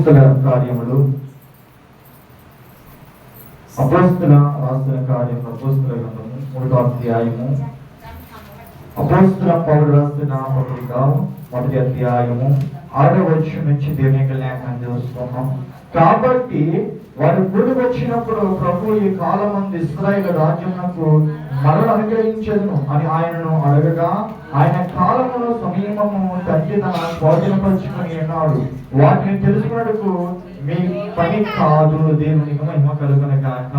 కార్యములు అపోస్తుల రాసిన కార్యములు అపోస్తుల గ్రంథము 3వ అధ్యాయము అపోస్తుల పౌలు రాసిన పత్రిక 1వ అధ్యాయము 6వ వచనం నుంచి దేవుని లేఖనం చూస్తున్నాం. కాబట్టి వారు కూడి వచ్చినప్పుడు ప్రభు ఈ కాలమందు ఇశ్రాయేలు రాజ్యమునకు మరల అనుగ్రహించదును అని ఆయనను అడగగా, ఆయన కాలమును సమీపము తండ్రి తన స్వాధీనపరుచుకుని అన్నాడు. వాటిని తెలుసుకున్నట్టుకు మీ పని కాదు. దేవునికి మహిమ కలుగునగాక.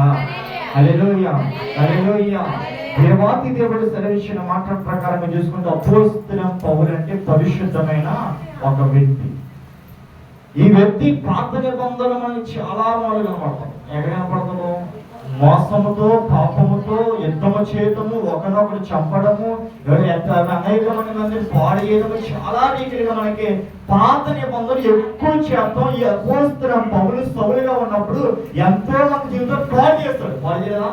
హల్లెలూయా, హల్లెలూయా. దేవాతి దేవుడు సెలవిచ్చిన మాట ప్రకారం చూసుకుంటే అపోస్తలుడైన పౌలు అంటే పరిశుద్ధమైన ఒక వ్యక్తి. ఈ వ్యక్తి పాత నిబంధనలు మనకి చాలా మార్లు కనపడతాం. ఎక్కడ కనపడతాము? మోసముతో, పాపముతో, యుద్ధము చేయటము, ఒకరినొకరు చంపడము, అనేకమైన మంది పాడు చేయడము, చాలా రీతిగా మనకి పాత నిబంధనలు ఎక్కువ చేస్తాం. ఈ అపోస్తలుడైన పౌలు సౌలుగా ఉన్నప్పుడు ఎంతో మంది జీవితం పాడు చేస్తాడు. పాడు చేయదా?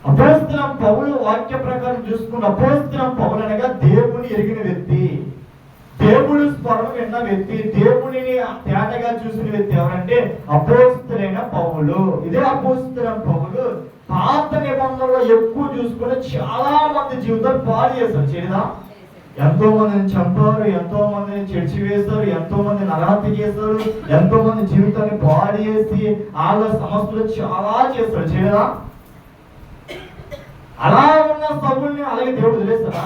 అపోస్తలుడైన పౌలు వాక్య ప్రకారం చూసుకుంటే అపోస్తలుడైన పౌలు అనగా దేవుని ఎరిగిన వ్యక్తి, దేవుడు స్వరం విన్న వ్యక్తి, దేవుడిని తేటగా చూసిన వ్యక్తి ఎవరంటే అపోస్తలుడైన పౌలు. ఇదే అపోస్తలుడైన పౌలు పాత నిబంధనలో ఎక్కువ చూసుకుని చాలా మంది జీవితాలు పాడు చేశారు. చేయదా? ఎంతో మందిని చంపారు, ఎంతో మందిని చెడిచి వేశారు, ఎంతో మంది నరహత్య చేశారు, ఎంతో మంది జీవితాన్ని పాడు చేసి వాళ్ళ సమస్యలు చాలా చేశారు. చేయదా? అలా ఉన్న సౌలుని అలాగే దేవుడు వదిలేస్తారా?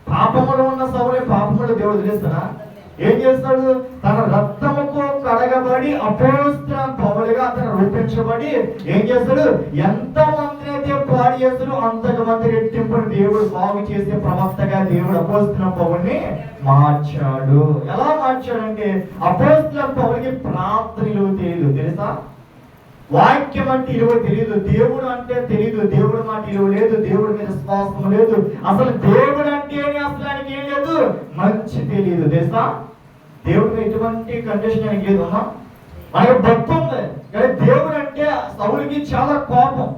పాపములో ఉన్న సౌలు పాపములో దేవుడు వదిలేస్తారా? ఏం చేస్తాడు? తన రక్తముతో కడగబడి అపోస్తలుడైన పౌలుగా అతను రూపించబడి ఏం చేస్తాడు? ఎంత మందిని అయితే పాడు చేస్తాడు అంతమంది రెట్టింపుని దేవుడు బాగు చేసే ప్రవక్తగా దేవుడు అపోస్తలుడైన పౌలుని మార్చాడు. ఎలా మార్చాడంటే అపోస్తలుడైన పౌలుకి ప్రార్థనలు తెలియదు. తెలుసా? వాక్యం అంటే ఇలువ తెలియదు, దేవుడు అంటే తెలియదు, దేవుడు మాట ఇలువ లేదు, దేవుడి మీద విశ్వాసం లేదు, అసలు దేవుడు అంటే అసలు ఆయనకి ఏం లేదు, మంచి తెలియదు. తెలుసా? దేవుడికి ఎటువంటి కండిషన్ ఆయనకి లేదు. అమ్మా మనకి భక్తి ఉంది, కానీ దేవుడు అంటే సౌలుకి చాలా కోపం.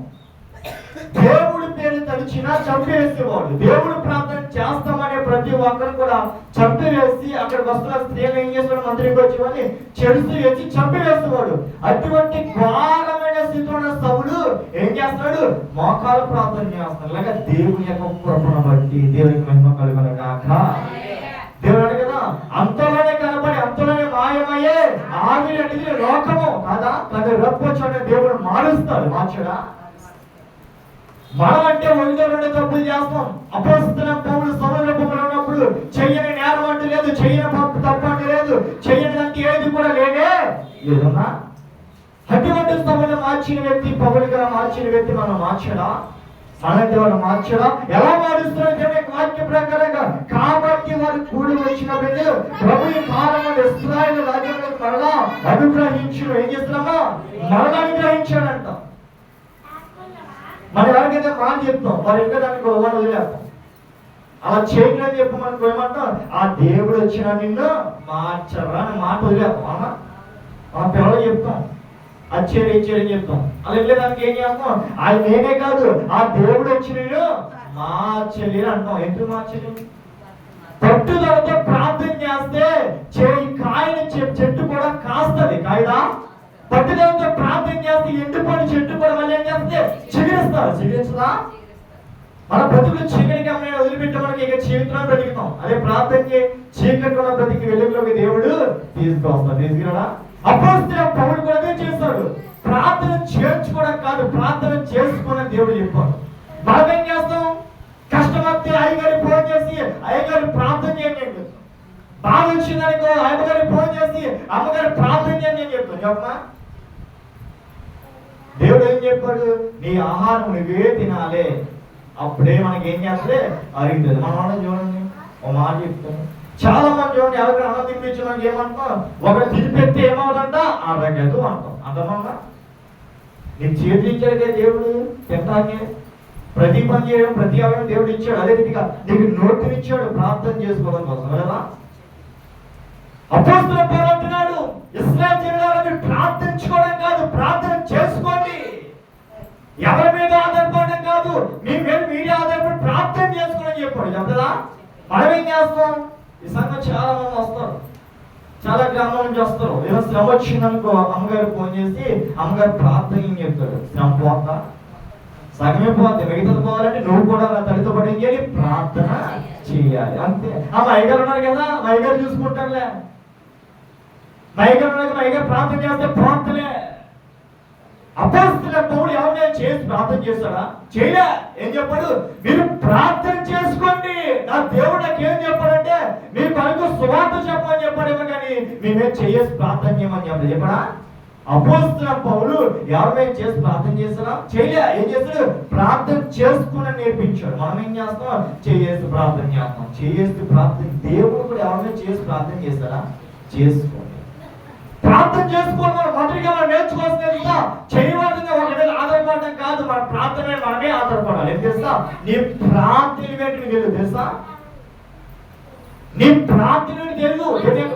దేవుడి పేరు తలిచినా చంపేసేవాడు. దేవుడు ప్రార్థన చేస్తామనే ప్రతి ఒక్కరు కూడా చంపివేసి అక్కడ వస్తున్న స్త్రీలు ఏం చేస్తాడు? మంత్రికి వచ్చేవాడిని చెడుసు వేసి చంపివేసేవాడు. అటువంటి ఘోరమైన స్థితిలో ఉన్న సౌలు ఏం చేస్తున్నాడు? మోకాలు ప్రార్థన చేస్తున్నాడు. ఇలాగా దేవుని యొక్క కృపను బట్టి దేవునికి మహిమ కలుగునుగాక. దేవుడు కదా అంతలోనే కనబడి అంతలోనే మాయమయ్యే ఆవిరి అనేది లోకము కాదా? కానీ రప్పొచ్చాడు దేవుడు మారుస్తాడు. మార్చడా? మనం అంటే ఒంటరి తప్పులు చేస్తాం. అపోస్తలుడైన పౌలు సౌలు రూపంలో ఉన్నప్పుడు చెయ్యని నేరం అంటే లేదు, చెయ్యని తప్పు అంటే లేదు, చెయ్యని అంటే ఏది కూడా లేదే లేదన్నా. అటువంటి సౌలుని మార్చిన వ్యక్తి, పౌలుగా మార్చిన వ్యక్తి మనం మార్చడా? అలాంటి వాడు మార్చడా? ఎలా మారుస్తున్నాడు? వాక్య ప్రకారంగా కాబట్టి వారు కూడి వచ్చినప్పుడు ప్రభు ఈ కాలంలో ఇశ్రాయేలు రాజ్యంలో మరలా అనుగ్రహించు. ఏం చేస్తున్నామా? మరలా అనుగ్రహించాడంట. మరి ఎవరికైతే మాట చెప్తాం వారు ఇంకా దానికి వదిలేస్తాం. అలా చేయలేదని చెప్పు మనకు ఏమంటాం? ఆ దేవుడు వచ్చినా నిన్ను మార్చరా అని మాట వదిలేస్తాం. అమ్మా మన పిల్లలు చెప్తాం అచ్చేది ఇచ్చేది చెప్తాం. అలా వెళ్ళేదానికి ఏం చేస్తాం? ఆయన నేనే కాదు ఆ దేవుడు వచ్చి నేను మార్చలేని అంటాం. ఎందుకు మార్చలేదు? పట్టుదలతో ప్రార్థన చేస్తే చేయి కాయని చెట్టు కూడా కాస్తుంది. కాయదా? పట్టుదలతో ప్రార్థన చేస్తే ఎండిపోయిన చెట్టు కూడా మళ్ళీ ఏం చేస్తే చిగురిస్తారు. చిగురించదా? మన బ్రతుకులు చీకటిగా వదిలిపెట్టి మనకి ఇక చీకటిలో బ్రతుకుతాం. అదే ప్రార్థన చీకటిలో బ్రతికి వెలుగులోకి దేవుడు తీసుకొస్తాడు. తీసుకురాడా? అపోస్తలుడైన పౌలు కూడా చేస్తాడు. ప్రార్థన చేర్చుకోవడం కాదు, ప్రార్థన చేసుకోవడం దేవుడు చెప్పాడు. మనం ఏం చేస్తాం? కష్టమొస్తే అయ్యగారి ఫోన్ చేసి అయ్యగారి ప్రార్థన చేయండి, బాధ వచ్చిందనుకో అమ్మగారి ఫోన్ చేసి అమ్మగారి ప్రార్థన చేయండి అని చెప్తాను. చెప్పమా దేవుడు ఏం చెప్పాడు? నీ ఆహారం నువ్వే తినాలే, అప్పుడే మనకి ఏం చేస్తే అరుగుతుంది. మన వాళ్ళని చూడండి ఒక మాట చెప్తాను. చాలా మంది చూడండి ఎవరికైనా అన్నం తినిపించడానికి ఏమంటాం? ఒకటి తినిపెడితే ఏమవుతుందంట? అరగదు అంటాం. అర్థమన్నా? నీకు చేతులు ఇచ్చాడే దేవుడు తింటాకే, ప్రతి పని చేయడం ప్రతి అవయం దేవుడు ఇచ్చాడు. అదే రీతిగా నీకు నోటినిచ్చాడు ప్రార్థన చేసుకోవడం కోసం కదా. అపోస్తలుడైన పౌలు అంటున్నాడు ఇశ్రాయేలు జనాలను ప్రార్థించుకోవడం కాదు, ప్రార్థన చేసుకోండి. ఎవరి మీద ఆధారపడడం కాదు, మీ మీద మీరే ఆధారపడి ప్రార్థన చేసుకోవడం చెప్పాడు. చెప్తుందా? మనం ఏం చేస్తాం? ఈ సంఘం చాలా మంది వస్తారు, చాలా గ్రామాల నుంచి వస్తారు. ఏదో శ్రమ వచ్చిందనుకో అమ్మగారు ఫోన్ చేసి అమ్మగారు ప్రార్థన ఏం చెప్తాడు. శ్రమ పోతా సగమే పోతే మిగతాది పోవాలంటే నువ్వు కూడా నా తల్లితో పాటు ఏం చేయాలి, ప్రార్థన చేయాలి అంతే. ఆ మైగారు ఉన్నారు కదా, మైగారు చూసుకుంటారులే. మైగారు ఉన్నారు, మైగారు ప్రార్థన చేస్తే పోతలే. అపోస్తలుల పౌలు ఎవరైనా చేసి ప్రార్థన చేస్తాడా? చేయలే. ఏం చెప్పాడు? మీరు ప్రార్థన చేసుకోండి. నా దేవుడు నాకు ఏం చెప్పాడంటే మీ పనులకు సువార్త చెప్పమని చెప్పాడేమో కానీ మేమేం చేసి ప్రార్థన చేయమని చెప్పాడు. చెప్పడా? అపోస్తలుల పౌలు ఎవరైనా చేసి ప్రార్థన చేస్తాడా? చేయలే. ఏం చేస్తాడు? ప్రార్థన చేసుకుని నేర్పించాడు. మనం ఏం చేస్తాం? చేసి ప్రార్థన చేస్తాం. చేసి ప్రార్థన. దేవుడు కూడా ఎవరైనా చేసి ప్రార్థన చేస్తాడా? చేసుకోండి. ప్రార్థన చేసుకోవాలి. మనం మొదటిగా మనం నేర్చుకోవాల్సింది చేయవలసింది ఒకటి ఆధారపడడం కాదు. మన ప్రార్థన మనమే ఆధారపడాలి. ఏం చేస్తా? నీ ప్రార్థన ఏంటి తెలియదు తెలుసా? నీ ప్రార్థన తెలుగు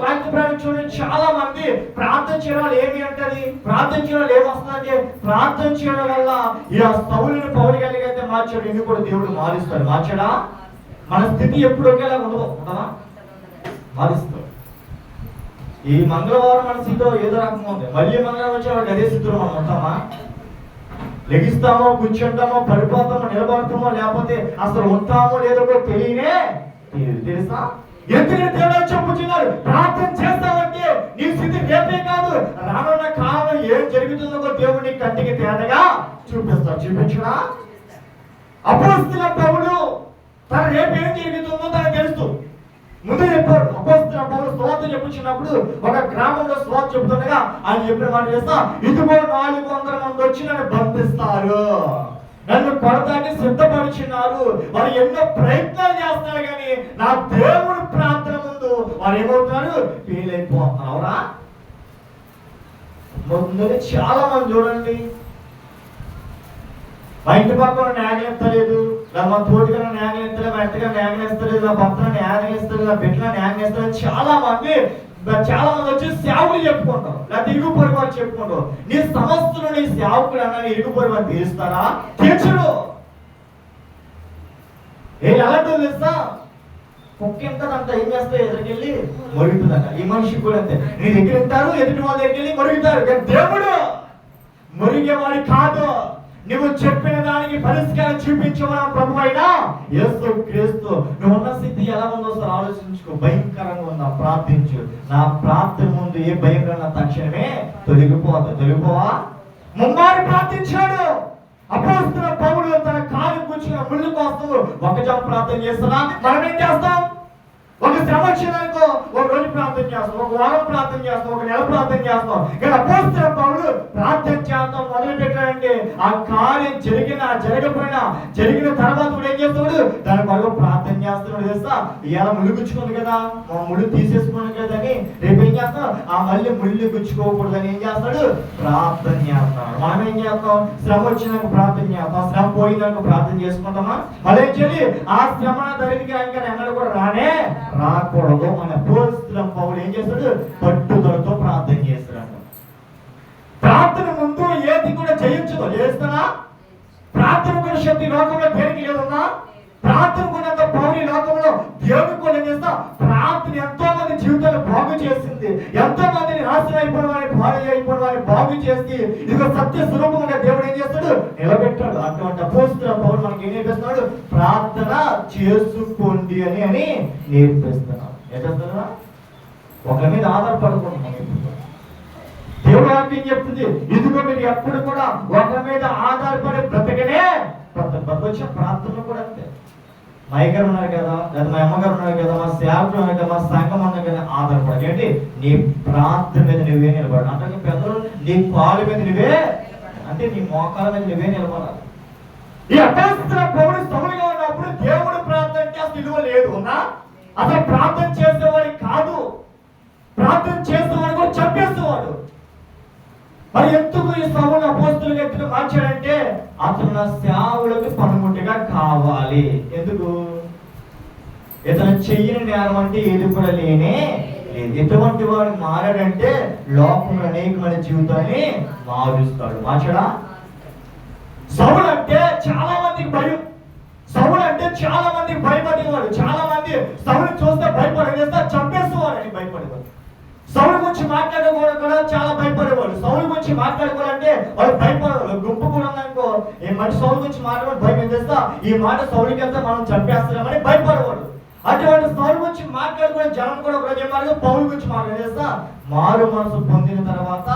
వాక్య ప్రకారం చూడండి. చాలా మంది ప్రార్థన చేయడం వల్ల ఏమి అంటది? ప్రార్థన చేయడం వల్ల ఏమొస్తుందంటే ప్రార్థన చేయడం వల్ల ఇలా సౌలుని పౌలు కలిగితే మార్చాడు. ఇన్ని కూడా దేవుడు మారుస్తాడు. మార్చడా? మన స్థితి ఎప్పుడు ఒకేలా ఉండదు. ఉంటుందా? మారుస్తాడు. ఈ మంగళవారం మన స్థితిలో ఏదో రకంగా ఉంది. మళ్ళీ మంగళవారం వచ్చేవాడికి అదే స్థితిలో మనం ఉంటామా? లెగిస్తామో, కూర్చుంటామో, పడిపోతామో, నిలబడతామో, లేకపోతే అసలు ఉంటామో లేదో కూడా తెలియనే తెలుసా? ఎందుకంటే దేవుడు చెప్పుచున్నాడు ప్రార్థన చేస్తామంటే నీ స్థితి రేపే కాదు రానున్న కాలం ఏం జరుగుతుందో దేవుడు నీ కంటికి తేటగా చూపిస్తాడు. చూపించడా? అపోస్తలుల పౌలు తన రేపు ఏం జరుగుతుందో తనకు తెలుసు. ముందు చెప్పాడు. అపోస్తలుల పౌలు సువార్త చెప్పుచున్నప్పుడు ఒక గ్రామంలో సువార్త చెబుతుండగా ఆయన చెప్పిన మాట చేస్తా, ఇదిగో 400 మంది వచ్చి నన్ను బంధిస్తారు, నన్ను కొడతానికి సిద్ధపడుచున్నారు, వారు ఎన్నో ప్రయత్నాలు చేస్తున్నారు కానీ నా దేవుడు ప్రార్థన ముందు వారు ఏమవుతున్నారు? ఫెయిల్ అయిపోతున్నారు. అవునా? చాలా మంది చూడండి, మా ఇంటి పక్కన నేగలేస్తలేదు, మా తోటిగా నేగలేస్తలేదు, మా ఇంటిగా నేగలేస్తలేదు, నా భర్తన నేగలేస్తలేదు, నా బిడ్డల నేగలేస్తలేదు. చాలా మంది వచ్చి సేవకులు చెప్పుకుంటారు, లేకపోతే ఇరుగు పొరుగు వారు చెప్పుకుంటారు. నీ సమస్యలు నీ సేవకుడు అన్న ఇరుగు పొరుగు వారు తీరుస్తారా? తీర్చరు. ఎలాంటి తెలుసా? కుక్క ఎంతదంట ఏం చేస్తా ఎదురుకెళ్ళి మరుగుతుందంట. ఈ మనిషి కూడా అంతే. నీ దగ్గర ఉంటారు, ఎదుటి వాళ్ళ దగ్గరికి వెళ్ళి మరుగుతారు. దేవుడు మరిగేవాడు కాదు. నువ్వు చెప్పిన దానికి పరిష్కారం చూపించమని ప్రభు అయినా యేసు క్రీస్తు. నువ్వు ఉన్న స్థితి ఎలా ఉందో సార్ ఆలోచించుకో. భయంకరంగా ఉందా? ప్రార్థించు. నా ప్రార్థన ముందు ఏ భయం కన్నా తక్షణమే తొలగిపోవా. ముమ్మారి ప్రార్థించాడు. అపోస్తలుల పౌలు తన కాలు కూర్చున్న ముళ్ళు కోసం ఒక జాము ప్రార్థన చేస్తున్నా. మనం ఏం చేస్తాం? ఒక శ్రమ వచ్చిందనుకో ఒక రోజు ప్రార్థన చేస్తాం, ఒక వారం ప్రార్థన చేస్తాం, ఒక నెల ప్రార్థన చేస్తాం. కానీ అపోస్తలుల పౌలు ప్రార్థన చేస్తాం మొదలు పెట్టాడంటే ఆ కార్యం జరగకపోయినా జరిగిన తర్వాత కూడా ఏం చేస్తాడు? దాని కొరకు ప్రార్థన చేస్తున్నాడు. చేస్తా ఇలా ముళ్ళు గుచ్చుకుంది కదా, మా ముళ్ళు తీసేసుకున్నాడు కదా అని రేపు ఏం చేస్తాం? ఆ మళ్ళీ ముళ్ళు గుచ్చుకోకూడదని ఏం చేస్తాడు? ప్రార్థన చేస్తాడు. మనం ఏం చేస్తాం? శ్రమ వచ్చినాక ప్రార్థన చేస్తాం, శ్రమ పోయినాక ప్రార్థన చేసుకుంటామా? మళ్ళీ చెల్లి ఆ శ్రమ ధరికి ఇంకా ఎన్నడూ కూడా రాకూడదు అని అపోస్తలుల పౌలు ఏం చేస్తాడు? పట్టుదలతో ప్రార్థన చేస్తాడు. ప్రార్థన ముందు ఏది కూడా జయించదు. చేస్తానా? ప్రార్థన కూడా శక్తి లోకంలో దేనికి లేదన్నా? ప్రార్థన కూడా పౌరి లోకంలో దేవుని కూడా ఏం చేస్తా? ప్రార్థన ఎంతో మంది జీవితాలు బాగు చేసింది, ఎంతో మందిని నాశనం అయిపోవడం వారిని బాగు చేసి ఇదిగో సత్య స్వరూపంగా దేవుడు ఏం చేస్తాడు? నిలబెట్టాడు. అటువంటి అపోస్తలుల పౌలు మనకి ఏం నేర్పిస్తున్నాడు? ప్రార్థన చేసుకోండి అని నేర్పిస్తున్నాడు. ఏం చేస్తున్నా? ఒకరి మీద ఆధారపడకుండా దేవుడు వాక్యం చెప్తుంది, ఇదిగో మీరు ఎప్పుడు కూడా ఒకరి మీద ఆధారపడి బ్రతకనే వచ్చిన ప్రార్థనలు కూడా అంతే. మా అయ్యగారు ఉన్నారు కదా, లేదా మా అమ్మగారు ఉన్నారు కదా, మా సేవకులు ఉన్నారు కదా, మా సంఘం ఉన్నారు కదా, ఆధారపడదు. ఏంటి? నీ ప్రార్థన మీద నువ్వే నిలబడు. అంటే పెద్దలు నీ కాలు మీద నువ్వే, అంటే నీ మోకాల మీద నువ్వే నిలబడాలి. ఈ అపోస్తలుల పౌలు సౌలుగా ఉన్నప్పుడు దేవుడు ప్రార్థన చేస్తే విలువ లేదు ఉన్నా, అసలు ప్రార్థన చేసేవాడు కాదు, ప్రార్థన చేసేవాడు కూడా చంపేసేవాడు. మరి ఎందుకు ఈ సౌలు అపోస్తలుగా ఎందుకు మార్చాడంటే అతను నా సేవకులకు పనిముట్టుగా కావాలి. ఎందుకు? ఇతను చెయ్యని నేరం అంటే ఏది కూడా లేనే లేదు. ఎటువంటి వాడు మారాడంటే లోకంలో అనేకమైన జీవితాన్ని మారుస్తాడు. మార్చడా? సౌలు అంటే చాలా మందికి భయం. సౌలు అంటే చాలా మందికి భయపడేవాడు. చాలా మంది సౌలు చూస్తే భయపడేస్తా చంపేసేవాడు అని భయపడేవాడు. సౌలు గురించి మాట్లాడుకోవడం కూడా చాలా భయపడేవాడు. సౌలు గురించి మాట్లాడుకోవాలంటే వాళ్ళు భయపడేవాళ్ళు. గుంపు కూడా ఉందనుకో, ఈ మనిషి సౌలు గురించి మాట్లాడడం భయం ఏం చేస్తా, ఈ మాట సౌలుకి వెళ్తే మనం చంపేస్తున్నామని భయపడేవాడు. అటువంటి సౌలు గురించి మాట్లాడుకునే జనం కూడా ఒకరోజు ఏమారు పౌలు గురించి మాట్లాడేస్తా, మారు మనసు పొందిన తర్వాత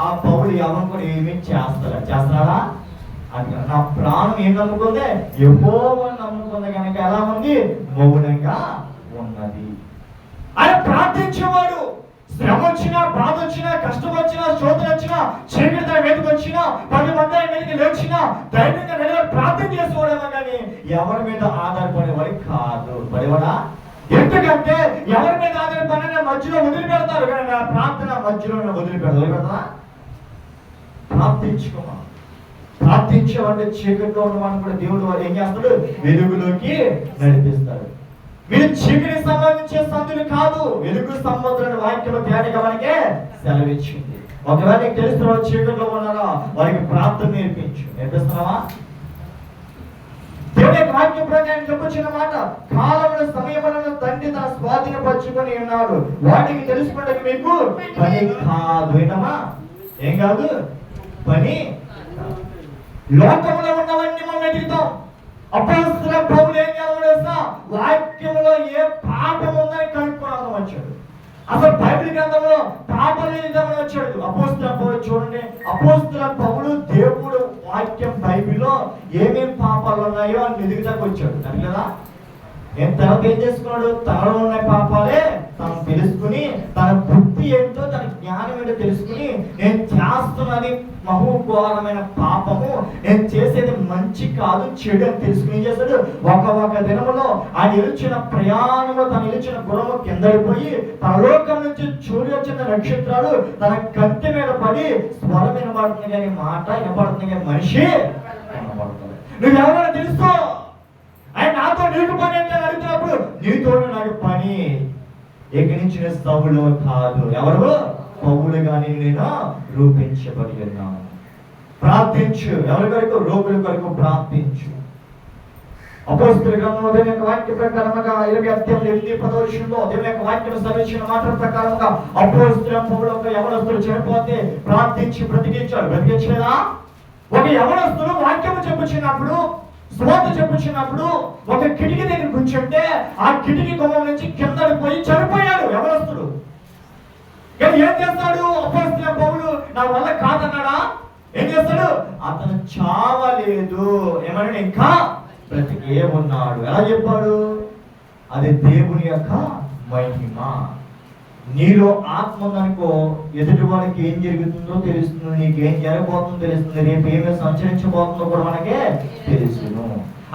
ఆ పౌలు ఎవరు కూడా ఏమీ చేస్తారా అంటే నా ప్రాణం ఏం నమ్ముకుందే, యెహోవాను నమ్ముకుంది కనుక ఎలా ఉంది, మౌనంగా ఉన్నది. ఆయన ప్రార్థించేవాడు. శ్రమ వచ్చినా, బాధ వచ్చినా, కష్టం వచ్చినా, శోధన వచ్చినా, చీకటి తన మీదకి వచ్చినా, 10 మంది ఆయన మీదకి లేచినా ధైర్యంగా నిలబడి ప్రార్థన చేసేవాడేమో కానీ ఎవరి మీద ఆధారపడేవాడు కాదు. పడేవాడా? ఎందుకంటే ఎవరి మీద ఆధారపడిన మధ్యలో వదిలిపెడతారు కానీ నా ప్రార్థన మధ్యలో వదిలిపెడతా. ప్రార్థించేవాడి చీకటిలో ఉన్నవాడిని కూడా దేవుడు వాడు ఏం చేస్తాడు, వెలుగులోకి నడిపిస్తాడు. మీరు చీకటికి సంబంధించే సందులు కాదు, వెలుగు సంబంధులను వాక్యం తేటగా మనకే సెలవిచ్చింది. ఒకవేళ నీకు తెలుస్తున్న వాళ్ళు చీకటిలో ఉన్నారా, వారికి ప్రార్థన నేర్పిస్తున్నావా? దేవుని వాక్యం ప్రకారం చెప్పొచ్చిన మాట, కాలముల సమయములను తండ్రి తన స్వాధీనపరుచుకొని ఉన్నాడు, వాటికి తెలుసుకోవడానికి మీకు పని కాదు. ఏంటమ్మా? ఏం కాదు పని. లోకంలో ఉన్నవన్నీ మనం వెతుకుతాం. అపోస్తల పౌలు ఏం చేయాలో వాక్యంలో ఏ పాపం ఉందని కనుక్కోవడం వచ్చాడు. అసలు బైబిల్ గ్రంథంలో పాపం లేదని వచ్చాడు. అపోస్తల పౌలు చూడండి, అపోస్తల పౌలు దేవుడు వాక్యం బైబిల్లో ఏమేం పాపాలు ఉన్నాయో అని ఎదుగుదాకా వచ్చాడు. అది కదా తర్వాత ఏం చేసుకున్నాడు, తనలో ఉన్న పాపాలే తను తెలుసుకుని, తన బుద్ధి ఏంటో, తన జ్ఞానం ఏంటో తెలుసుకుని, నేను చేస్తున్నది బహుఘోరమైన పాపము, నేను చేసేది మంచి కాదు, చెడు అని తెలుసుకుని ఏం చేస్తాడు, ఒక దినములో ఆయన నిలిచిన ప్రయాణంలో తను నిలిచిన గుర్రము కిందడిపోయి పరలోకం నుంచి చూడి వచ్చిన నక్షత్రాలు తన కత్తి మీద పడి స్వరం వినబడుతుంది కానీ మాట వినబడుతుంది కానీ మనిషి వినబడుతుంది. నువ్వెవరైనా తెలుసుకో, ఆయన నాతో నీకు పని అంటే అడుగుతున్నప్పుడు నీతో నాకు పని. ఇక్కడి నుంచి నేను సౌలు కాదు, ఎవరు పౌలుగాని నేను రూపించబడి ఉన్నాను. ప్రార్థించు. ఎవరి కొరకు? రోగుల కొరకు ప్రార్థించు. అపోస్తలుల గ్రంథంలో దేవుని యొక్క వాక్య ప్రకారంగా 20 అధ్యాయం 8-10 దేవుని యొక్క వాక్యం సెలవిచ్చిన మాటల ప్రకారంగా అపోస్తలుల పౌలు ఒక యవనస్తుడు చనిపోతే ప్రార్థించి బ్రతికించాడు. బ్రతికించలేదా? ఒక యవనస్తుడు వాక్యము చెప్పుచున్నప్పుడు, స్వార్థ చెప్పుచున్నప్పుడు ఒక కిటికీ దగ్గర కూర్చుంటే ఆ కిటికీ గుమ్మం నుంచి కిందకి పోయి చనిపోయాడు యవనస్తుడు. కానీ ఏం చేస్తాడు అపోస్తలుల పౌలు? నా వల్ల కాదన్నాడా? ఏం చేస్తాడు? అతను చావలేదు, ఏమన్నా ఇంకా బ్రతికే ఉన్నాడు. ఎలా చెప్పాడు? అది దేవుని యొక్క మహిమ. నీలో ఆత్మ ఉందనుకో, ఎదుటి వాడికి ఏం జరుగుతుందో తెలుస్తుంది, నీకు ఏం జరగబోతుందో తెలుస్తుంది, రేపు ఏమి సంచరించబోతుందో కూడా మనకే తెలుసును.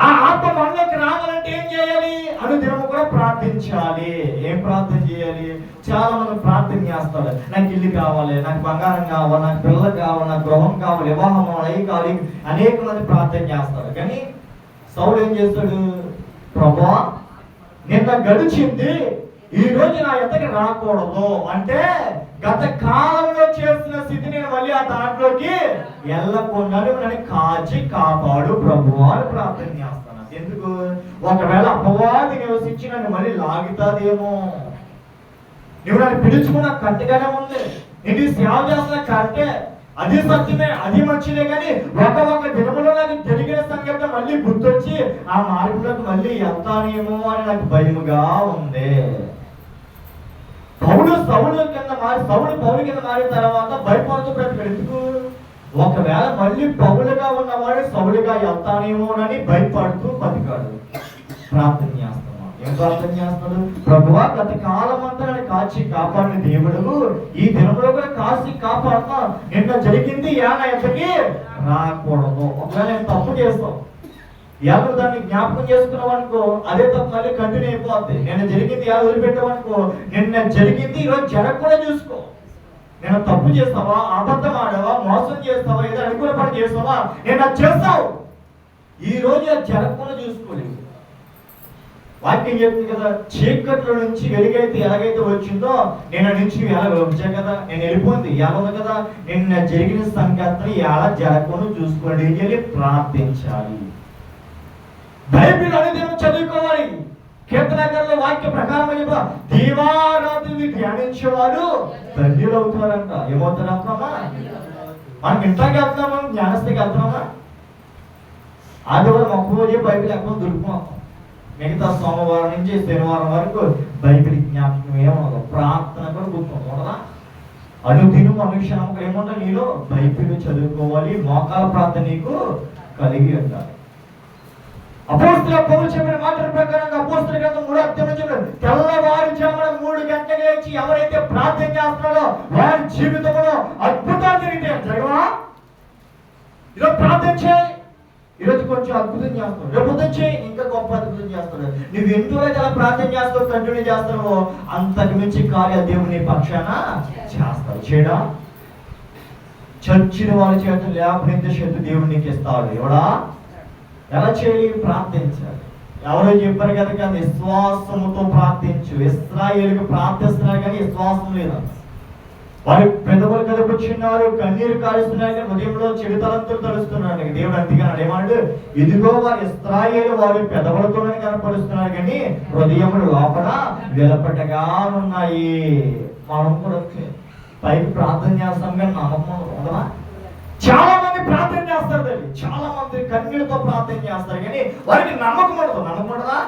ఆ ఆత్మ మనలోకి రావాలంటే ఏం చేయాలి? అనుదినము కూడా ప్రార్థించాలి. ఏం ప్రార్థన చేయాలి? చాలా మంది ప్రార్థన చేస్తారు, నాకు ఇల్లు కావాలి, నాకు బంగారం కావాలి, నాకు పిల్లలు కావాలి, నాకు గృహం కావాలి, వివాహం అవి కావాలి, అనేక మంది ప్రార్థన చేస్తారు. కానీ సౌలు ఏం చేస్తాడు? ప్రభువా, నిన్న గడిచింది, ఈ రోజు నా ఎంతకి రాకూడదు అంటే గత కాలంలో చేసిన స్థితి నేను మళ్ళీ ఆ దాంట్లోకి వెళ్ళకుండా నన్ను కాచి కాపాడు ప్రభువా అని ప్రార్థన చేస్తాను. ఎందుకు? ఒకవేళ అపవాది నివసించి నన్ను మళ్ళీ లాగుతాదేమో. నువ్వు నన్ను పిలుచుకున్న కట్టుగానే ఉంది, ఇది సేవ చేస్తున్న కట్టే, అది సత్యమే, అది మంచిదే. కానీ ఒక దినములో నాకు జరిగిన సంగతి మళ్ళీ గుర్తొచ్చి ఆ మార్పులకు మళ్ళీ వెళ్తానేమో అని నాకు భయముగా ఉంది. పౌలు సౌలు కింద మారిన తర్వాత భయపడుతూ బ్రతికెందుకు? ఒకవేళ మళ్ళీ పౌలుగా ఉన్నవాడు సౌలుగా వెళ్తానేమోనని భయపడుతూ బతికాడు. ప్రార్థన చేస్తున్నాడు. ఏం ప్రార్థన చేస్తాడు? ప్రభువా, గత కాలం అంతా నన్ను కాచి కాపాడిన దేవుడు ఈ దినంలో కూడా కాచి కాపాడుతా, నిన్న జరిగింది ఏనా ఎంతకి రాకూడదు. ఒకవేళ నేను తప్పు చేస్తాం, ఎవరు దాన్ని జ్ఞాపకం చేసుకున్నావు అనుకో, అదే తప్ప మళ్ళీ కంటిన్యూ అయిపోద్ది. నిన్న జరిగింది ఎవరు వదిలిపెట్టావనుకో, నిన్న జరిగింది ఈరోజు జరగకుండా చూసుకో. నేను తప్పు చేస్తావా, అబద్ధం ఆడావా, మోసం చేస్తావా, ఏదో అనుకూల పని చేస్తావా, నేను అది చేస్తావు. ఈ రోజు అది జరగకుండా చూసుకోలేదు. వాక్యం చెప్తుంది కదా, చీకట్లో నుంచి వెలుగైతే ఎలాగైతే వచ్చిందో నేను నుంచి ఎలా వచ్చాను కదా, నేను వెళ్ళిపోయింది ఎలా ఉంది కదా, నిన్న జరిగిన సంగతిని ఎలా జరగకుండా చూసుకోండి. ఏం చేయాలి? ప్రార్థించాలి. బైబిల్ అనుదినం చదువుకోవాలి. కీర్తనకారుల వాక్య ప్రకారం దీవారాత్రి ధ్యానించేవారు ధన్యులు అవుతారంట. ఏమవుతారంటామా? మనం ఇంట్లోకి వెళ్తున్నామా? జ్ఞానస్థకి వెళ్తున్నామా? ఆదివారం ఒక్కరోజే బైబిల్ ఎక్కడ దొరుకుతున్నాం. మిగతా సోమవారం నుంచి శనివారం వరకు బైబిల్ జ్ఞాపకం ఏమవుతుంది? ప్రార్థన కూడా గుర్తుందా? అనుదినం అనుక్షణం ఏముంటా నీలో బైబిల్ చదువుకోవాలి. మోకాల ప్రార్థన నీకు కలిగి ఉండాలి. అపోస్తలుల పౌలు చెప్పిన మాటల ప్రకారంగా అపోస్తలుల గ్రంథం 3వ అధ్యాయం తెల్లవారుజామున 3 గంటలకు లేచి ఎవరైతే ప్రార్థన చేస్తున్నారో వారి జీవితంలో అద్భుతాలు జరిగితే జరగవా? ఈరోజు ప్రార్థన చేయి, ఈరోజు కొంచెం అద్భుతం చేస్తాడు, రేపు ఉదయం చేయి ఇంకా గొప్ప అద్భుతం చేస్తాడు. నువ్వు ఎందువైతే అలా ప్రార్థన చేస్తావు, కంటిన్యూ చేస్తావో అంతకు మించి కార్య దేవుని పక్షాన చేస్తాడు. చేయడా? చచ్చిన వాళ్ళ చేత లేకపోతే చేతి దేవుడు నీకు ఇస్తాడు. ఎవడా? ఎలా చేయాలి? ప్రార్థించాలి. ఎవరో చెప్పారు కదా, విశ్వాసముతో ప్రార్థించు. ఇశ్రాయేలుకు ప్రార్థిస్తున్నారు కానీ విశ్వాసం లేదు. వారి పెదవులు కదుపుచున్నారు, కన్నీరు కారుస్తున్నారు కానీ హృదయంలో చెడు తలంతులు తలుస్తున్నాడు. దేవుడు అంతేగాడు ఏమన్నాడు? ఇదిగో వారి ఇశ్రాయేలు వారి పెదవులతోనే కనపరుస్తున్నారు కానీ హృదయములు లోపల వెలపటగా ఉన్నాయి. మనం కూడా పైకి ప్రార్థన చేస్తాం కానీ నమ్మకం ఉండదా? చాలా మంది ప్రార్థన చేస్తారు తల్లి, చాలా మంది కన్నీళ్ళతో ప్రార్థన చేస్తారు కానీ వారికి నమ్మకం ఉండదు. నమ్మకం ఉండదా?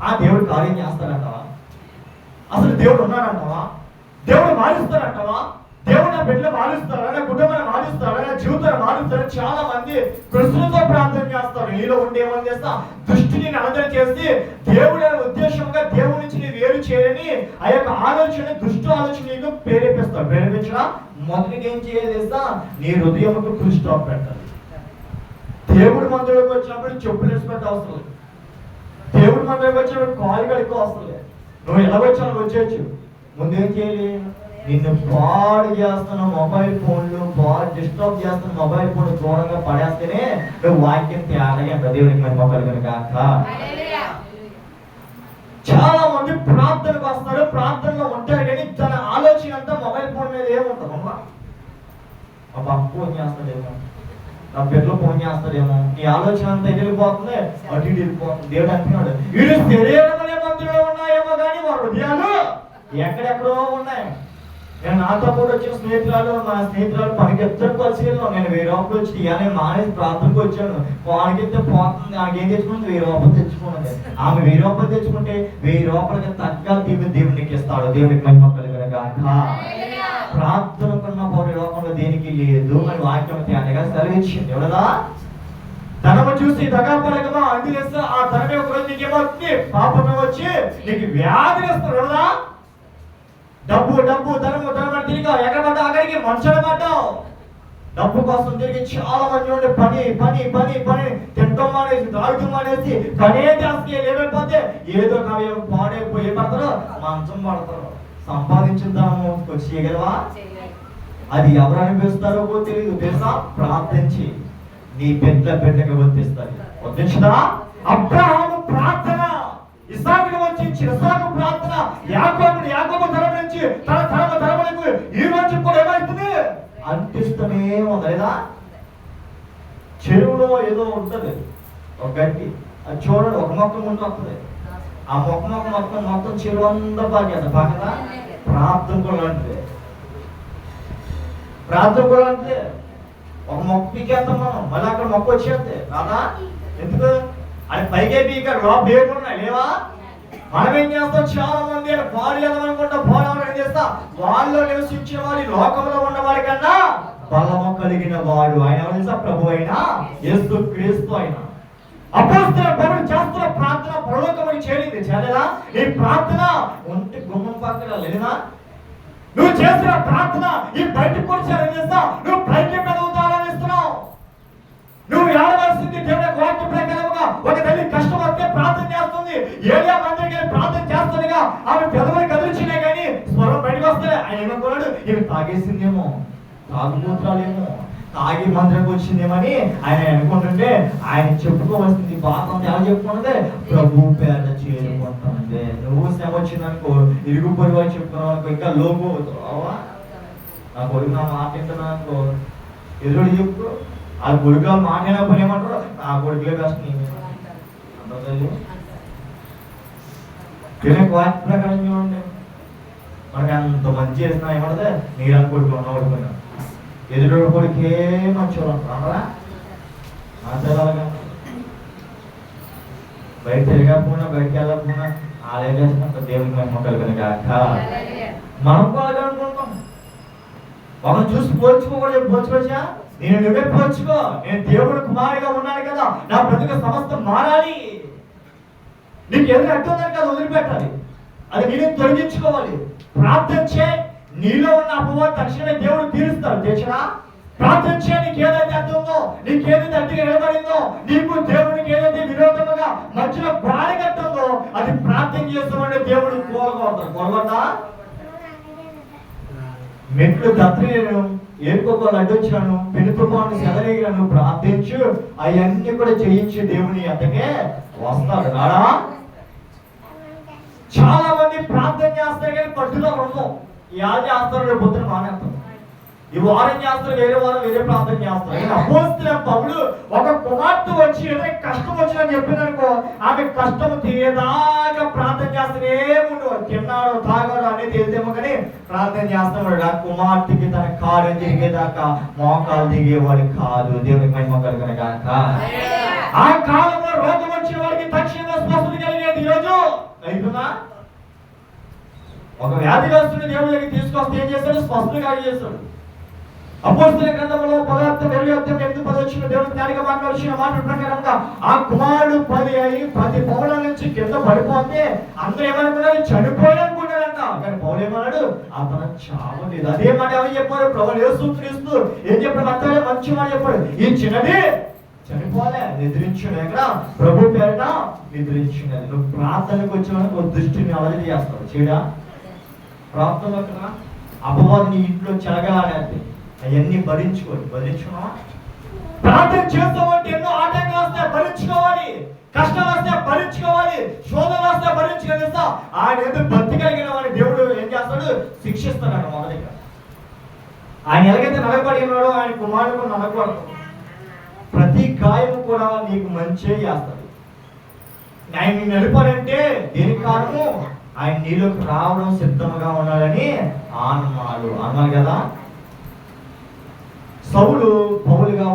ఆ దేవుడు కార్యం చేస్తాడంటావా? అసలు దేవుడు ఉన్నాడంటావా? దేవుడు మారుస్తాడంటావా? దేవుడు నా బిడ్డలు మారుస్తాడా, నా కుటుంబాన్ని మారుస్తాడా, నా జీవితాన్ని మారుస్తాడా? చాలా మంది కృష్ణులతో ప్రార్థన చేస్తారు. నీలో ఉండి ఏమని చేస్తా? దృష్టిని అర్థం చేసి దేవుడి ఉద్దేశంగా దేవుడి నుంచి నీ వేరు చేయని ఆ యొక్క ఆలోచన, దుష్టు ఆలోచన నీకు ప్రేరేపిస్తాడు. ప్రేరేపించడా? మొదటికి ఏం చేయాలి తెలుసా? నీ హృదయంకు ఫుల్ స్టాప్ పెట్టాలి. దేవుడి మందిలోకి వచ్చినప్పుడు చెప్పులు వేసుకుంటే అవసరం లేదు. దేవుడి మందిలోకి వచ్చినప్పుడు కాలు కడుక్కో అవసరం లేదు. నువ్వు ఎలా వచ్చావు వచ్చేయచ్చు. ముందేం చేయాలి? నిన్ను పాడు చేస్తున్న మొబైల్ ఫోన్లు, డిస్టర్బ్ చేస్తున్న మొబైల్ ఫోన్ దూరంగా పడేస్తేనే నువ్వు వాక్యం తేడా దేవుడికి మరి మొబైల్ కనుక. చాలా మంది ప్రార్థనకు వస్తారు, ప్రార్థనలో ఉంటారు కానీ తన ఆలోచన అంతా మొబైల్ ఫోన్ మీద ఏముంటుంది? అమ్మా అబ్బా ఫోన్ చేస్తాడేమో, నా బిడ్డలో ఫోన్ చేస్తాడేమో, నీ ఆలోచన అంతా ఎటు వెళ్ళిపోతుంది? అటు ఇటు వెళ్ళిపోతుంది. దేవుడు అంటున్నాడు, వీడు శరీరం అనే మందిలో ఉన్నాయేమో కానీ వారి హృదయాలు ఎక్కడెక్కడో ఉన్నాయి. నేను నాతో కూడా వచ్చిన స్నేహితురాలు, మా స్నేహితురాలు పనికి ఎత్తకు కలిసి వెళ్ళాను. నేను 1000 రూపాయలు వచ్చి ఇవన్నీ మానేసి ప్రార్థనకు వచ్చాను. వాడికితే పోతుంది, నాకు ఏం తెచ్చుకుంటే 1000 రూపాయలు తెచ్చుకున్నది. ఆమె 1000 రూపాయలు తెచ్చుకుంటే 1000 రూపాయలకి తగ్గ దేవునికి ఇస్తాడు. దేవునికి మహిమ కలుగునుగాక. ప్రార్థన కన్నా పోటీ లోకంలో దేనికి లేదు అని వాక్యం తేనగా సెలవిచ్చింది. ఎవడదా? ధనము చూసి దగాపడకమా అందిలేస్తా ఆ ధనమే ఒక రోజు నీకేమవుతుంది? పాపమే వచ్చి నీకు వ్యాధి వేస్తాడు. ఎవడదా? డబ్బు డబ్బు ధనము ధనము తిరిగి ఎక్కడ పడ్డా అక్కడికి మంచడం పడ్డావు. డబ్బు కోసం తిరిగి చాలా మంది ఉండి పని పని పని పని తింటాం మానేసి తాగుతాం మానేసి పనే చేస్తే ఏమైపోతే ఏదో కావ్యం పాడైపోయి పడతారో మంచం పడతారు. సంపాదించిన ధనము వచ్చి చేయగలవా? అది ఎవరు అనిపిస్తారో తెలియదు తెలుసా? ప్రార్థించి నీ బిడ్డకి వర్తిస్తారు. వర్తించదా? అబ్రహాము ప్రార్థన, ఇస్సాకును వచ్చించిన ఇస్సాకు ప్రార్థన, యాకోబు తరం నుంచి తన తరములకు ఈ రోజు కూడా ఏమైతుంది? అంటిస్తూనే ఉంది లేదా? చెరువులో ఏదో ఉంటుంది ఒక గడ్డి, అది చూడండి ఒక మొక్క ముందు వస్తుంది. ఆ మొత్తం చెరువు అంతా బాగా ప్రార్థన కూడా అంటే ఒక మొక్క పీకేస్తాం మనం, మళ్ళీ అక్కడ మొక్క వచ్చేస్తే రాదా? ఎందుకు? అది పైకే పీక లోపల ఏమున్నాయి లేవా? మనం ఏం చేస్తాం? చాలా మంది పాలు ఎదమనుకుంటా పోవడం ఏం చేస్తా? వాళ్ళు నివసించిన వారి లోకంలో ఉన్నవాడి కన్నా బలము కలిగిన వాడు ఆయన తెలుసా? ప్రభు అయినా యేసు క్రీస్తు అయినా. అపోస్తలుల పౌలు చేస్తున్న ప్రార్థన పరలోకముకి చేరింది. చేయలేదా? ఈ ప్రార్థన ఒంటి గుమ్మం పక్కన లేదా? నువ్వు చేసిన ప్రార్థన ఈ బయటకు వచ్చి చేస్తా నువ్వు పైకి పెరుగుతానని ఇస్తున్నావు. నువ్వు ఏడవలసింది దేవుని వాక్య ప్రకారంగా ఒక తల్లి కష్టం వస్తే ప్రార్థన చేస్తుంది. ఏలియా మందిరికి ప్రార్థన చేస్తుందిగా ఆమె పెదవులు కదిలిచినాయి కానీ స్వరం బయటకు వస్తే ఆయన ఏమనుకున్నాడు? ఇవి తాగేసిందేమో, తాగుపోతాడేమో, తాగి మందిరకు వచ్చిందేమని ఆయన అనుకుంటుంటే ఆయన చెప్పుకోవాల్సింది బాధ ఎలా చెప్పుకుంటే ప్రభు పేద చేరుకుంటుంది. నువ్వు శ్రమ వచ్చిందనుకో ఇరుగు పొరుగు అని చెప్పుకున్నావు అనుకో ఇంకా లోపు అవుతావా? నా కొడుకు నా మాట వింటున్నా అనుకో ఎదురు చెప్పు. ఆ కొడుకు మాట్లాడిన పని ఏమంటారు? నా కొడుకులే కష్టం. దీనికి వాక్య ప్రకారం చూడండి, మనకి అంత మంచి చేసినా ఏమన్నదే మీరు అనుకుంటున్నాం ఓడిపోయినా ఎదురు కొడుకే మంచి అన్నారా ఆచారాలుగా బయట తిరగకపోయినా బయటకి వెళ్ళకపోయినా ఆలయం చేసినంత దేవునికి మేము కలిగిన కాక మనం కూడా అనుకుంటాం. ఒకరిని చూసి పోల్చుకోకూడదు, పోల్చుకోవచ్చా? నువ్వే పోల్చుకో, నేను దేవుడు కుమారుగా ఉన్నాను కదా, నా బ్రతుకు సమస్తం మారాలి. నీకు ఎదురు అడ్డుందని కదా వదిలిపెట్టాలి, అది నేను తొలగించుకోవాలి. ప్రార్థన చే, నీలో ఉన్న అపవాదం తక్షణమే దేవుడు తీరుస్తాడు. తెచ్చినా ప్రార్థన చే, నీకు ఏదైతే అడ్డుందో, నీకు ఏదైతే అడ్డుగా నిలబడిందో, నీకు దేవుడికి ఏదైతే విరోధముగా మధ్యలో బాధ కట్టుందో అది ప్రార్థన చేస్తామంటే దేవుడు కోరగొడతాడు. కోరగొడతా మెట్లు దత్రిను ఏడుకోవాలి అడ్డొచ్చాను, పెనుతుమాను సెలరేగాను, ప్రార్థించు అవన్నీ కూడా చేయించి దేవుని అతకే వస్తాడు. రాడా చాలా మంది ప్రార్థన చేస్తారు కానీ పట్టుదల ఉండవు. ఈ ఆది చేస్తారు, రేపు పొద్దున మానేస్తారు. ఈ వారం చేస్తారు, వేరే వారం వేరే ప్రార్థన చేస్తారు. అపోస్తలుడైన పౌలు ఒక కుమార్తె వచ్చి ఏదైనా కష్టం వచ్చిందని చెప్పిందనుకో, ఆమె కష్టం తీరేదాకా ప్రార్థన చేస్తూనే ఉండవు. తిన్నాడు తాగాడు అనేది తెలిసేమో కానీ ప్రార్థన చేస్తున్నాడు. ఆ కుమార్తెకి తన కార్యం జరిగేదాకా మోకాలు దిగేవాడు కాదు. దేవునికి మహిమ కలుగును గాక. ఆ కాలంలో రోగం వచ్చిన వాడికి తక్షణ స్వస్థత కలిగేది. ఈరోజు అవుతుందా? ఒక వ్యాధిగ్రస్తుని దేవుడి దగ్గర తీసుకొస్తే ఏం చేస్తాడు? స్వస్థత కలిగి చేస్తాడు. అపోస్తలుల గ్రంథంలో 10:8 దేవుడు జ్ఞానిగా మాట్లాడుచిన మాట ప్రకారంగా ఆ కుమారుడు 10 పౌల నుంచి కింద పడిపోతే అందరూ ఏమనుకున్నారు? చనిపోయాలనుకున్నారంట. కానీ పౌలు ఏమన్నాడు? అతను చావలేదు. అదే మాట ఎవరు చెప్పారు? ప్రభువు యేసు క్రీస్తు ఏం చెప్పాడు? అంతా మంచి మాట చెప్పాడు. ఈ చిన్నది చనిపోలే, నిద్రించునే కదా, ప్రభు పేరున నిద్రించున్నది. నువ్వు ప్రార్థనకు వచ్చిన దృష్టిని అలజడి చేస్తావు. చేయడా ప్రార్థనలో కదా అపవాదం నీ ఇంట్లో చెలగాలనేది అవన్నీ భరించుకున్నావా? ప్రార్థన చేస్తామంటే ఎన్నో ఆటంకాలు వస్తే భరించుకోవాలి, కష్టాలు వస్తే భరించుకోవాలి, శోధనలు వస్తే భరించుకోవాలి. ఆయన ఎందుకు భక్తి కలిగిన వాడిని దేవుడు ఏం చేస్తాడు? శిక్షిస్తాడు. మొదటిగా ఆయన ఎలాగైతే నలగబడి ఉన్నాడో ఆయన కుమారుడు నలగకూడదు. ప్రతి గాయము కూడా నీకు మంచి చేస్తాడు. ఆయన నడిపాడంటే దేనికి కారణము? ఆయన నీలోకి రావడం సిద్ధంగా ఉన్నాడని అన్నాడు కదా. సౌలుగా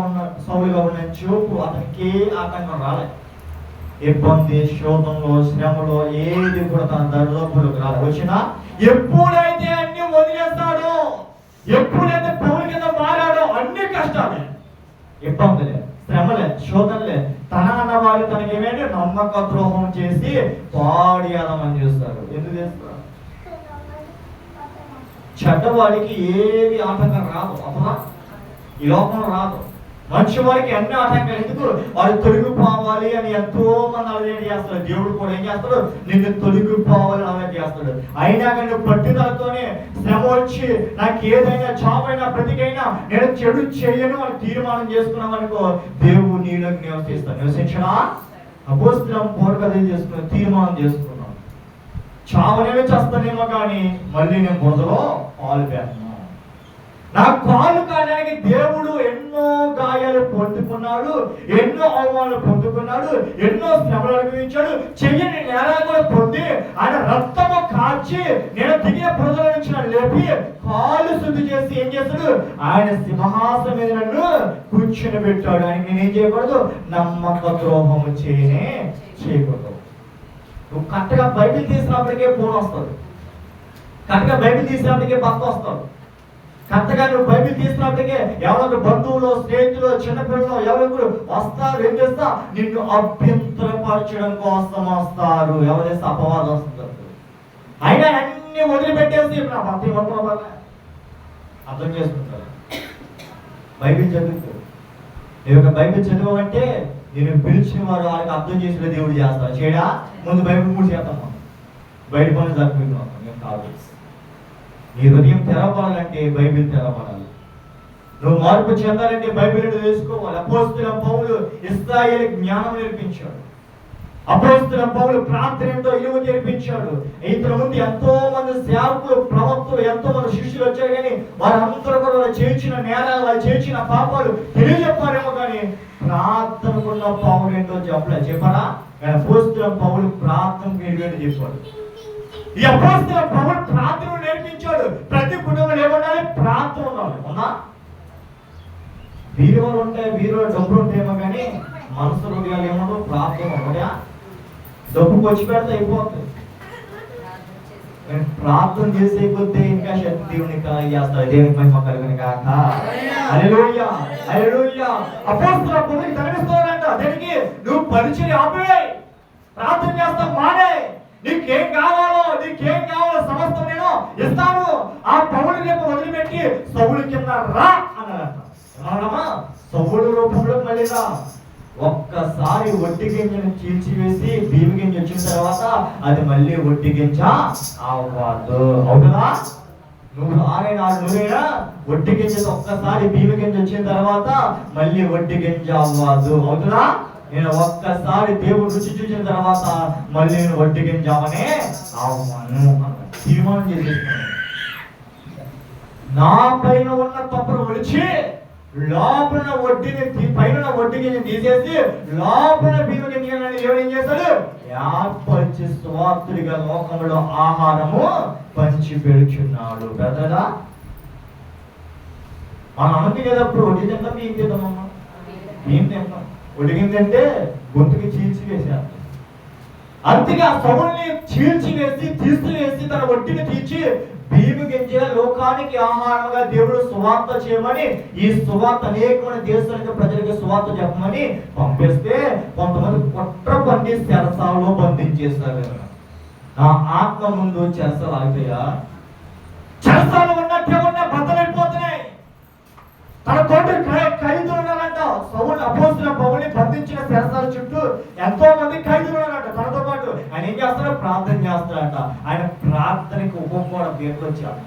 ఉన్న చూపు అతనికి ఆటంకం రాలేదు. ఇబ్బంది, శోధంలో, శ్రమలో ఏది కూడా తన దరిలోపులకు రాలేదు. వచ్చినా ఎప్పుడైతే అన్ని వదిలేస్తాడో, ఎప్పుడైతే పౌలు కింద మారాడో అన్ని కష్టాలే, ఇబ్బందులే, శ్రమలే, శోధనలే. తన అన్నవారు తనకేమేంటి? నమ్మక ద్రోహం చేసి పాడియాలని చేస్తారు. ఎందుకు చేస్తారు? చెడ్డవాడికి ఏది ఆటంకం రాదు. అమ్మా ఈ లోకంలో రాదు. మంచి వారికి అన్ని ఆటంకాలు. ఎందుకు? వాడు తొలగిపోవాలి అని ఎంతో మంది అలవాటు చేస్తాడు. దేవుడు కూడా ఏం చేస్తాడు? నిన్ను తొలగిపోవాలని అలవాటు చేస్తాడు. అయినా కానీ పట్టుదలతోనే శ్రమ వచ్చి నాకు ఏదైనా చావైనా బ్రతికైనా నేను చెడు చేయను అని తీర్మానం చేసుకున్నాం అనుకో, దేవుడు నీలోకి నివసిస్తాడు. నివసించడా? అపోస్తలం పోరకథ చేసుకుని తీర్మానం చేసుకున్నాం, చావనేమే చేస్తానేమో కానీ మళ్ళీ నేను బురదలో పాలు పెట్టను. నా కాలు కాయడానికి దేవుడు ఎన్నో గాయాలు పొందుకున్నాడు, ఎన్నో అవమానాలు పొందుకున్నాడు, ఎన్నో శ్రమలు అనుభవించాడు. చెయ్యని నేరాలు కూడా పొంది ఆయన రక్తము కాచి నేను దిగిన బురదల నుంచి లేపి కాలు శుద్ధి చేసి ఏం చేస్తాడు? ఆయన సింహాసనం మీద నన్ను కూర్చొని పెట్టాడు. ఆయన నేనేం చేయకూడదు? నమ్మక ద్రోహము చేయకూడదు. నువ్వు కరెక్ట్గా బైబిల్ తీసినప్పటికే ఫోన్ వస్తుంది, కరెక్ట్గా బైబిల్ తీసినప్పటికే భర్త వస్తాడు, కరెక్ట్గా నువ్వు బైబిల్ తీసినప్పటికే ఎవరో బంధువులు, స్నేహితులు, చిన్నపిల్లలు ఎవరు వస్తారు. ఏం చేస్తా? నిన్ను అభ్యంతరపరచడం కోసం వస్తారు. ఎవరైతే అపవాదం వస్తుంది. అయినా అన్ని వదిలిపెట్టేసి నా భర్త ఇవ్వడం అర్థం చేసుకుంటారు. బైబిల్ చదువుకో. నేను ఒక బైబిల్ చదవమంటే నేను పిలిచిన వారు వాళ్ళకి అర్థం చేసిన దేవుడు చేస్తాను. చేయడా? ముందు బైబిల్ కూడా చేస్తాం. బయట పనులు జరుపుకుంటున్నాం. నేను కాదు. నీ హృదయం తెరవబడాలంటే బైబిల్ తెరవబడాలి. నువ్వు మార్పు చెందాలంటే బైబిల్ తెలుసుకోవాలి. అపోస్తలుడైన పౌలు ఇశ్రాయేలుకి జ్ఞానం నేర్పించాడు. అపోస్తలుడైన పౌలు ప్రార్థన ఎంతో ఇలువ నేర్పించాడు. ఇతర ముందు ఎంతో మంది సేవకులు, ప్రవక్తలు, ఎంతో మంది శిష్యులు వచ్చారు. కానీ వారందరూ కూడా వాళ్ళు చేయించిన నేరాలు, వాళ్ళు చేయించిన పాపాలు తెలియజెప్పారేమో కానీ ప్రార్థనకున్న పౌలు ఏంటో చెప్పారా? కానీ అపోస్తలుడైన పౌలు ప్రార్థనకు ఏంటో చెప్పాడు. ఈ అపోస్తల పౌలు ప్రార్థన నేర్పించాడు. ప్రతి కుటుంబంలో ఏముండాలి? ప్రార్థన ఉండాలి. అవునా? బీరువాలు ఉంటాయి, బీరువా డబ్బులు ఉంటాయేమో కానీ మనసు హృదయాలు ఏమో ప్రార్థన ఉండదా? డబ్బుకి వచ్చి పెడితే అయిపోతుంది. ప్రార్థన చేసే కొద్దీ ఇంకా శక్తి దేవుని చేస్తారు. దేవునికి మహిమ కలుగును గాక. హల్లెలూయా, హల్లెలూయా. అపోస్తల పౌలు కనిపిస్తున్నాడంట. దేనికి? నువ్వు పరిచర్య ఆపేయ్, ప్రార్థన చేస్తా మానే. నీకేం కావాలో సమస్తం నేను ఇస్తాను. ఆ పౌలు రేపు వదిలిపెట్టి సౌలు కింద రా అన్నాడంట. సౌలు రూపంలో మళ్ళీ రా. ఒక్కసారి ఒట్టి గింజను చీల్చివేసి భీమ గింజ వచ్చిన తర్వాత అది మళ్ళీ ఒట్టి గింజ అవ్వదు. అవుతుందా? నువ్వు నువ్వేనా ఒట్టి గింజ ఒక్కసారి భీమ గింజ వచ్చిన తర్వాత మళ్ళీ ఒట్టి గింజ అవ్వదు. అవుతుందా? నేను ఒక్కసారి దేవుడు రుచి చూసిన తర్వాత మళ్ళీ నేను వడ్డీ గింజామనే అవ్వను తీర్మానం చేసేస్తున్నాను. నా పైన ఉన్న తప్పును ఒలిచి లోపల వడ్డీని పైన వడ్డీ గింజ తీసేసి లోపల భీమ గింజని దేవుడు ఏం చేశాడు? ఏర్పరిచి స్వార్థుడిగా లోకంలో ఆహారము పంచి పెడుచున్నాడు. పెద్దదా మనం అనుకునేటప్పుడు వడ్డీ తింటాం, ఏం తింటామమ్మా? ఏం తింటాం? ఉడిగిందంటే గొంతుకి చీల్చి వేశారు. అంతగా సౌలుని చీల్చివేసి తీసివేసి తన ఒట్టిని తీర్చి భీమ గింజ లోకానికి ఆహారంగా దేవుడు సువార్త చేయమని, ఈ సువార్త అనేకమైన దేశానికి ప్రజలకు సువార్త చెప్పమని పంపిస్తే కొంతమంది కుట్ర పండి చెరసాలలో బంధించేశారు. నా ఆత్మ ముందు చెరసాలు ఆగిపోయా? చెరసాలు ఉన్నట్టే ఉన్న బద్దలైపోతున్నాయి. తన తోటి ఖైదీలు ఉన్నారంట. సౌలు అపోస్తల పౌలుని బంధించిన చెరసాల చుట్టూ ఎంతో మంది ఖైదీలు ఉన్నారంట. తనతో పాటు ఆయన ఏం చేస్తాడో ప్రార్థన చేస్తాడంట. ఆయన ప్రార్థనకి ఒక్కొక్క దేవుడు వచ్చాడు.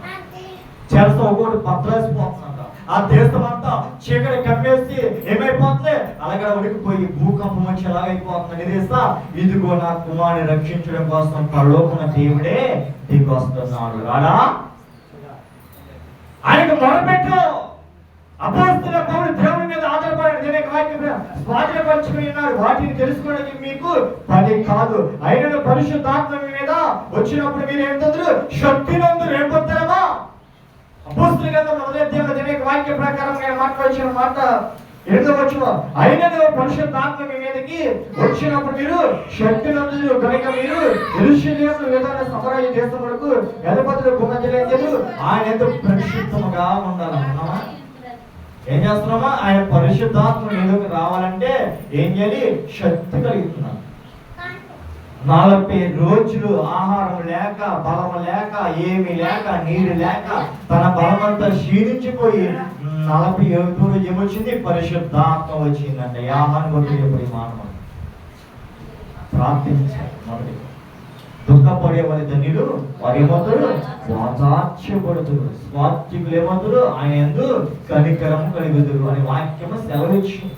చెరస ఒక్కొక్కటి బద్దలేసిపోతుందంట. ఆ దేశం అంతా చీకటి కమ్మేసి ఏమైపోతుంది? అలాగే ఉడికిపోయి భూకంపం వచ్చి ఎలాగైపోతుంది నిదేశా. ఇదిగో నా కుమారుని రక్షించడం కోసం పరలోకమున దేవుడే దిగొస్తున్నాడు. రాడా? ఆయనకు మొదలుపెట్టు. అపోస్తల పౌలు దేవుని మీద ఆధారపడి స్వాధీనపరుచుకుని ఉన్నారు. వాటిని తెలుసుకోవడానికి మీకు పని కాదు. అయిన పరిశుద్ధాత్మ మీద వచ్చినప్పుడు మీరు ఏంటందరూ శక్తి నందు రేపొద్దామా? అపోస్తల గ్రంథం 1వ అధ్యాయం వాక్య ప్రకారం మాట్లాడిన మాట ఎడవచ్చు. అయిన పరిశుద్ధాత్మ మీదకి వచ్చినప్పుడు మీరు శక్తి నందు కనుక మీరు యెరూషలేము విధాన సమరయ దేశములకు అధిపతులు గుమ్మజలేందుకు ఆయన ఎంతో పరిశుద్ధముగా ఉండాలన్నామా? ఏం చేస్తున్నామా? ఆయన పరిశుద్ధాత్మ ఏదోకి రావాలంటే ఏం చేయాలి? శక్తి కలుగుతున్నాం. 40 రోజులు ఆహారం లేక, బలం లేక, ఏమి లేక, నీరు లేక తన బలమంతా క్షీణించిపోయి 47వ రోజు ఏమొచ్చింది? పరిశుద్ధాత్మ వచ్చిందంట. యాహాను కొట్టి మానవ ప్రార్థించారు. మొదటి దుఃఖపడే వారి ధన్యులు వారు ఏమవుతారు? వాతార్చబడుతురు. స్వార్థికులు ఏమవుతారు? ఆయన యందు కనికరము కలుగుదురు అని వాక్యము సెలవిచ్చింది.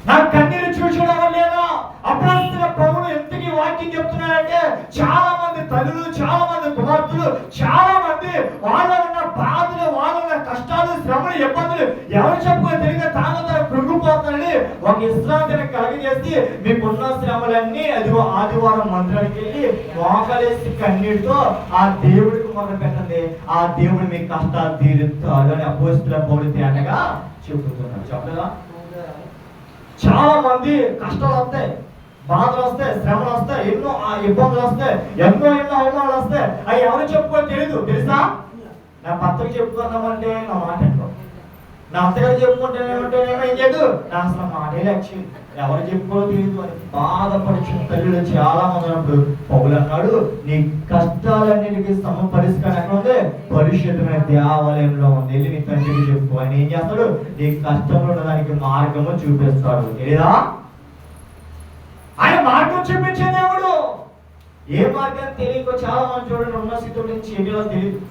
నా కన్నీరు చూచడం లేదా? అపోస్తల పౌలు ఎంతకి వాక్యం చెప్తున్నాడంటే చాలా మంది తల్లులు, చాలా మంది కుమార్తెలు, చాలా మంది వాళ్ళ ఉన్న బాధలు, వాళ్ళ ఉన్న కష్టాలు, శ్రమలు, ఇబ్బందులు ఎవరు చెప్పుకొని తెలియక తాను కృంగిపోతాడని ఒక విశ్రాంతిని కలగజేసి మీకున్న శ్రమలన్నీ అదిగో ఆదివారం మందిరానికి వెళ్ళి మోకలేసి కన్నీటితో ఆ దేవుడికి మొదలు పెట్టండి. ఆ దేవుడు మీ కష్టాలు తీరుస్తాడు అని అపోస్తల పౌలు తేటగా చెబుతున్నాడు. చెప్పలేదా? చాలా మంది కష్టాలు వస్తాయి, బాధలు వస్తాయి, శ్రమలు వస్తాయి, ఎన్నో ఇబ్బందులు వస్తాయి, ఎన్నో అవమానాలు వస్తాయి. అవి ఎవరు చెప్పుకొని తెలీదు. తెలుసా? నా భర్తకు చెప్పుకున్నామంటే నా మాట ఎంతో, నా అత్తగారు చెప్పుకుంటేనేమంటే ఏం చేయదు, నా అసలు మాటే లక్ష్యం ఎవరు చెప్పుకో తెలియదు అని బాధపడుచున్న తల్లులు చాలా మంది ఉన్నప్పుడు పౌలు అన్నాడు, నీ కష్టాలన్నిటికీ పరిష్కారం ఎక్కడ ఉంది? పరిశుద్ధమైన దేవాలయంలో ఉంది. వెళ్ళి నీ తండ్రికి చెప్పు. ఆయన ఏం చేస్తాడు? నీ కష్టంలో ఉన్నదానికి మార్గము చూపిస్తాడు. తెలియదా? ఆయన మార్గం చూపించే దేవుడు. ఏ మార్గం తెలియక చాలా మంది చూడండి ఉన్న స్థితి నుంచి ఏదో తెలియదు.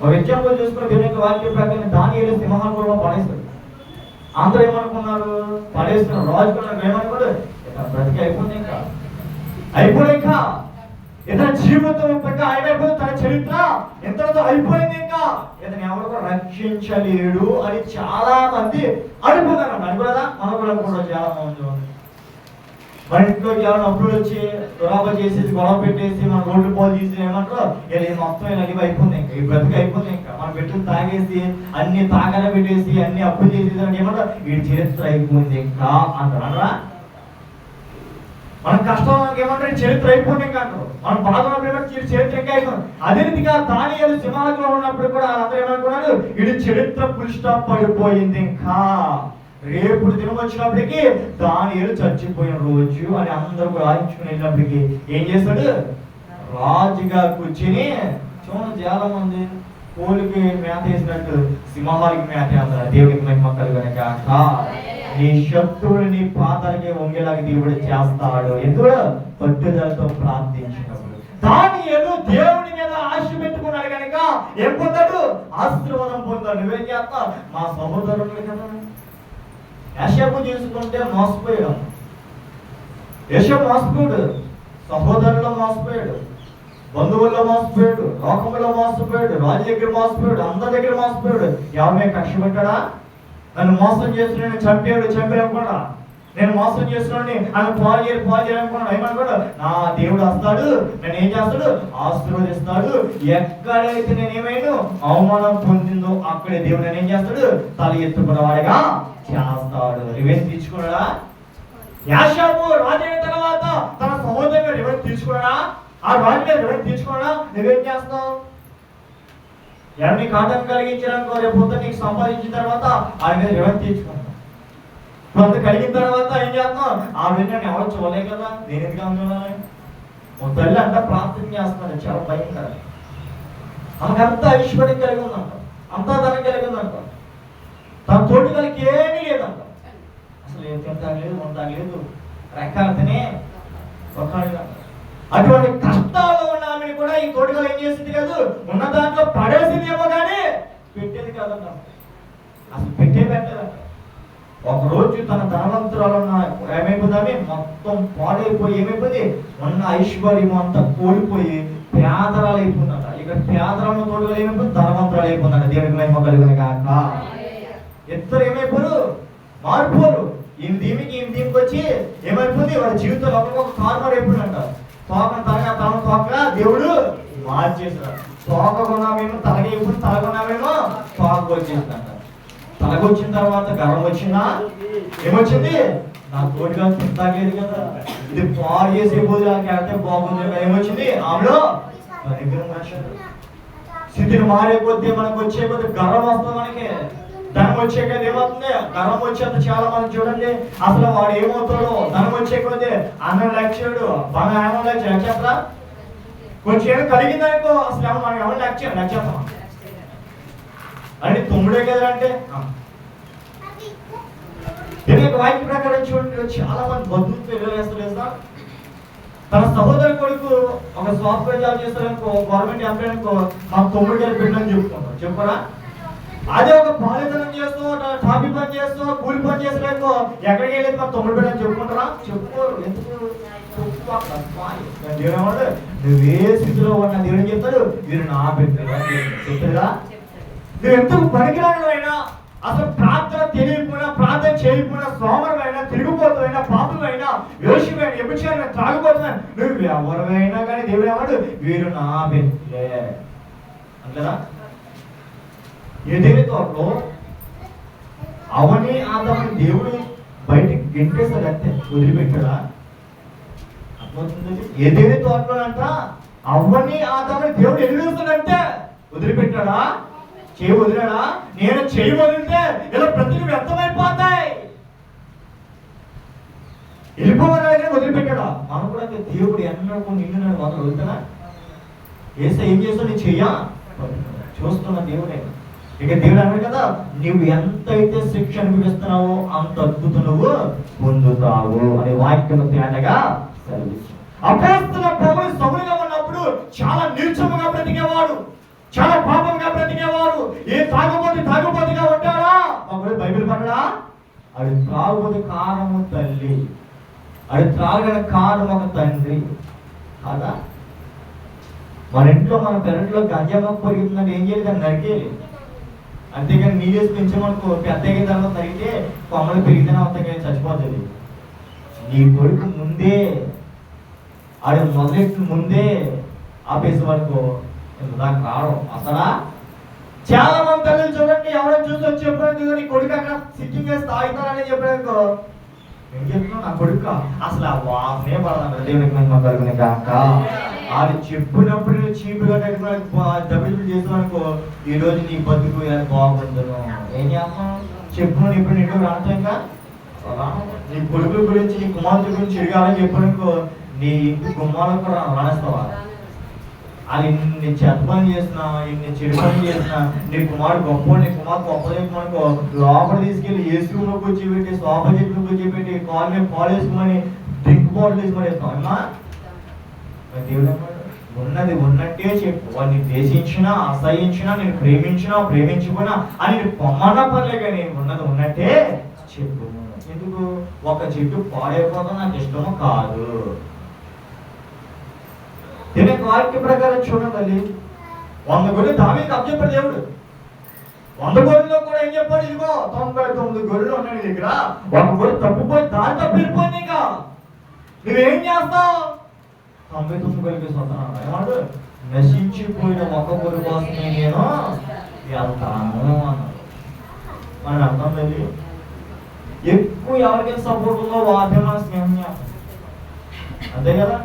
ఒక ఎగ్జాంపుల్ చూసుకుని దేవుని వాక్య ప్రకారం దానియేలు సింహాసనంలో పడేస్తాడు. అందరూ ఏమనుకున్నారు? పడేస్తున్నారు. రాజు కూడా ఏమనుకోడు, బ్రతికి అయిపోయింది, ఇంకా ఇతని జీవితం ఇంకా అయిపోయింది, తన చరిత్ర ఎంతతో అయిపోయింది, ఇంకా ఇతను ఎవరు కూడా రక్షించలేడు అని చాలా మంది అనుకున్నారు. అనుకోదా? మనం కూడా అనుకుంటాం చాలా మంది. మన ఇంట్లోకి ఎవరైనా అప్పులు వచ్చి దురాబ చేసేసి గొడవ పెట్టేసి మన రోడ్లు పోలు తీసి ఏమంటారు ఇలా మొత్తం ఇలా అయిపోతుంది, ఇంకా ఈ బ్రతికి అయిపోతుంది, ఇంకా మనం పెట్టుకుని తాగేసి అన్ని తాకన పెట్టేసి అన్ని అప్పులు చేసేసి ఏమంటారు వీడి చరిత్ర అయిపోయింది ఇంకా అంటారా. మన కష్టం ఏమంటారు చరిత్ర అయిపోయింది ఇంకా అంటారు, మన బాధ చరిత్ర ఇంకా అయిపోయింది. అదే రీతిగా దానియేలు సింహాసనంలో ఉన్నప్పుడు కూడా అందరూ ఏమనుకున్నారు వీడి చరిత్ర ఫుల్ స్టాప్ పడిపోయింది, ఇంకా రేపు దినం వచ్చినప్పటికీ దానియేలు చచ్చిపోయిన రోజు అని అందరూ రాయించుకుని వెళ్ళినప్పటికీ ఏం చేస్తాడు, రాజుగా కూర్చుని చూడండి చాలా మంది కోలికి మేత వేసినట్టు సింహాలకి మేత వేస్తారు. దేవుడికి మహిమ కలుగును గాక. నీ శత్రువుని పాతాలకి వంగేలాగా దేవుడు చేస్తాడు ఎందుకు పట్టుదలతో ప్రార్థించినప్పుడు. దానియేలు దేవుని మీద ఆశ పెట్టుకున్నాడు కనుక ఏం పొందాడు, ఆశీర్వాదం పొందాడు. నువ్వేం చేస్తావు, మా సహోదరులు కదా యాషాపు చేసుకుంటే మోసపోయాడు, యశం మోసపోయాడు, సహోదరుల్లో మోసపోయాడు, బంధువుల్లో మోసపోయాడు, లోకంలో మోసపోయాడు, రాజు దగ్గర మోసపోయాడు, అందరి దగ్గర మోసపోయాడు. ఎవరి కక్ష పెట్టాడా, నన్ను మోసం చేస్తున్నాడు చంపాడు, నేను మోసం చేస్తున్నాడిని ఆయన పాలు చేయాలనుకున్నాడు. ఏమనుకోడు, నా దేవుడు వస్తాడు, నేను ఏం చేస్తాడు, ఆశీర్వదిస్తాడు. ఎక్కడైతే నేనేమైనా అవమానం పొందిందో అక్కడే దేవుడు నేను ఏం చేస్తాడు, తల ఎత్తుకున్నవాడిగా చేస్తాడు. రివెంజ్ తీర్చుకున్నాడా, యాషాబు రాజు అయిన తర్వాత తన సహోదరుని రివెంజ్ తీర్చుకున్నాడా, ఆ రాజు మీద రివెంజ్ తీర్చుకున్నాడా. నువ్వేం చేస్తావు, ఎవరిని కాటం కలిగించడానికి రేపు పొద్దున నీకు సంపాదించిన తర్వాత ఆయన మీద రివెంజ్ తీర్చుకున్నావు. కొంత కలిగిన తర్వాత ఏం చేస్తాం, ఆ విధంగా ఎవరు చూడలే కదా, నేను ఎందుకు అందులోనే ఒక తల్లి అంతా ప్రార్థన చేస్తున్నాడు, చాలా భయంకర. ఆమెకంతా ఐశ్వర్యం కలిగి ఉందంట, అంతా ధనం కలిగి ఉందంట, తన తోటి వాళ్ళకి ఏమీ లేదంట, అసలు ఏం తింటాను లేదు ఉంటాను లేదు, రెక్కాడితేనే ఒక్కడిగా. అటువంటి కష్టాలు ఉన్న ఆమెను కూడా ఈ తోటిగా ఏం చేసింది కాదు, ఉన్న దాంట్లో పడేసిందేమో కానీ పెట్టేది కాదంట, అసలు పెట్టేదంట. ఒకరోజు తన ధనవంతురాలు ఏమైపోయింది, మొత్తం పాడైపోయి ఏమైపోయింది, ఉన్న ఐశ్వర్యం అంతా కోల్పోయి పేదరాలు అయిపోయిందంట. ఇక్కడ పేదరాలు తోడుగా ఏమైపోయింది, ధనవంతురాలు అయిపోయిందంట. దేవునికి మహిమ కలుగును గాక. ఇద్దరు ఏమైపోరు, మారిపోరు. ఈమె దీనికి వచ్చి ఏమైపోయింది, వాడి జీవితంలో ఒక్కొక్క కార్మర్ అయిపోయిందంట. తోక దేవుడు మార్చేసాడు. తోక కొన్నామేమో తలకి అయిపోయింది, తల కొన్నామేమో తోక వచ్చేసిందంట. తలకొచ్చిన తర్వాత గర్వం వచ్చిందా, ఏమొచ్చింది, నా తోటిగా తింటాలేదు కదా, ఇది పాడు చేసే పోతే బాగుంది కదా, ఏమొచ్చింది ఆమెలో స్థితిని మారే కొద్దీ మనకు వచ్చే కొద్ది గర్వం వస్తుంది. మనకి ధనం వచ్చే కదా ఏమవుతుంది, గర్వం వచ్చేంత చాలా మంది చూడండి, అసలు వాడు ఏమవుతాడు, ధనం వచ్చే కొద్దీ అన్నం లక్ష్యాడు బాగా ఏమో లక్ష్యరా, కొంచెం ఏమో కలిగిందనుకో అసలు ఏమో మనకి ఎవరు లక్ష్యం అంటే తొమ్మిడే కదా అంటే. వాక్య ప్రకారం చూడండి, చాలా మంది బంధువులు వెళ్ళేస్తారు. తన సహోదరు కొడుకు ఒక సాఫ్ట్వేర్ జాబ్ చేస్తారనుకో, గవర్నమెంట్ ఎంప్లాయ్ అనుకో, మాకు 9 ఏళ్ళు పెట్టని చెప్తున్నారు, చెప్పరా. అదే ఒక పాలితనం చేస్తూ టాపీ పని చేస్తూ కూలి పని చేస్తారనుకో, ఎక్కడికి వెళ్ళేది మాకు 9 పెట్టని చెప్పుకుంటారా, చెప్పుకోరు. ఎందుకు దేవుడు నువ్వే స్థితిలో ఉన్న దేవుడు చెప్తాడు, వీరు నా పెట్టారా చెప్తారా, నువ్వు ఎందుకు పనికిరానివైనా, అసలు ప్రార్థన తెలియకపోయినా, ప్రార్థన చేయకపోయినా, సోమరమైనా, తిరుగుబోతువైనా, పాపులైనా, యోషువైనా, వ్యభిచారమైనా, త్రాగుబోతున్నా, నువ్వు ఎవరైనా కానీ దేవుడు ఏమాడు, వీరు నా బిడ్డలే అంటారా. ఏదైనా తోటలో అవని ఆదామని దేవుడు బయటికి గెంటేస్తాడు అంతే, వదిలిపెట్టాడా. అర్థమవుతుంది. ఏదైనా తోటలో అంట అవని ఆదామని దేవుడు ఎదిరిస్తాడంటే వదిలిపెట్టాడా, చేయి వదిలాడా. నేను చేయి వదిలితే ఇలా బ్రతుకు వ్యర్థమైపోతాయి, వెళ్ళిపోవాలని వదిలిపెట్టాడా. మనం కూడా దేవుడు ఎన్నో నిన్ను నన్ను మొదలు వదులుతానా, ఏసై ఏం చేస్తావు, నీ చెయ్యా చూస్తున్నా దేవుడే. ఇక దేవుడు అన్నాడు కదా, నువ్వు ఎంతైతే శిక్ష అనిపిస్తున్నావో అంత అద్భుతం నువ్వు పొందుతావు అనే వాక్యం తేటగా సెలవిచ్చు. అపోస్తలుల పౌలు సౌలుగా ఉన్నప్పుడు చాలా నీచముగా బ్రతికేవాడు, చాలా పాపంగా బ్రతికేవాడు. ఏ తాగుబోతుగా ఉంటాడా, అప్పుడు బైబిల్ పడడా, అది త్రాగుబోతు కారణము తల్లి, అది త్రాగని కారణం ఒక తండ్రి కాదా. మన ఇంట్లో మన పెరట్లో గంజా మొక్క పెరుగుతుందని ఏం చేయాలి, దాన్ని నరికేయాలి. అంతేగాని నీళ్ళేసి పెంచామనుకో, పెద్ద తర్వాత నరిగితే కొమ్మలు పెరిగితేనే అవుతాయి కానీ చచ్చిపోతుంది. నీ కొడుకు ముందే ఆడు మొదలెట్టు ముందే ఆపేసి వరకు నాకు రావడం అసలా. చాలా మంది తల్లిని చూడండి, ఎవరైనా చూసి వచ్చి చెప్పాడు నీ కొడుకు అక్కడ సిట్టింగ్ వేసి తాగుతానని చెప్పాడు. ఏం చెప్తున్నావు నా కొడుకు అసలు ఆ వాసనే పడదా దేవునికి మహిమ కలుగునే కాక. అది చెప్పినప్పుడు చీపుగా డబ్బులు చేసామనుకో ఈ రోజు నీ బతుకు బాగుంటున్నావు. ఏం చేస్తాం చెప్పు ఇప్పుడు నీకు రాంటాం ఇంకా నీ కొడుకుల గురించి నీ కుమార్తె గురించి తిరగాలని చెప్పనుకో నీ ఇంటి గుమ్మాలకు కూడా రాణిస్తావా? అది ఇన్ని చెత్త పని చేసినా ఇన్ని చెడు పని చేసినా నీ కుమారుడు గొప్ప నీ కుమార్తె గొప్ప చెప్పనుకో లోపల తీసుకెళ్ళి ఏసీ రూమ్లో కూర్చోబెట్టి సోఫా చెట్లు కూర్చోబెట్టి కాల్ మీద కాల్ వేసుకోమని డ్రింక్ బాటిల్ వేసుకొని వేస్తాం అమ్మా. దేవుడు ఉన్నది ఉన్నట్టే చెప్పు. వాడిని ద్వేషించినా అసహించినా నేను ప్రేమించినా ప్రేమించుకున్నా అని నేను పొమ్మన్నా పర్లే కానీ ఉన్నది ఉన్నట్టే చెప్పు. ఎందుకు ఒక చెట్టు పాడైపోతా నాకు ఇష్టము కాదు. దీనికి వాక్య ప్రకారం చూడండి, 100 గొర్రెలు దావీదుకు అప్పచెప్పాడు దేవుడు. 100 గొర్రెల్లో కూడా ఏం చెప్పాడు? ఇదిగో 99 గొర్రెలు ఉన్నాయి దగ్గర, ఒక గొర్రె తప్పిపోయి దారి తప్పిపోయింది. ఇంకా నువ్వేం చేస్తావు? 99 గొర్రెలకి స్వతంత్రం ఏమాడు నశించిపోయిన ఒక గొర్రె కోసమే నేను వెళ్తాను అన్నాడు. మన అర్థం లేదు. ఎక్కువ ఎవరికైనా సపోర్ట్ ఉందో వాదే మన స్నేహం చేస్తాం, అంతే కదా.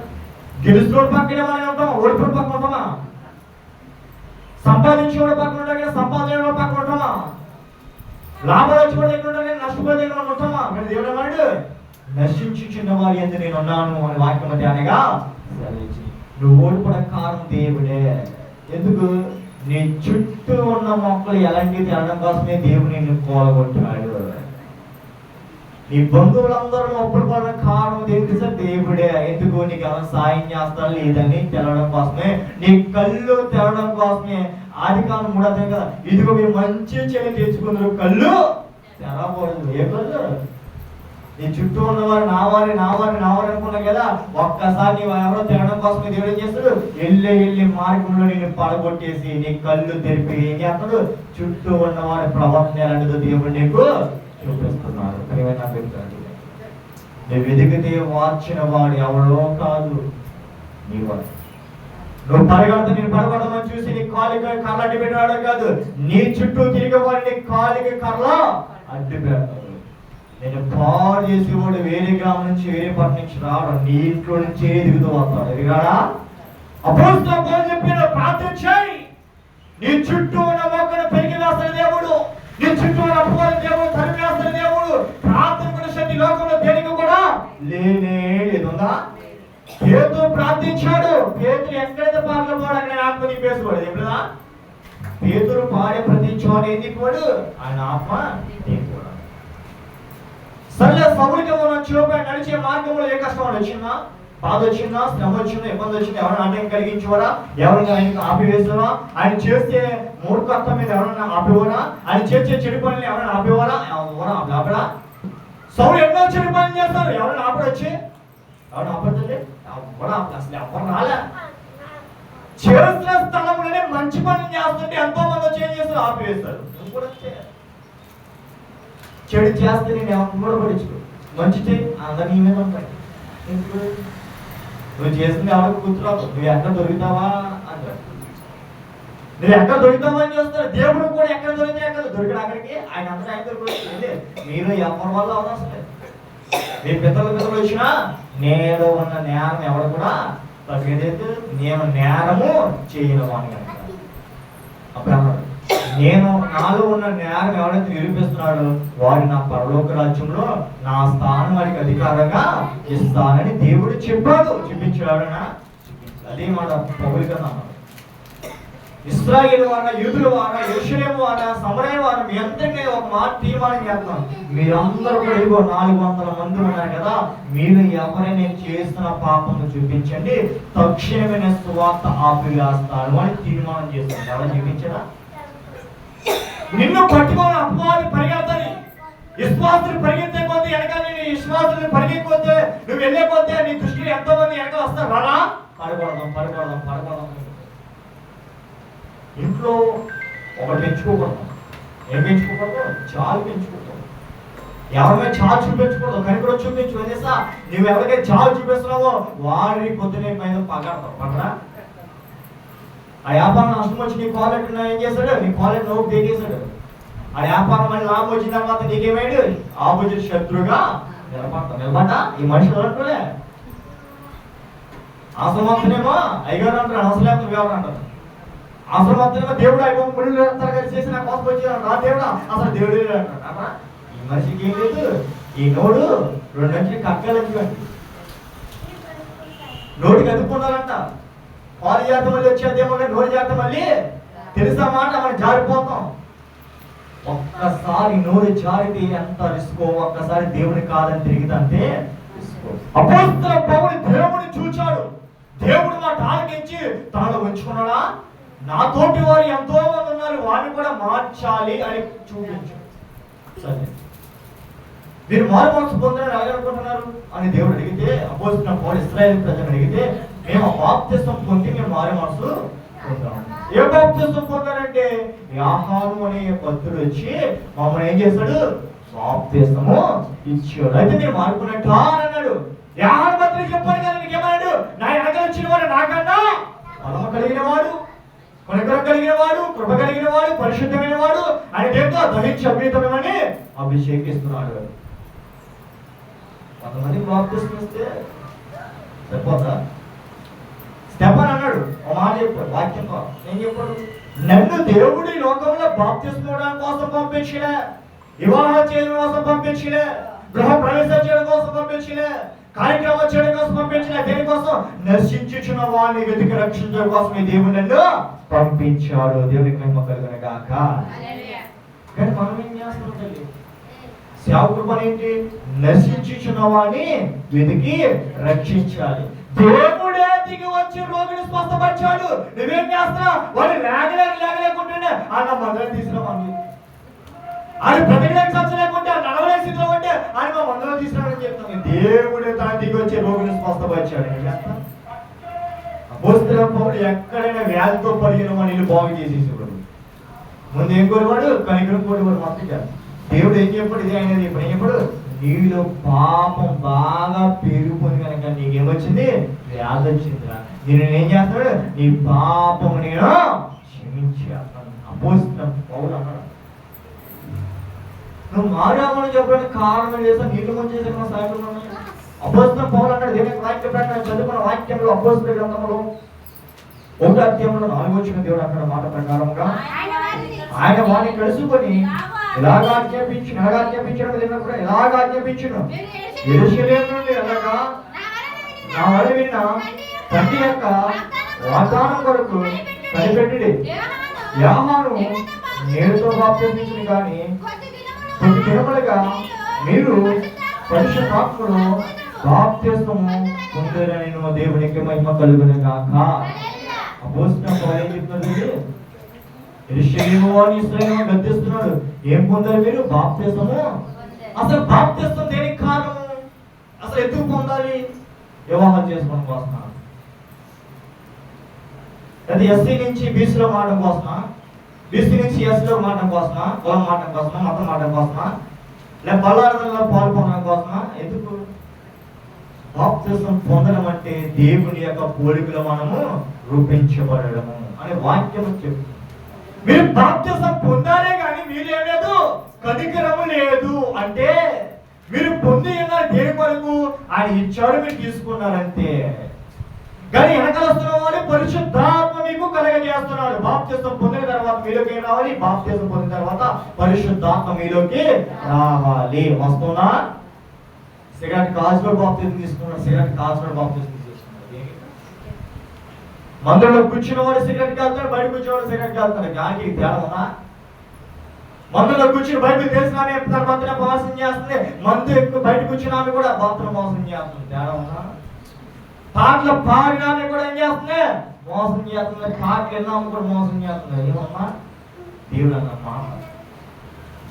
గెలుచుకోడు పక్కనే మనం ఉంటాం, ఓడిపోడు పక్కన ఉంటామా? సంపాదించుకోవడం పక్కన ఉంటాం కానీ సంపాదించడం పక్కన ఉంటామా? లాభాలు వచ్చి దగ్గర ఉంటాం కానీ నష్టపోయే దగ్గర ఉంటామా? మీరు దేవుడు అన్నాడు నశించి చిన్నవారి ఎందు నేను ఉన్నాను అని వాక్యం ధ్యానగా నువ్వు ఓడిపోవడం కారణం దేవుడే. ఎందుకు? నీ చుట్టూ ఉన్న మొక్కలు ఎలాంటి తినడం కోసమే దేవుడు నిన్ను కోలగొట్టాడు. నీ బంధువులందరూ ఒప్పుడు పడడం కారణం దేవుడి సార్ దేవుడే. ఎందుకు? నీకు ఎవరైనా సాయం చేస్తాడు లేదని తెలవడం కోసమే, నీ కళ్ళు తెరవడం కోసమే. ఆదికాండం 3 అధ్యాయం కదా, ఇదిగో మీరు మంచి చెయ్యి తెచ్చుకుందరు కళ్ళు తెరవకూడదు. ఏ కళ్ళు? నీ చుట్టూ ఉన్నవారు నావారి నావారి నావారి అనుకున్నావు కదా, ఒక్కసారి నీవు ఎవరో తినడం కోసమే దేవుడు ఏం చేస్తాడు? వెళ్ళి మార్గంలో నేను పడగొట్టేసి నీ కళ్ళు తెరిపి ఏం చేస్తాడు? చుట్టూ ఉన్నవారి ప్రవర్తన ఎలాంటిదో దేవుడు నీకు చూపిస్తున్నారు. నువ్వు వెతికితే వార్చిన వాడు ఎవడో కాదు నీవాడు. నువ్వు పరిగెడతా నేను పడగొడమని చూసి నీ కాలికి కర్ర అడ్డు పెట్టాడు కాదు, నీ చుట్టూ తిరిగే వాడు నీ కాలికి కర్ర అడ్డు పెడతాడు. నేను పాడు చేసేవాడు వేరే గ్రామం నుంచి వేరే పట్ల నుంచి రావడం, నీ ఇంట్లో నుంచి ఎదుగుతూ వస్తాడు. ఎదిగాడా? అపోస్తలులు పౌలు చెప్పాడు, ప్రార్థన చేయి. నీ చుట్టూ ఉన్న మొక్కను పెరిగి వేస్తాడు దేవుడు, నీ చుట్టూ ఉన్న అపవాది దేవుడు తరిమి వేస్తాడు దేవుడు. ప్రార్థన కూడా శక్తి లోకంలో దేనికి కూడా లేనే లేదుందా? పేతురు ప్రార్థించాడు. పేతురు ఎక్కడైతే పాటలు పాడు అక్కడ ఆత్మ నింపేసుకోడు. ఎప్పుడుదా? పేతురు పాడే ప్రతి చోట ఏం తిప్పాడు? ఆయన ఆత్మ నింపుకోడు. సరే సౌలికి మనం చూపాడు నడిచే మార్గంలో ఏ కష్టం వచ్చిందా? బాధ వచ్చిందా? శ్రమ వచ్చిందా? ఇబ్బంది వచ్చిందా? ఎవరైనా అన్యాయం కలిగించేవారా? ఎవరైనా ఆయనకు ఆపివేస్తారా? ఆయన చేస్తే మూర్ఖత్వం మీద ఎవరైనా ఆపేవారా? ఆయన చేసే చెడు పనులు ఎవరైనా ఆపేవారా? ఎవరైనా ఆపడా? సౌలు ఎన్నో చెడు పనులు చేస్తారు, ఎవరైనా ఆపడొచ్చి ఎవరైనా ఆపడుతుంది? ఎవరు ఆపడు, అసలు ఎవరు రాలే. చేస్తున్న స్థలంలోనే మంచి పనులు చేస్తుంటే ఎంతో మంది వచ్చి ఏం చేస్తారు? ఆపివేస్తారు. చెడు చేస్తే నేను ఎవరు కూడా పడించుకో, మంచి చేయి అందరు నీ మీద ఉంటాయి. నువ్వు చేస్తుంది ఎవరికి గుర్తురాదు, నువ్వు ఎక్కడ దొరుకుతావా అంటారు. నువ్వు ఎక్కడ దొరుకుతావా అని చూస్తారు. దేవుడు కూడా ఎక్కడ దొరికితే ఎక్కడ దొరికిన అక్కడికి ఆయన అందరూ ఆయన దొరికి మీరు ఎవరి వల్ల అవకాశం లేదు. మీ పితలు వచ్చినా నేను ఉన్న నేరం ఎవరు కూడా తగ్గేదైతే నేను నేరము చేయను అని అంటారు. అప్పుడు నేను నాలో ఉన్న నేరం ఎవరైతే నిరూపిస్తున్నాడో వాడు నా పరలోక రాజ్యంలో నా స్థానం వారికి అధికారంగా ఇస్తానని దేవుడు చెప్పాడు. చూపించాడనా? అదే మాట పౌలు కదా. ఇశ్రాయేలు వారా, యూదుల వారా, యెరూషలేము వారా, సమరయ వారా, మీ అందరికీ ఒక మాట తీర్మానం చేస్తాం. మీరందరూ కూడా ఇదిగో 400 మంది ఉన్నారు కదా, మీరు ఎవరైనా చేస్తున్న పాపము చూపించండి, తక్షణమైన సువార్త ఆపివేస్తాను అని తీర్మానం చేస్తాను. ఎవరైనా చూపించడా? నిన్ను పట్టుకొని అపవాది పరిగెత్తని, విశ్వాసులు పరిగెత్తే కొద్దీ వెనకాల నీ విశ్వాసులు పరిగెత్తే నువ్వు వెళ్ళే కొద్దీ నీ దృష్టిలో ఎంతో మంది వెనక వస్తారు. రానా? పడకూడదాం. ఇంట్లో ఒకటి పెంచుకోకూడదు. ఏం పెంచుకోకూడదు? చాలు పెంచుకోకూడదు. ఎవరిమే చావు చూపించకూడదు, కనికరం చూపించు అనేసా. నువ్వు ఎవరికైతే చావు చూపిస్తున్నావో వారి పొద్దునే పైన పగడతావు పడరా. ఆ వ్యాపారం నష్టం వచ్చి నీ క్వాలిటీ ఏం చేశాడు, నీ క్వాలిటీ నోపు దిగేశాడు. ఆ వ్యాపారం మళ్ళీ లాభం వచ్చిన తర్వాత నీకేమాడు, ఆపోజిట్ శత్రుగా నిలబడ్డా. ఈ మనుషులు అంటులే ఆశ్రమంతనేమో అయ్యగారు అంటారు, అవసరం ఎవరు అంటారు. ఆశ్రమంతనేమో దేవుడు అయిపో ముళ్ళు కలిసి చేసి నా కోసం వచ్చి నా దేవుడా అసలు దేవుడు అంటారు. ఈ మనిషికి ఏం లేదు, ఈ నోడు 2 నుంచి కక్కలంచుకోండి, నోటికి అదుపుకుండాలంట. పాలు జాతం మళ్ళీ వచ్చేదేమో కానీ నోరు జాతం మళ్ళీ తెలుసా మాట మనం జారిపోతాం. ఒక్కసారి నోరు జారితే ఎంత రిస్కో, ఒక్కసారి దేవుని కాదని తిరిగితే అపోస్తలుల పౌలు దేవుని చూచాడు, దేవుడు మాట ఆలకించి తనలో ఉంచుకున్నాడా. నాతోటి వారు ఎంతో మంది ఉన్నారు, వారిని కూడా మార్చాలి అని చూపించాడు. సరే మీరు మారు మనసు పొందని ఎలాగనుకుంటున్నారు అని దేవుడు అడిగితే, అపోస్తలుల పౌలు ఇశ్రాయేలు ప్రజలు అడిగితే, మేము బాప్తిసం పొంది మేము మారు మనసు పొందాము. ఏ బాప్తిసం పొందారంటే యోహాను అనే భక్తుడు వచ్చి మమ్మల్ని ఏం చేశాడు, బాప్తిసము ఇచ్చాడు. అయితే మీరు మారుకున్నట్టు అని అన్నాడు. యోహాను భక్తుడు చెప్పాడు కదా, నీకేమన్నాడు, నా వెనక వచ్చిన వాడు నాకన్నా బలము కలిగిన వాడు, కనికరం కలిగిన వాడు, కృప కలిగిన వాడు, పరిశుద్ధమైన వాడు ఆయన దేవుడు దహించి అభితమని అభిషేకిస్తున్నాడు. కొంతమందికి బాప్తిసం ఇస్తే సరిపోతా. స్టెఫన్ అన్నాడు, ఒక మాట చెప్పాడు వాక్యంతో, ఏం చెప్పాడు, నన్ను దేవుడి లోకంలో బాప్తిస్మం కోసం పంపించలే, వివాహం చేయడం కోసం పంపించలే, గృహ ప్రవేశం చేయడం కోసం పంపించలే, కార్యక్రమం చేయడం కోసం పంపించలే. దేనికోసం? నశించుచున్న వారిని వెతికి రక్షించడం కోసం ఈ దేవుడు నన్ను పంపించాడు. దేవునికి మహిమ కలుగును గాక. కానీ మనం ఏం చేస్తున్నాం తల్లి? సేవకుడు పని ఏంటి? నశించుచున్న వారిని వెతికి రక్షించాలి. దేవుడే దిగి వచ్చి రోగిని స్వస్థపరిచాడు. నువ్వేం చేస్తున్నావు? వాడు లేగలేకుంటేనే ఆయన మందులు తీసుకురావాలి, ఆయన బ్రతకలేక చచ్చలేకుంటే ఆ నడవలే స్థితిలో ఉంటే ఆయన మా మందులు తీసుకురావని చెప్తాను. దేవుడే తన దిగి వచ్చి రోగిని స్వస్థపరిచాడు. అపోస్తలుల పౌలు ఎక్కడైనా వ్యాధితో పరిగిన వాడిని బాగు చేసేసేవాడు. ముందు ఏం కోరేవాడు? కనికరం కోరేవాడు. మొత్తం దేవుడు ఏం చెప్పాడు? ఇది ఆయన ఇప్పుడు ఏం చెప్పాడు? నీలో పాపం బాగా పెరిగిపోయింది కనుక నీకేమొచ్చింది? వ్యాధి వచ్చిందిరా. నేను ఏం చేస్తాడు? నీ పాపం నేను క్షమించేస్తాను. అపోస్తలుల పౌలు అన్నాడు. నువ్వు మారామని చెప్పడానికి కారణం చేస్తా, నీళ్ళు మంచి చేసిన సాయంత్రం ఉన్నాయి. అపోస్తలుల పౌలు అన్నాడు, దేవునికి వాక్యం ప్రకారం చదువుకున్న వాక్యంలో అపోస్తలుల గ్రంథంలో 1వ అధ్యాయంలో 4వ వచనం దేవుడు అక్కడ మాట ప్రకారంగా ఆయన వారిని కలుసుకొని ఎలాగ ఆజ్ఞాపించడం కూడా ఎలాగ ఆజ్ఞాపించును, యెరూషలేము నుండి ఎలాగా నా వల్ల విన్న తండ్రి యొక్క వాగ్దానం కొరకు కనిపెట్టుడి. యోహాను నేరుతో బాప్తిస్మించును కానీ కొద్ది దినములుగా మీరు పరిశుద్ధాత్మను బాప్తిస్మము పొందురని దేవునికి మహిమ కలుగును గాక. అపోస్తలుల పౌలు ఏం చెప్తున్నాడు? యెరూషలేము వారిని ఇశ్రాయేలును గద్దిస్తున్నాడు. ఏం పొందారు మీరు? బాప్తిస్మము. అసలు బాప్తిస్మం దేనికి కారణము? అసలు ఎందుకు పొందాలి? వివాహం చేసుకోవడం కోసమా? అది ఎస్సీ నుంచి బీసీలో మారడం కోసమా? బీసీ నుంచి ఎస్సీలో మారడం కోసమా? కులం మారడం కోసమా? మతం మారడం కోసమా? లేక బల్లారంలో పాల్గొనడం కోసమా? ఎందుకు? బాప్తిస్మం పొందడం అంటే దేవుని యొక్క పోలికలో మనము రూపించబడము అనే వాక్యం చెప్తుంది. మీరు బాప్తిస్మం పొందారే కానీ మీరు ఏం లేదు, కనికరము లేదు. అంటే మీరు పొంది ఉన్నారు దేని కొరకు? ఆయన ఇచ్చాడు, మీరు తీసుకున్నారంతే. కానీ వెనకాల వస్తున్న వాడు పరిశుద్ధాత్మ మీకు కలగజేస్తున్నాడు. బాప్తిస్మం పొందిన తర్వాత మీలోకి ఏం రావాలి? బాప్తిస్మం పొందిన తర్వాత పరిశుద్ధాత్మ మీలోకి రావాలి. వస్తున్నా? సిగరెట్ కాల్చుకొని బాప్తిస్మం తీసుకున్నాడు, సిగరెట్ కాల్చుకొని బాప్తిస్మం తీసుకున్నాడు. మందులో కూర్చున్న వాడు సిగరెట్ కాల్తాడు, బయట కూర్చున్నవాడు సిగరెట్ కాల్తాడు. దానికి తేడా ఉందా? మందులో కూర్చుని బయటకు తెలిసిన ఆమె తన భర్తను మోసం చేస్తుంది, మందు ఎక్కువ బయట కూర్చున్న ఆమె కూడా భర్తను మోసం చేస్తుంది. తేడా ఉందా? పాటలు పాడిన ఆమె కూడా ఏం చేస్తుంది? మోసం చేస్తుంది. పాటలు ఎన్నో ఆమె కూడా మోసం చేస్తుంది. ఏమమ్మా? దేవుడు అన్నమ్మా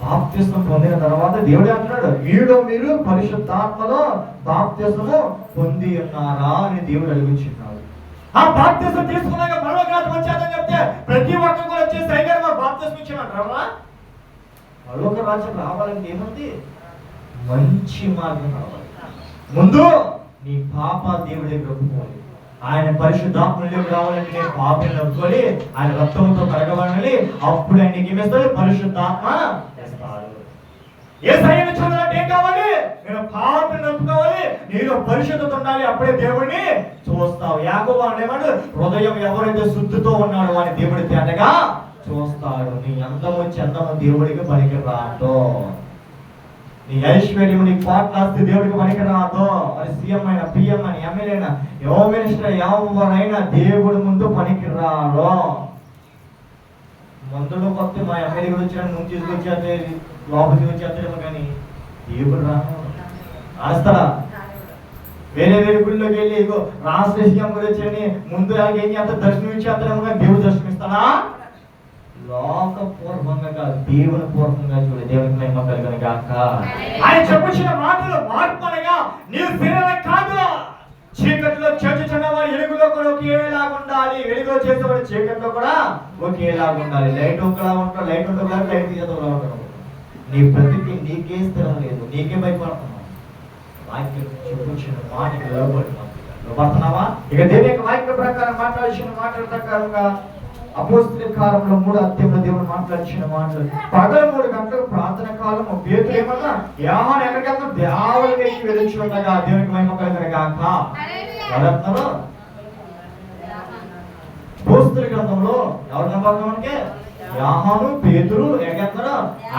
బాప్తిస్మం పొందిన తర్వాత దేవుడే అంటున్నాడు, మీలో మీరు పరిశుద్ధాత్మలో బాప్తిస్మము పొంది ఉన్నారా అని దేవుడు అడుగుచున్నాడు. ఆ బాప్తిస్మం తీసుకున్నాక పరలోకరాజ్యం వచ్చేదని చెప్తే ప్రతి ఒక్కరు కూడా వచ్చేసి అయ్యారు బాప్తిస్మం ఇచ్చినట్రా. పరలోక రాజ్యం రావాలంటే ఏముంది? మంచి మార్గం కావాలి. ముందు నీ పాప దేవుడి దగ్గర ఒప్పుకోవాలి. ఆయన పరిశుద్ధాత్మలోకి రావాలంటే నేను పాపని ఒప్పుకోవాలి, ఆయన రక్తంతో కడగబడాలి, అప్పుడు ఆయన నీకు ఏమిస్తాడు? పరిశుద్ధాత్మ ఇస్తాడు. యేసయ్యను చూడాలంటే ఏం కావాలి? నేను పాపని ఒప్పుకోవాలి, నీలో పరిశుద్ధత ఉండాలి, అప్పుడే దేవుడిని చూస్తావు. యాకోబు అనేవాడు, హృదయం ఎవరైతే శుద్ధితో ఉన్నాడో వాని దేవుడి తేటగా చూస్తాడు. నీ అందము చందము దేవుడికి పనికి రాదు, నీ ఐశ్వర్యం నీ పాటలాస్తి దేవుడికి పనికి రాదు. మరి సీఎం అయినా పిఎం అని ఎమ్మెల్యే అయినా యో మినిస్టర్ ఎవరైనా దేవుడి ముందు పనికి రాడు. మందులో కొత్త మా ఎమ్మెల్యే గురించి ముందు తీసుకొచ్చేస్తే లోపల తీసుకొచ్చేస్తాడేమో కానీ దేవుడు రాస్తాడా? వేరే వేరే గుళ్ళోకి వెళ్ళి ఇగో రాష్ట్ర సీఎం గురించి అని ముందు ఏం చేస్తారు? దర్శనం ఇచ్చేస్తాడేమో కానీ దేవుడు దర్శనమిస్తాడా? లోకపూర్వంగా కాదు, దేవుని పూర్వంగా చూడు. దేవునికి మహిమ కలుగును గాక. ఆయన చెప్పొచ్చిన మాటలు మార్పు అనగా నీవు శరీరం కాదు, చీకట్లో చేర్చుచున్నవాడు వెలుగులో కూడా ఒకేలాగా ఉండాలి, వెలుగులో చేసేవాడు చీకట్లో కూడా ఒకేలాగా ఉండాలి. లైట్ ఒకలా ఉంటాడు, లైట్ ఒకలా లైట్ తీసేలా ఉంటాడు. నీ బ్రతికి నీకే స్థిరం లేదు, నీకే భయపడుతున్నావు. వాక్యం చెప్పొచ్చిన మాటలు లోబడుతున్నావా? ఇక దేవుని యొక్క వాక్య ప్రకారం మాట్లాడిన మాటల ప్రకారంగా అపోస్తలుల కార్యములు 3వ అధ్యాయంలో దేవుడు మాట్లాడిన మాటలు, పగలు 3 గంటలకు ప్రార్థన కాలము, పేతురు ఏమన్నా యోహాను ఎక్కడికి వెళ్తాడు? దేవాలయానికి వెళ్ళి ఉండగా దేవునికి మహిమ కలుగును గాక. ఎవరంటారు? అపోస్తలుల గ్రంథంలో ఎవరు నమ్మాలి? మనకి యోహాను పేతురు ఎక్కడెళ్తాడు?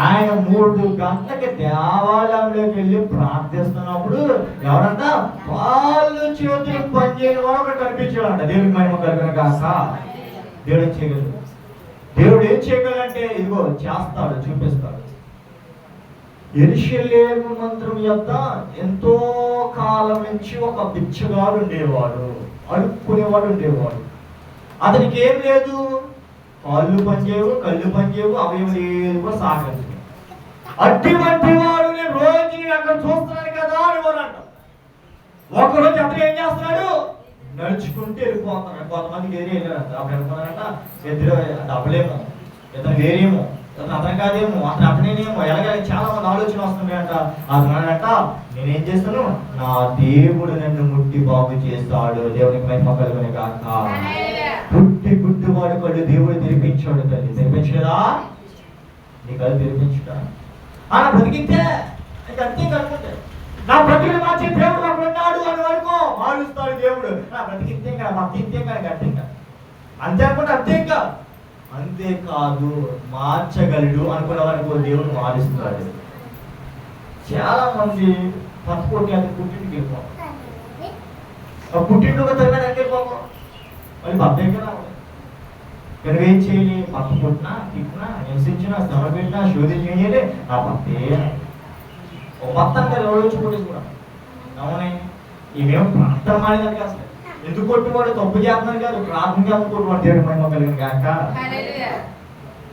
ఆయన 3 గంటలకి దేవాలయంలోకి వెళ్ళి ప్రార్థిస్తున్నప్పుడు ఎవరంట? వాళ్ళు చేతులు పనిచేయని వాడు ఒకటి కనిపించాడంట. దేవునికి మహిమ కలుగును గాక. దేవుడు చేయగలడు. దేవుడు ఏం చేయగలంటే ఇదిగో చేస్తాడు, చూపిస్తాడు. యెరూషలేము మందిరం యొద్ద ఎంతో కాలం నుంచి ఒక బిచ్చగాడు ఉండేవాడు, అడుక్కునేవాడు ఉండేవాడు. అతనికి ఏం లేదు, కాళ్ళు పనిచేయవు, కళ్ళు పనిచేయవు, అవయవం లేదు కూడా సాగదు. అటువంటి వాడు నేను రోజు అక్కడ చూస్తున్నాను కదా అని వాడు అంట. ఒకరోజు అతను ఏం చేస్తున్నాడు? నడుచుకుంటూ వెళ్ళిపోతున్నాడు. కొంతమంది వేరే వెళ్ళారంట. అప్పుడు అనుకున్నారంట ఇద్దరు డబ్బులేమో, ఇతను వేరేమో, ఇతను అతను కాదేమో, అతనేనేమో, ఎలాగ చాలా మంది ఆలోచన వస్తున్నాయంట. అతనంట నేనేం చేస్తాను? నా దేవుడు నన్ను ముట్టి బాగు చేస్తాడు. దేవునికి మహిమ కలుగును గాక. పుట్టి గుడ్డివాడు కళ్ళు దేవుడు తెరిపించాడు. తల్లి తెరిపించలేదా? నీ కళ్ళు తెరిపించుట ఆయన బ్రతికితే అంతే కనుకుంటే నా బ్రతికిని మార్చే దేవుడు అక్కడ ఉన్నాడు అని వరకు మారుస్తాడు దేవుడు. నా బ్రతికితే ఇంకా భక్తితే ఇంకా అంతే అనుకుంటే అంతేకా. అంతేకాదు మార్చగలడు అనుకున్న వరకు దేవుడు మారుస్తాడు. చాలా మంది పట్టుకోటి అది పుట్టింటికి వెళ్ళిపోతాం, పుట్టింటికి తగిన వెళ్ళిపోతాం, మళ్ళీ భర్త రావాలి. ఏం చేయాలి? పక్క పుట్టినా తిట్టినా హింసించినా శ్రమ పెట్టినా శోధన చేయాలి. నా భర్తే మొత్తంగా రోజు కొట్టేసి కూడా అవునే ఇవేమో ప్రార్థన మానేదాన్ని కాదు. ఎందుకు కొట్టుకోడు? తప్పు చేస్తున్నాను కాదు, ప్రార్థన చేస్తాను కొట్టుకోడు. దేవుడి మహిమ కలిగిన గాక.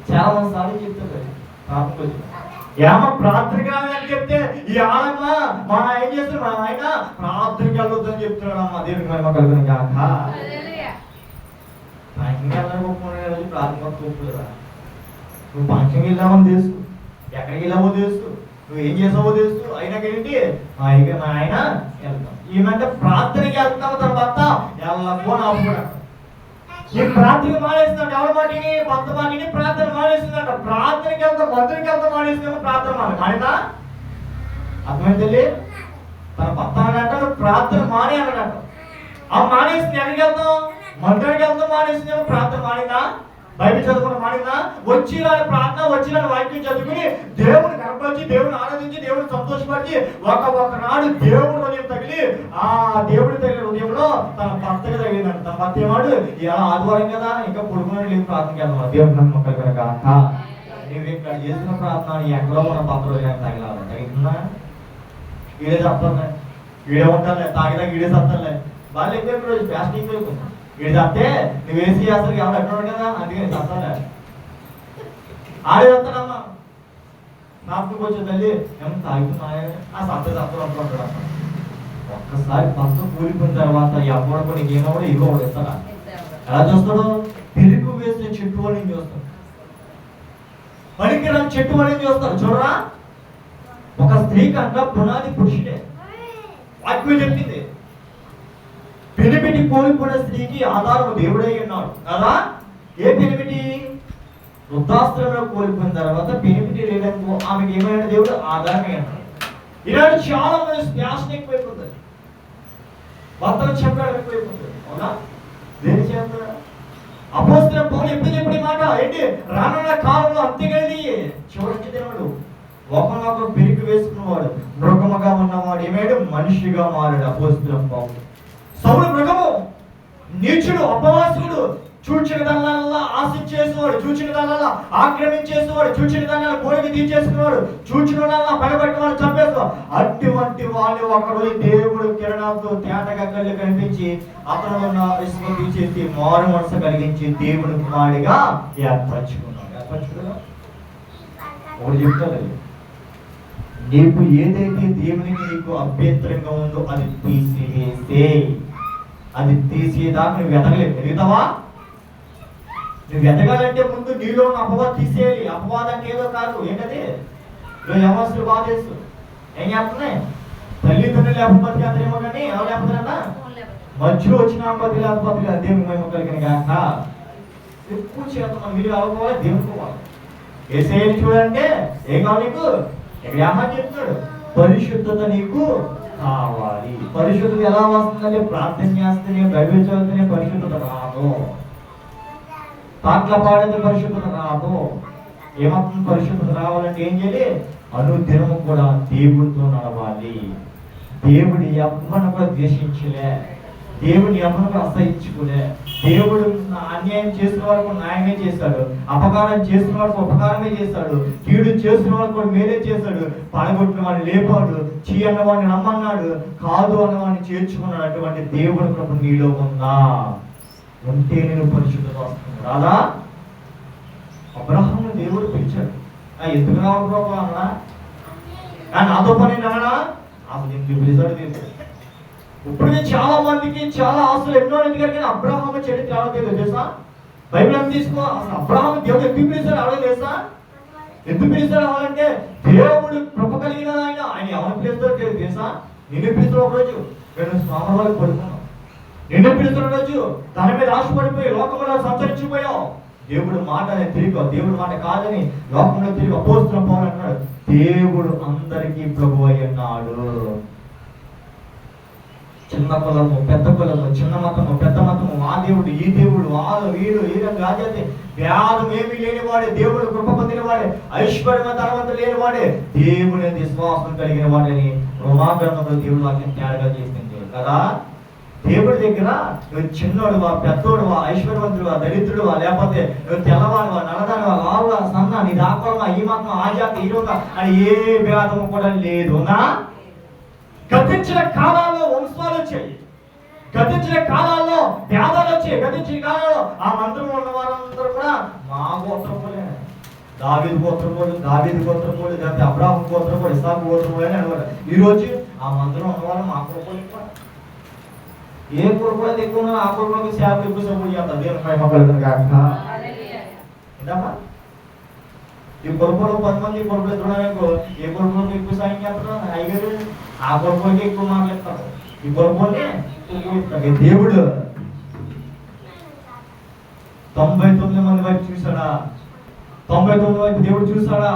చాలా మంది సార్లు చెప్తారు ప్రార్థన ఏమో ప్రార్థన కాదని చెప్తే ఈ ఆడమ్మ మా ఏం చేస్తారు? మా ఆయన ప్రార్థనకి వెళ్ళొద్దని చెప్తున్నాడు. అమ్మ దేవుడికి మహిమ కలిగిన గాక. ప్రార్థన ఒప్పుకోలేదా? నువ్వు ఫంక్షన్కి వెళ్ళామని తెలుసు, ఎక్కడికి వెళ్ళామో తెలుసు, నువ్వు ఏం చేసావో తెలుసు, అయినాకేంటి ఇక మా ఆయన వెళ్తాం. ఏమంటే ప్రార్థనకి వెళ్తాము, తర్వాత వెళ్ళకపోని ఆపుకున్నాడు. ఈ ప్రార్థన మానేసిందంట. ఎవరి మాటిని? భర్త మాటిని ప్రార్థన మానేసిందంట. ప్రార్థనకి వెళ్తాం, మందిరికి వెళ్తాం మానేసిందంట. ప్రార్థన మానేదా? అర్థమైంది తల్లి? తన భర్త అన్నట్టు ప్రార్థన మానే అన్నట్టు. ఆ మానేసింది ఎక్కడికి వెళ్తాం? మందిరానికి వెళ్తాం మానేసింది. ప్రార్థన మానేదా? బైబిల్ చదువుకున్న మానేదా? వచ్చిరాని ప్రార్థన, వచ్చిరాని వాక్యం చదువుకుని దేవుని కనపరిచి, దేవుని ఆరాధించి, దేవుని సంతోషపరిచి ఒకనాడు దేవుడు హృదయం తగిలి ఆ దేవుడి తగిలిన హృదయంలో తన భర్తకి తగిలిందంట. తన భర్త ఏమాడు ఇలా ఆదివారం కదా ఇంకా పొడుగున లేదు ప్రార్థనకి వెళ్దాం. దేవుని నమ్మకం కనుక నువ్వు ఇక్కడ చేసిన ప్రార్థన ఎక్కడో మన భర్త హృదయాన్ని తగిలాలి. తగ్గుతుందా? ఈడే చెప్తాను, ఈడే ఉంటానులే, తాగినా ఈడే చెప్తానులే. వాళ్ళు ఎక్కువ రోజు ఫ్యాస్టింగ్ అయిపోతుంది. వీడు చెప్తే నువ్వు వేసి చేస్తారు ఎవరు ఎక్కడ కదా, అందుకే నేను చెప్తాను. ఆడే చెప్తానమ్మా నాకు వచ్చే తల్లి ఏమో తాగుతున్నాయా ఆ సత్త అనుకుంటాడు. ఒక్కసారి భర్త కూలిపోయిన తర్వాత ఎవరు కూడా నీకేమో కూడా ఇగో కూడా ఇస్తాడా? ఎలా చూస్తాడు? పెరుగు వేసిన చెట్టు వాళ్ళని చూస్తాడు, పనికిరాని చెట్టు వాళ్ళని చూస్తాడు. చూడరా, ఒక స్త్రీ కన్నా పునాది పురుషుడే. వాక్యం చెప్పింది, పెనిమిటి కోల్పోయిన స్త్రీకి ఆధారం దేవుడై ఉన్నాడు కదా. ఏ పెనిమిటి? వృద్ధాశ్రమంలో కోల్పోయిన తర్వాత పెనిమిటి లేదనుకో, ఆమెకి ఏమైనా దేవుడు ఆధారమే అన్నాడు. ఇలాంటి చాలా మంది శ్వాసన ఎక్కువైపోతుంది, భర్తలు చెప్పడం ఎక్కువైపోతుంది. అవునా? దేని చేత? అపోస్తలుల పౌలు ఎప్పుడు చెప్పిన మాట ఏంటి? రానున్న కాలంలో అంతేగలి చివరికి దేవుడు ఒకరినొకరు పెరిగి వేసుకున్నవాడు, మృగముగా ఉన్నవాడు ఏమాడు? మనిషిగా మారాడు అపోస్తలుల పౌలు. సౌలు మృగము, నీచుడు, అపవాసుడు, చూచిన దానిలా ఆశించేసేవాడు, చూచిన దానిలా ఆక్రమించేసేవాడు, చూచిన దానిలా కోరిక తీర్చేసుకునేవాడు, చూచిన దానిలా పడబెట్టిన వాడు చంపేసేవాడు. అటువంటి వాడిని ఒకరోజు దేవుడు కిరణాలతో తేటగా కళ్ళు కనిపించి అతను ఉన్న ఇసుక తీసేసి మారు మనసు కలిగించి దేవుని కుమారుడిగా ఏర్పరచుకున్నాడు. ఒకటి చెప్తాడు, నీకు ఏదైతే దేవునికి నీకు అభ్యంతరంగా ఉందో అది తీసివేసే. అది తీసేదాకా నువ్వు ఎదగలేవు. ఎదుగుతావా? నువ్వు ఎదగాలంటే ముందు నీలో ఉన్న అపవాదం తీసేయాలి. అపవాదం ఏదో కాదు, ఏంటది? యవనస్తులు బాగా తెలుసు. ఏం చేస్తున్నాయి? తల్లిదండ్రులు లేకపోతే అతనేమో కానీ ఎవరు లేకపోతారన్నా మధ్యలో వచ్చిన అమ్మది లేకపోతే దేవుని మేము కలిగిన కాక ఎక్కువ చేస్తున్నాం. మీరు అవ్వకపోవాలి, దేవునికి పోవాలి. ఏసేది చూడంటే ఏం కావాలి నీకు? ఇక్కడ ఏమని చెప్తాడు? పరిశుద్ధత నీకు కావాలి. పరిశుద్ధత ఎలా వస్తుందంటే ప్రార్థన చేస్తేనే, బైబిల్ చదివితేనే పరిశుద్ధత రాదు. పాటల పాడితే పరిశుద్ధత రాదు. ఏమవుతుంది? పరిశుద్ధత రావాలంటే ఏం చేయాలి? అనుదినము కూడా దేవుడితో నడవాలి. దేవుడి ఎవరిని కూడా ద్వేషించలే, దేవుడి ఎవరిని కూడా అసహించుకోలే. దేవుడు అన్యాయం చేసిన వారికి న్యాయమే చేశాడు, అపకారం చేసిన వారికి ఉపకారమే చేశాడు, కీడు చేసిన వారికి కూడా మేలే చేశాడు. పడగొట్టిన వాడిని లేపాడు, చీ అన్నవాడిని నమ్మన్నాడు, కాదు అన్నవాడిని చేర్చుకున్నాడు. అటువంటి దేవుడి కృప నీలో ఉందా? ఉంటే నేను పరిశుద్ధత వస్తుంది. రాదా? అబ్రహామును దేవుడు పిలిచాడు. ఎందుకు రావడం అన్నా? నాతో పని నానా అసలు ఎందుకు పిలిచాడు తెలియదు. ఇప్పుడు చాలా మందికి చాలా ఆశలు ఎన్నో ఎందుకంటే అబ్రహాము చరిత్ర ఎవరో తెలుసా? బైబిల్ అని తీసుకో. అసలు అబ్రహాము దేవుడు ఎందుకు పిలిచాడు ఎవరో తెలుసా? ఎందుకు పిలిచాడు అవ్వాలంటే దేవుడు కృప కలిగిన ఆయన ఎవరు పిలుస్తాడో తెలుసా? నిన్ను పిలుస్తాడు. ఒకరోజు నేను స్వామివారికి పడుకున్నాను, నిన్ను పిలుస్తున్న రోజు తన మీద ఆశపడిపోయి లోకంలో సంచరించిపోయావు. దేవుడు మాట తిరిగి, దేవుడు మాట కాదని లోకంలో తిరిగి అపోస్తలుల పౌలు అన్నాడు, దేవుడు అందరికీ ప్రభు అయి ఉన్నాడు. చిన్న కులము, పెద్ద కులము, చిన్న మతము, పెద్ద మతము, ఆ దేవుడు, ఈ దేవుడు, వాళ్ళు వీడు ఈ రాజాతి భేదం ఏమీ లేనివాడే, దేవుడు కృప పొందినవాడే, ఐశ్వర్య తర్వాత లేనివాడే, దేవుని విశ్వాసం కలిగిన వాడని రోమాగ్రంథంలో దేవుడు వాక్యం తేడాగా చేసింది కదా. దేవుడి దగ్గర నువ్వు చిన్నోడువా, పెద్దోడువా, ఐశ్వర్యవంతుడువా, దరిద్రుడువా, లేకపోతే నువ్వు తెల్లవాడువా, నల్లదానివా, లావువా, సన్న, నీ దాపడమా, ఈ మాత్రం ఆ జాతి ఈ రోజు అని ఏ భేదము కూడా లేదు. గతించిన కాలాల్లో వంశాలు వచ్చాయి, గతించిన కాలాల్లో భేదాలు వచ్చాయి, గతించిన కాలంలో ఆ మంత్రంలో ఉన్న వారందరూ కూడా మా గోత్రపోలే, దావీదు గోత్రపోడు, దావీదు గోత్రపోడు, లేకపోతే అబ్రాహం గోత్రపోడు, ఇస్సాకు గోత్రపోడు అని అనమాట. ఈ రోజు ఆ మంత్రంలో ఉన్నవారు మా గోత్రపోలు ఎక్కువ. ఏ కొడుకులు ఎక్కువ ఉన్నా ఆ కొడుకులకు సేవలు ఎక్కువ సపోర్ట్ చేస్తారు. దేవుని మహిమ కలుగును గాక. ఏంటమ్మా? ఈ కొడుకులు 10 మంది కొడుకులు ఎదురుకో, ఏ కొడుకులకు ఎక్కువ సాయం చేస్తారు? అయ్యారు ఆ కొడుకులకి ఎక్కువ మాట్లాడతారు, ఈ కొడుకులనే దేవుడు 99 మంది వైపు చూసాడా? 99 వైపు దేవుడు చూసాడా?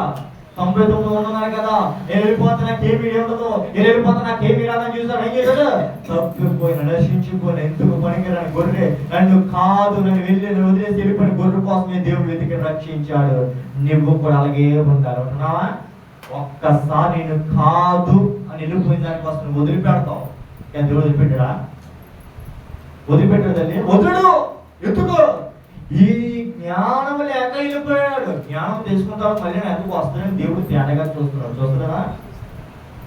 99 ఉన్నారు కదా, నేను వెళ్ళిపోతా నాకేమీ ఉండదు, నేను వెళ్ళిపోతా నాకేమీ రాదని చూసాడు. ఏం చేశాడు? తప్పిపోయిన, నశించిపోయిన, ఎందుకు పనికిరాని గొర్రె, నన్ను కాదు, నన్ను వదిలేసి వెళ్ళిపోయిన గొర్రె కోసమే దేవుడు వెతికి రక్షించాడు. నువ్వు కూడా అలాగే ఉండాలి. ఉంటున్నావా? ఒక్కసారి నేను కాదు అని వెళ్ళిపోయిన దానికోసం నువ్వు వదిలిపెడతావు. కానీ దేవుడు వదిలిపెట్టాడా? వదిలిపెట్టాడు తల్లి, వదుడు. ఎందుకు? ఈ జ్ఞానం లేక వెళ్ళిపోయాడు. జ్ఞానం తెలుసుకుంటాడు, మళ్ళీ ఎందుకు వస్తాడని దేవుడు తేటగా చూస్తున్నాడు. చూస్తున్నాడా?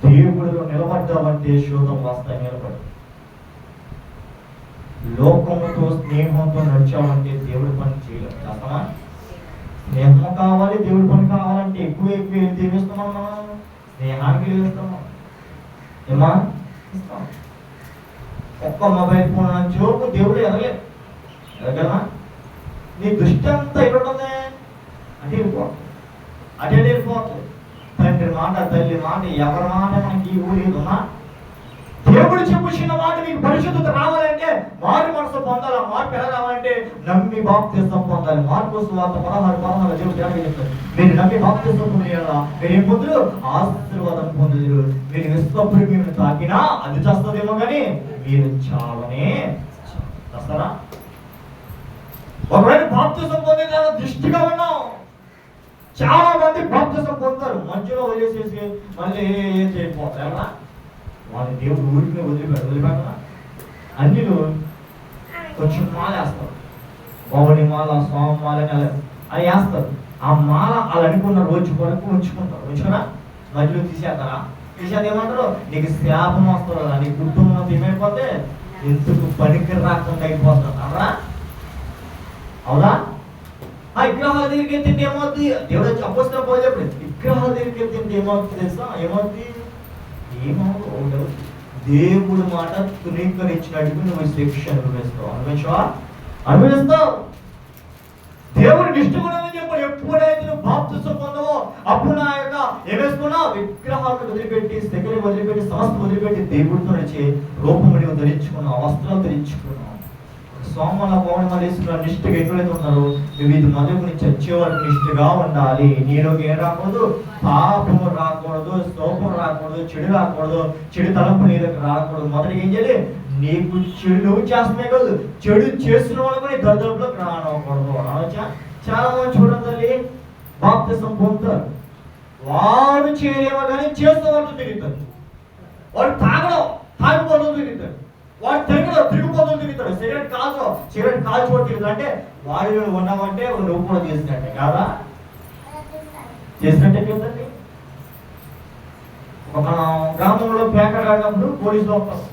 దేవుడిలో నిలబడ్డావంటే శోధం వస్తాయి. నిలబడు. లోకముతో స్నేహంతో నడిచావంటే దేవుడి పని చేయలేదు. చేస్తామా? స్నేహం కావాలి, దేవుడి పని కావాలంటే ఎక్కువ ఎక్కువ ఏం తీరుస్తున్నాం? మనం స్నేహానికి వేస్తున్నాం. ఏమా ఇస్తాం. ఒక్క మొబైల్ ఫోన్ నుంచి దేవుడు ఎదగలేదు. ఎదగలనా? నీ దృష్టి అంతా ఎక్కడ ఉంది? అటే వెళ్ళిపోతుంది, అటే వెళ్ళిపోతుంది. తండ్రి మాట, తల్లి మాట, ఎవరి మాట మనకి ఊరేదున్నా దేవుడు చెప్పుచున్న మాట మీకు పరిశుద్ధత రావాలంటే, మారు మనసు పొందాలి. మార్పు ఎలా రావాలంటే నమ్మి బాప్తిస్మం పొందాలి. మార్పు సువార్త 16:16 దేవుడు చెప్తారు, మీరు నమ్మి బాప్తిస్మం పొందేలా మీరు ఏం పొందులు? ఆశీర్వాదం పొందుదురు. మీరు విశ్వపురి మీరు తాకినా అది చేస్తుందేమో కానీ మీరు చావనే చేస్తారా? ఒకవేళ బాప్తిస్మం పొందే దృష్టిగా ఉన్నాం. చాలా మంది బాప్తిస్మం పొందుతారు, మధ్యలో వదిలేసేసి మళ్ళీ ఏం చేయకపోతారా? వాళ్ళ దేవుడు ఊరికి వదిలిపెట్టరా? అన్నిలు కొంచెం మాల వేస్తారు, పౌడి మాల, స్వామి మాల అని వేస్తారు. ఆ మాల అలా అనుకున్న రోజు వరకు ఉంచుకుంటారు. ఉంచుకున్నా మధ్యలో తీసేస్తారా? తీసేది ఏమంటారు? నీకు శాపం వస్తుంది, నీ కుటుంబం ఏమైపోతే ఎందుకు పనికి రాకుండా అయిపోతుంది. అవునా? అవునా? ఆ విగ్రహాల దగ్గరికి వెళ్తే ఏమవుతుంది? దేవుడు చెప్పొస్తున్న పోయి చెప్పండి, విగ్రహాల దగ్గరికి వెళ్తే ఏమవుతుంది తెలుసా? ఏమవుతుంది? ఏమవుతుంది? దేవుడు మాట తునీకరించినట్టు నువ్వు శిక్ష అనుభవిస్తావు. అనుభవిస్తావు. దేవుడికి ఇష్టపడమని చెప్పి ఎప్పుడైతే నువ్వు బాప్తిస్మం పొందవో అప్పుడు నా యొక్క ఏమేసుకున్నా విగ్రహాలను వదిలిపెట్టి, దగ్గర వదిలిపెట్టి, సమస్త వదిలిపెట్టి దేవుడితో నడిచి రూపముని ధరించుకున్నావు, వస్త్రాలు ధరించుకున్నావు. సోమవాల పౌర్ణమాలు వేసుకున్న నిష్ఠగా ఎక్కడైతే ఉన్నారో వివిధ మధుకుని చచ్చే వరకు నిష్ఠగా ఉండాలి. నీలోకి ఏం రాకూడదు? పాపము రాకూడదు, స్తోపం రాకూడదు, చెడు రాకూడదు, చెడు తలంపు నీలోకి రాకూడదు. మొదటి ఏం చేయాలి? నీకు చెడు నువ్వు చేస్తున్నాయి కాదు, చెడు చేస్తున్న వాళ్ళు కూడా దరిద్రంలోకి రానకూడదు. అనవచ్చా? చాలా మంది చూడండి తల్లి, బాప్తిస్మం పొందుతారు, వాడు చేయలేమో కానీ చేస్తూ వాళ్ళతో తిరుగుతారు. వాడు తాగిపోతూ తిరుగుతాడు, వాడు తిరిగిపోతూ తిరుగుతాడు. సిగరెట్ కాల్చుకోవడం తిరుగుతాడు. అంటే వాడు ఉన్నామంటే నువ్వు కూడా చేసినట్టే కాదా? చేసినట్టే కదండి. ఒక గ్రామంలో పేకడ ఆడినప్పుడు పోలీసులు వస్తారు.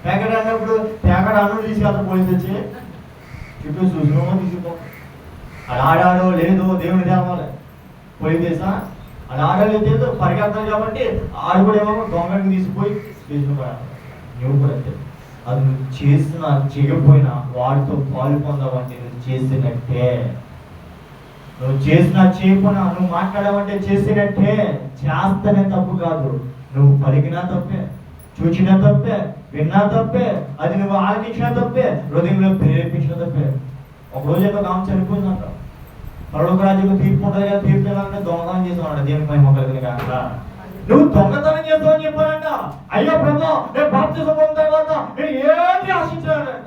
పేకడ ఆడినప్పుడు పేకడ అన్నుడు తీసుకెళ్తారు పోలీసు వచ్చి, చుట్టూ చూసినో తీసుకుపోతారు. అది ఆడాడో లేదో దేవుని దేవాలి పోయి తెలుసా? అది ఆడలేదు పరిగెత్తాలి కాబట్టి ఆడు కూడా ఏమో దొంగకి తీసిపోయి తీసుకుపోయాడు. నువ్వు కూడా అది నువ్వు చేసినా చేయకపోయినా వాడితో పాలు పొందావంటే నువ్వు చేసినట్టే. నువ్వు చేసినా చేయకపోయినా నువ్వు మాట్లాడావంటే చేసినట్టే. చేస్తేనే తప్పు కాదు, నువ్వు పలికినా తప్పే, చూచినా తప్పే, విన్నా తప్పే, అది నువ్వు ఆలకించినా తప్పే, హృదయంలో ప్రేరేపించిన తప్పే. ఒక రోజు ఏదో కామ చనిపోయిందంట. పరలోక రాజ్యం తీర్పు ఉంటుంది కదా, తీర్పు అంటే దొంగతనం చేసామంట. దేవుని మహిమ కలిగిన కాక నువ్వు దొంగతనం చేస్తావని చెప్పానంట. అయ్యో ప్రభు, నేను బాప్తిస్మం పొందిన తర్వాత నేను ఏది ఆశించానంట.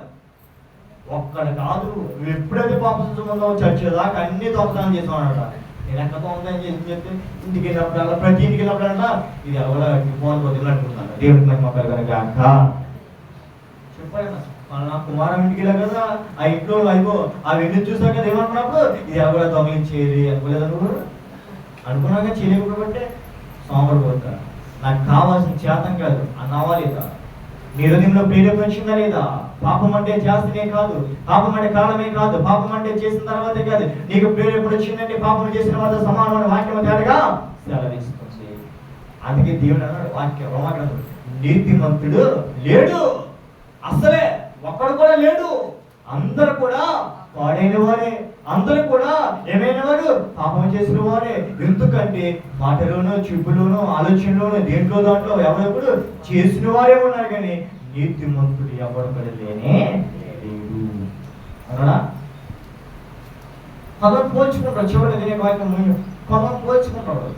ఒక్కడు కాదు, నువ్వు ఎప్పుడైతే బాప్తిస్మం పొందావో చచ్చేదాకా అన్ని దొంగతనం చేసామన్నట. నేను ఎక్కడ దొంగతనం చేసి చెప్తే ఇంటికి వెళ్ళినప్పుడల్లా, ప్రతి ఇంటికి వెళ్ళినప్పుడంట ఇది ఎవరో ఫోన్ వదిలి అనుకుంటున్నాను. దేవుని మహిమ కలిగిన కాక చెప్పాడు. నా కుమారం ఇంటికి వెళ్ళా కదా, ఆ ఇంట్లో అయిపో అవి ఎందుకు చూసావు కదా ఏమనుకున్నప్పుడు ఇది ఎవరో దొంగలించేది అనుకోలేదా? నువ్వు అనుకున్నాక చేయలేకపోతే సోమవారం పోతా. నాకు కావాల్సిన చేతం కాదు అన్నావా లేదా? నీ హృదయంలో ప్రేరేపించిందా లేదా? పాపం అంటే చేస్తేనే కాదు, పాపం అంటే కాలమే కాదు, పాపం అంటే చేసిన తర్వాతే కాదు. నీకు ప్రేరేపణ వచ్చిందంటే పాపం చేసిన వాళ్ళ సమానమైన వాక్యం తేడగా సెలవిస్తుంది. అందుకే దేవుడు అన్నాడు వాక్యం రోమాగ్రంథం, నీతిమంతుడు లేడు, అసలే ఒక్కడు కూడా లేడు. అందరూ కూడా పాడైన వారే, అందరూ కూడా ఏమైనా వారు పాపం చేసిన వారే. ఎందుకంటే మాటలోనూ, చూపులోనూ, ఆలోచనలోనూ, దేంట్లో దాంట్లో ఎవరెప్పుడు చేసిన వారే ఉన్నారు, కానీ నీతిమంతుడు ఎవరు కూడా లేనే లేడు. అవునా? కొందరు పోల్చుకుంటారు. చివరి తినే వాక్యం కొందరు పోల్చుకుంటారు.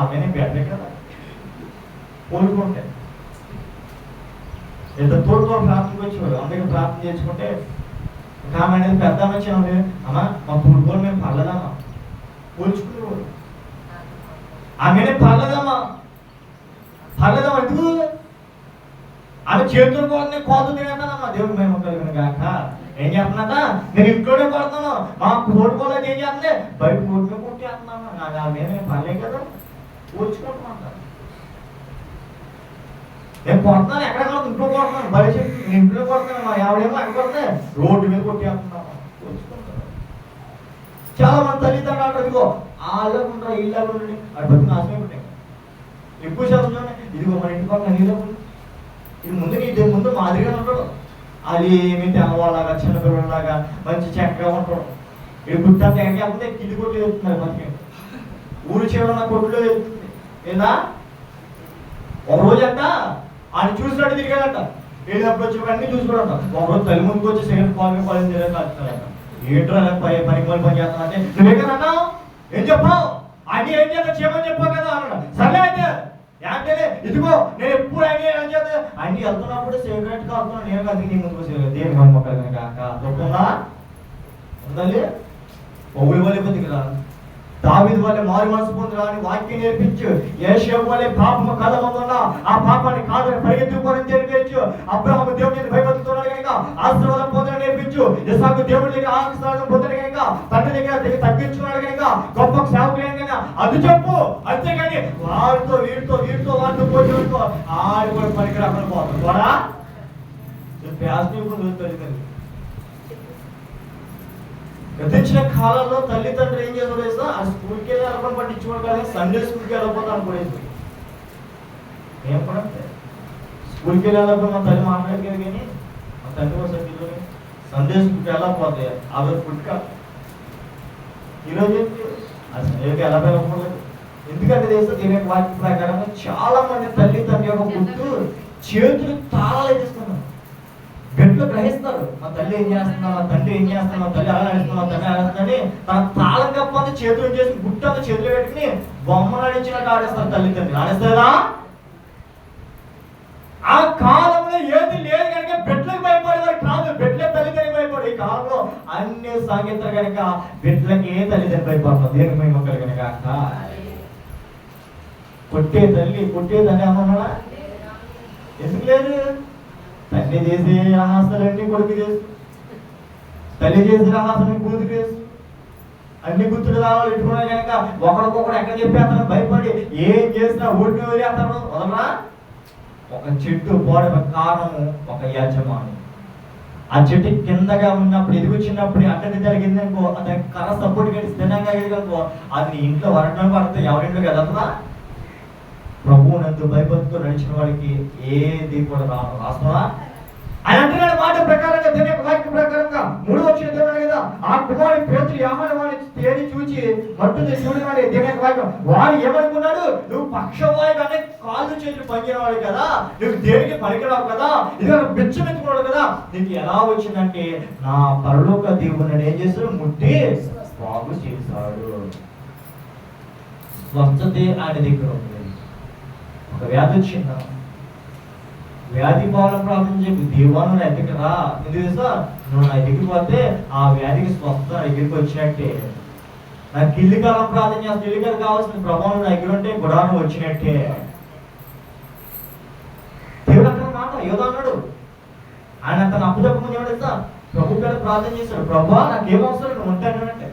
ఆమెనే బెటరే కదా పోల్చుకుంటే. ఎంత తోడుతో ప్రార్థనకు వచ్చేవాడు, అందరికీ ప్రార్థన చేసుకుంటే ఆమె అనేది పెద్ద వచ్చినది, అమ్మా మా తోడుకోని మేము పర్లేదమ్మా పోల్చుకునేవాడు. ఆమెనే పర్లేదమ్మా ఎందుకు? ఆమె చేతులు కూడా కోత తినేస్తానమ్మా. దేవుడు మేము కలిగిన కాక ఏం చేస్తున్నా? నేను ఇంట్లోనే కొడుతున్నాను, మా తోడుకోలేదు ఏం చేస్తుంది? బయట కోటిని కొట్టేస్తున్నాను. నాకు ఆమె పర్లేదు కదా, పోల్చుకుంటున్నాను. నేను కొడుతున్నాను, ఎక్కడ ఇంట్లో కొడుతున్నాను, బయట నేను ఇంట్లో కొడుతున్నాను, మా ఎవడేమో ఎక్కడ కొడితే రోడ్డు మీద కొట్టేస్తున్నాను. చాలా మంది తల్లిదండ్రులు అంటారు, ఇదిగో వాళ్ళకుంటారు ఇళ్ళకుండి అటు బతి నాశనం ఉంటాయి. ఎక్కువ శాతం చూడండి, ఇదిగో మన ఇంటి పక్కన నీళ్ళు ఇది ముందు మాదిరిగా ఉంటాడు. అది ఏమి తెల్లవాళ్ళగా చిన్నపిల్లలాగా మంచి చక్కగా ఉంటాడు. ఇది గుట్టంతా ఎక్కడికి కింది కొట్టి వెళ్తున్నారు మనకి. ఊరు చివరన్న కొట్లు ఏందా ఒక రోజు అంట ఆయన చూసినట్టు తిరిగాడంట. వెళ్ళినప్పుడు వచ్చి అన్ని చూసుకోడంట. ఒక రోజు తల్లి ముందుకు వచ్చి సిగరెట్ పాలు తిరగాలంట. ఏంట్రా పని చేస్తున్నా అంటే నువ్వేకన్నా ఏం చెప్పావు అన్ని ఏం చేస్తా చేయమని చెప్పావు కదా అన్నాడు. సరే అయితే ఏంటనే ఇదిగో నేను ఎప్పుడు అన్ని ఏం చేస్తా అన్ని వెళ్తున్నప్పుడు సిగరెట్ కాలుతున్నాను నేను కదా నీ ముందుకు సిగరెట్ దేని మన మొక్కలు కనుక తప్పుందా ఉందండి. ఒగుడి వల్ల బతికి రా, దావీదు వల్లే మారు మనసు పొందురా అని వాక్యం నేర్పించు. యేషోబు వల్లే పాపము కళ్ళమన్నా ఆ పాపాన్ని కాదని పరిగెత్తుకోవాలని నేర్పించు. అబ్రహాము దేవుడి మీద భయపడుతున్నాడు కనుక ఆశీర్వాదం పొందడం నేర్పించు. ఇస్సాకు దేవుడి దగ్గర ఆశీర్వాదం పొందడం కనుక తండ్రి దగ్గర తగ్గించుకున్నాడు కనుక గొప్ప సేవకులైన కనుక అది చెప్పు. అంతేగాని వారితో వీరితో వారితో పోటీ ఆడి కూడా పనికి అక్కడ పోతాం కూడా తల్లిదండ్రులు గతించిన కాలంలో తల్లిదండ్రులు ఏం చేస్తారో ఆ స్కూల్కి వెళ్ళి అలపని పట్టించుకోవడం కానీ సండే స్కూల్కి వెళ్ళకపోతే అనుకోలేదు. ఏం కూడా స్కూల్కి వెళ్ళి వెళ్ళకపోతే మా తల్లి మాట్లాడలేదు కానీ మా తల్లి కూడా సండే స్కూల్కి వెళ్ళకపోతే అవి ఫుడ్ కాదు. ఈరోజు ఆ సండేకి వెళ్ళకపోలేదు. ఎందుకంటే తెలుసు దీని యొక్క వాక్య ప్రకారంగా చాలా మంది తల్లిదండ్రుల యొక్క గుర్తు చేతులు తాళాలు తీసుకున్నారు. గట్లు గ్రహిస్తారు మా తల్లి ఏం చేస్తున్నా, మా తండ్రి ఏం చేస్తున్నా, మా తల్లి అలా నడుస్తున్నా, మా తండ్రి ఆడుతుందని తన తాళం కప్పంతా చేతులు చేసి గుట్టంతా చేతులు పెట్టుకుని బొమ్మ నడిచినట్టు ఆడేస్తారు తల్లిదండ్రులు. ఆడేస్తారా? ఆ కాలంలో ఏది లేదు కనుక బిడ్డలకు భయపడేవారు కాదు, బిడ్డలే తల్లిదండ్రులు భయపడే. ఈ కాలంలో అన్ని సాంకేతాలు కనుక బిడ్డలకి ఏ తల్లిదండ్రులు భయపడతారు. దేనికి భయపడతారు కనుక కొట్టేదని అమ్మా ఎందుకు లేదు? తల్లి చేసే రహస్యాలన్నీ కొడుకు చేసు, తల్లి చేసే రహస్యాన్ని కూతురు చేసు. అన్ని గుర్తులు రావాలి పెట్టుకున్నాయి కనుక ఒకరికొకరు ఎక్కడ చెప్పేస్తాను భయపడి ఏం చేసినా ఊరికి వదిలేస్తాను వదలరా. ఒక చెట్టు పోడ కారణము ఒక యజమాని. ఆ చెట్టు కిందగా ఉన్నప్పుడు ఎదుగుచ్చినప్పుడు అక్కడి జరిగింది అనుకో, అతని కర్ర సపోర్ట్ కట్టి స్థిరంగా ఎదుగునుకో, అది ఇంట్లో వరడం పడితే ఎవరింట్లో కదరా. ప్రభువునందు భయభక్తితో నడిచిన వాడికి ఏది కూడా రాస్తున్నా ఆయన అంటున్నాడు మాట ప్రకారంగా దేని యొక్క వాక్య ప్రకారంగా 3వ వచనం కదా ఆ కుమారుడు పేతురు యోహాను వారిని తేడి చూచి మట్టుని చూడగానే దేని యొక్క వాక్యం వాడు ఏమనుకున్నాడు, నువ్వు పక్షవాయుగానే కాళ్ళు చేతులు పనిచేయవాడు కదా, నువ్వు దేనికి పనికిరావు కదా, ఇది బిచ్చమెత్తుకున్నాడు కదా, నీకు ఎలా వచ్చిందంటే నా పరలోక దేవుడు ఏం చేస్తాడు ముట్టి బాగు చేశాడు. స్వస్థతే ఆయన దగ్గర ఉంది. ఒక వ్యాధి వచ్చిందా, వ్యాధి బాగా ప్రార్థన చెప్పి దేవాను నా దగ్గర రా, ఎందుకు తెలుసా నువ్వు నా దగ్గరికి పోతే ఆ వ్యాధికి స్వస్థ నా దగ్గరికి వచ్చినట్టే. నాకు ఇల్లు కాలం ప్రార్థన చేస్తే ఇల్లు కాలం కావాల్సిన ప్రభావం నా దగ్గర ఉంటే గుడాను వచ్చినట్టే. దేవుడు అక్కడ మాట ఏదో అన్నాడు. ఆయన తన అప్పు చెప్పకుండా ఏమో తెలుసా ప్రభు గారు ప్రార్థన చేశాడు, ప్రభా నాకేం అవసరం నువ్వు ఉంటే అన్నట్టే,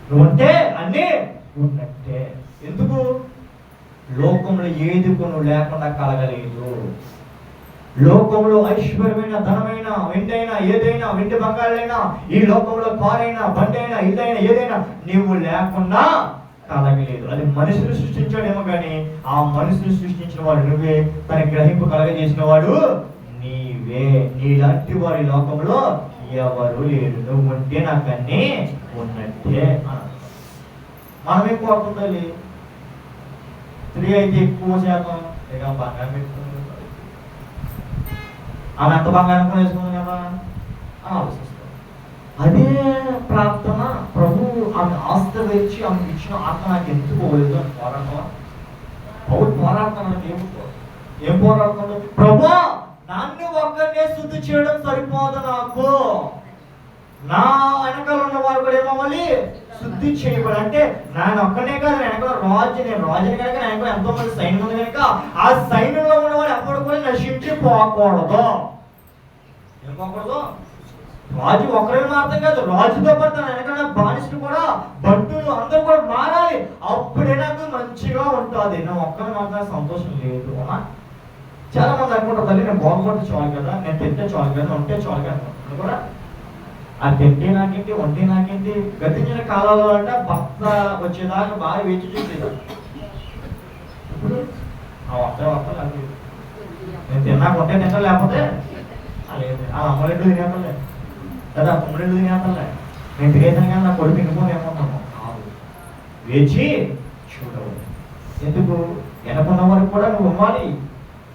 నువ్వు ఉంటే అన్నీ ఉన్నట్టే. ఎందుకు? లోకంలో ఏది కొను లేకుండా కలగలేదు. లోకంలో ఐశ్వర్యమైన ధనమైన వెండైనా ఏదైనా వెండి బంగారైనా ఈ లోకంలో కారైనా బండి అయినా ఇల్లైనా ఏదైనా నీవు లేకుండా కలగలేదు. అది మనుషులు సృష్టించాడేమో కానీ ఆ మనుషులు సృష్టించిన వాడు నువ్వే, తన గ్రహింపు కలగజేసిన వాడు నీవే. నీలాంటి వారి లోకంలో ఎవరు లేరు. నువ్వు ఉంటే నాకు అన్నీ ఉన్నట్టే. మనమే కోరుకుందాలి. స్త్రీ అయితే ఎక్కువ శాతం ఇక బంగారం పెట్టుకుంది, ఆమె ఎంత బంగారం కొనేసుకుంది కదా ఆలోచిస్తాం. అదే ప్రార్థన ప్రభు ఆమె ఆశ్రయించి ఆమె ఇచ్చిన ఆత్మ నాకు ఎందుకు పోలేదు అని పోరాటం. పౌరు పోరాడుతున్నాడు. ఏం పోరాడుతున్నాడు? ప్రభు నన్ను ఒక్కరినే శుద్ధి చేయడం సరిపోదు, నాకు నా వెనకాల ఉన్న వారు కూడా ఏమవ్వాలి శుద్ధి చేయబడి. అంటే నేను ఒక్కనే కాదు, వెనకాల రాజు, నేను రాజుని కనుక వెనకాల ఎంతో మంది సైన్యం ఉంది కనుక ఆ సైన్యంలో ఉన్నవాడు ఎప్పుడు కూడా నశించి పోకూడదు. ఏం పోకూడదు? రాజు ఒక్కరే మాత్రం కాదు, రాజుతో పాటు తన వెనకాల బానిసలు కూడా భక్తులు అందరూ కూడా మారాలి. అప్పుడే నాకు మంచిగా ఉంటుంది. నేను ఒక్కరి మాత్రం సంతోషం లేదు. చాలా మంది అనుకుంటారు తల్లి నేను బాగుపడితే చాలు కదా, నేను తింటే చాలు కదా, ఉంటే చాలు కదా కూడా. ఆ తింటే నాకేంటి, వంటే నాకేంటి. గతించిన కాలంలో అంటే భర్త వచ్చేదాకా బాగా వేచి చూసేదాన్ని. ఇప్పుడు ఆ వస్తా లేదు, నేను తిన్నాకుంటే తింటా, లేకపోతే లేదు. ఆ అమ్మరెడ్డు తినేతలే కదా, అమ్మరెడ్డు తినేతలే, నేను తినేసాను కానీ నా కొడుకు తినిపోను ఏమన్నాను కాదు. వేచి చూడవాలి. ఎందుకు? వెనకున్న వరకు కూడా నువ్వు ఇవ్వాలి.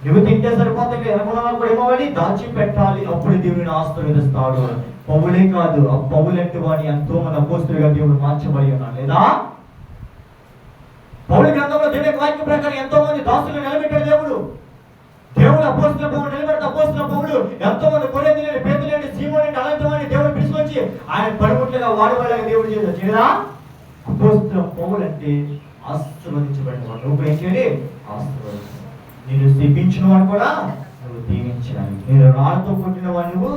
నువ్వు తింటే సరిపోతే వెనకున్న వరకు కూడా ఇవ్వాలి, దాచి పెట్టాలి. అప్పుడు దేవుని ఆశీర్వదిస్తాడు. పౌలే కాదు, ఆ పౌలంటే వాడిని ఎంతో మంది అపోస్తులుగా దేవుడు మార్చబడి ఉన్నాడు. లేదా పౌలు గ్రంథంలో దేవుని వాక్య ప్రకారం ఎంతో మంది దాసులు నిలబెట్టాడు దేవుడు. దేవుడు అపోస్తుల పౌలు నిలబెడితే అపోస్తుల పౌలు ఎంతో మంది కొరేందులేని, పేతులేని, సీమోని, అలాంటి వాడిని దేవుడు పిలుచుకొచ్చి ఆయన పనిముట్లుగా వాడబడేలాగా దేవుడు చేశాడు. చేయదా? అపోస్తుల పౌలు అంటే ఆశీర్వదించబడిన వాడు. నువ్వు ఏం చేయాలి? ఆశీర్వదించాలి. నేను శపించిన వాడు కూడా నువ్వు దీవించాలి. నేను రాళ్ళతో కొట్టిన వాడు నువ్వు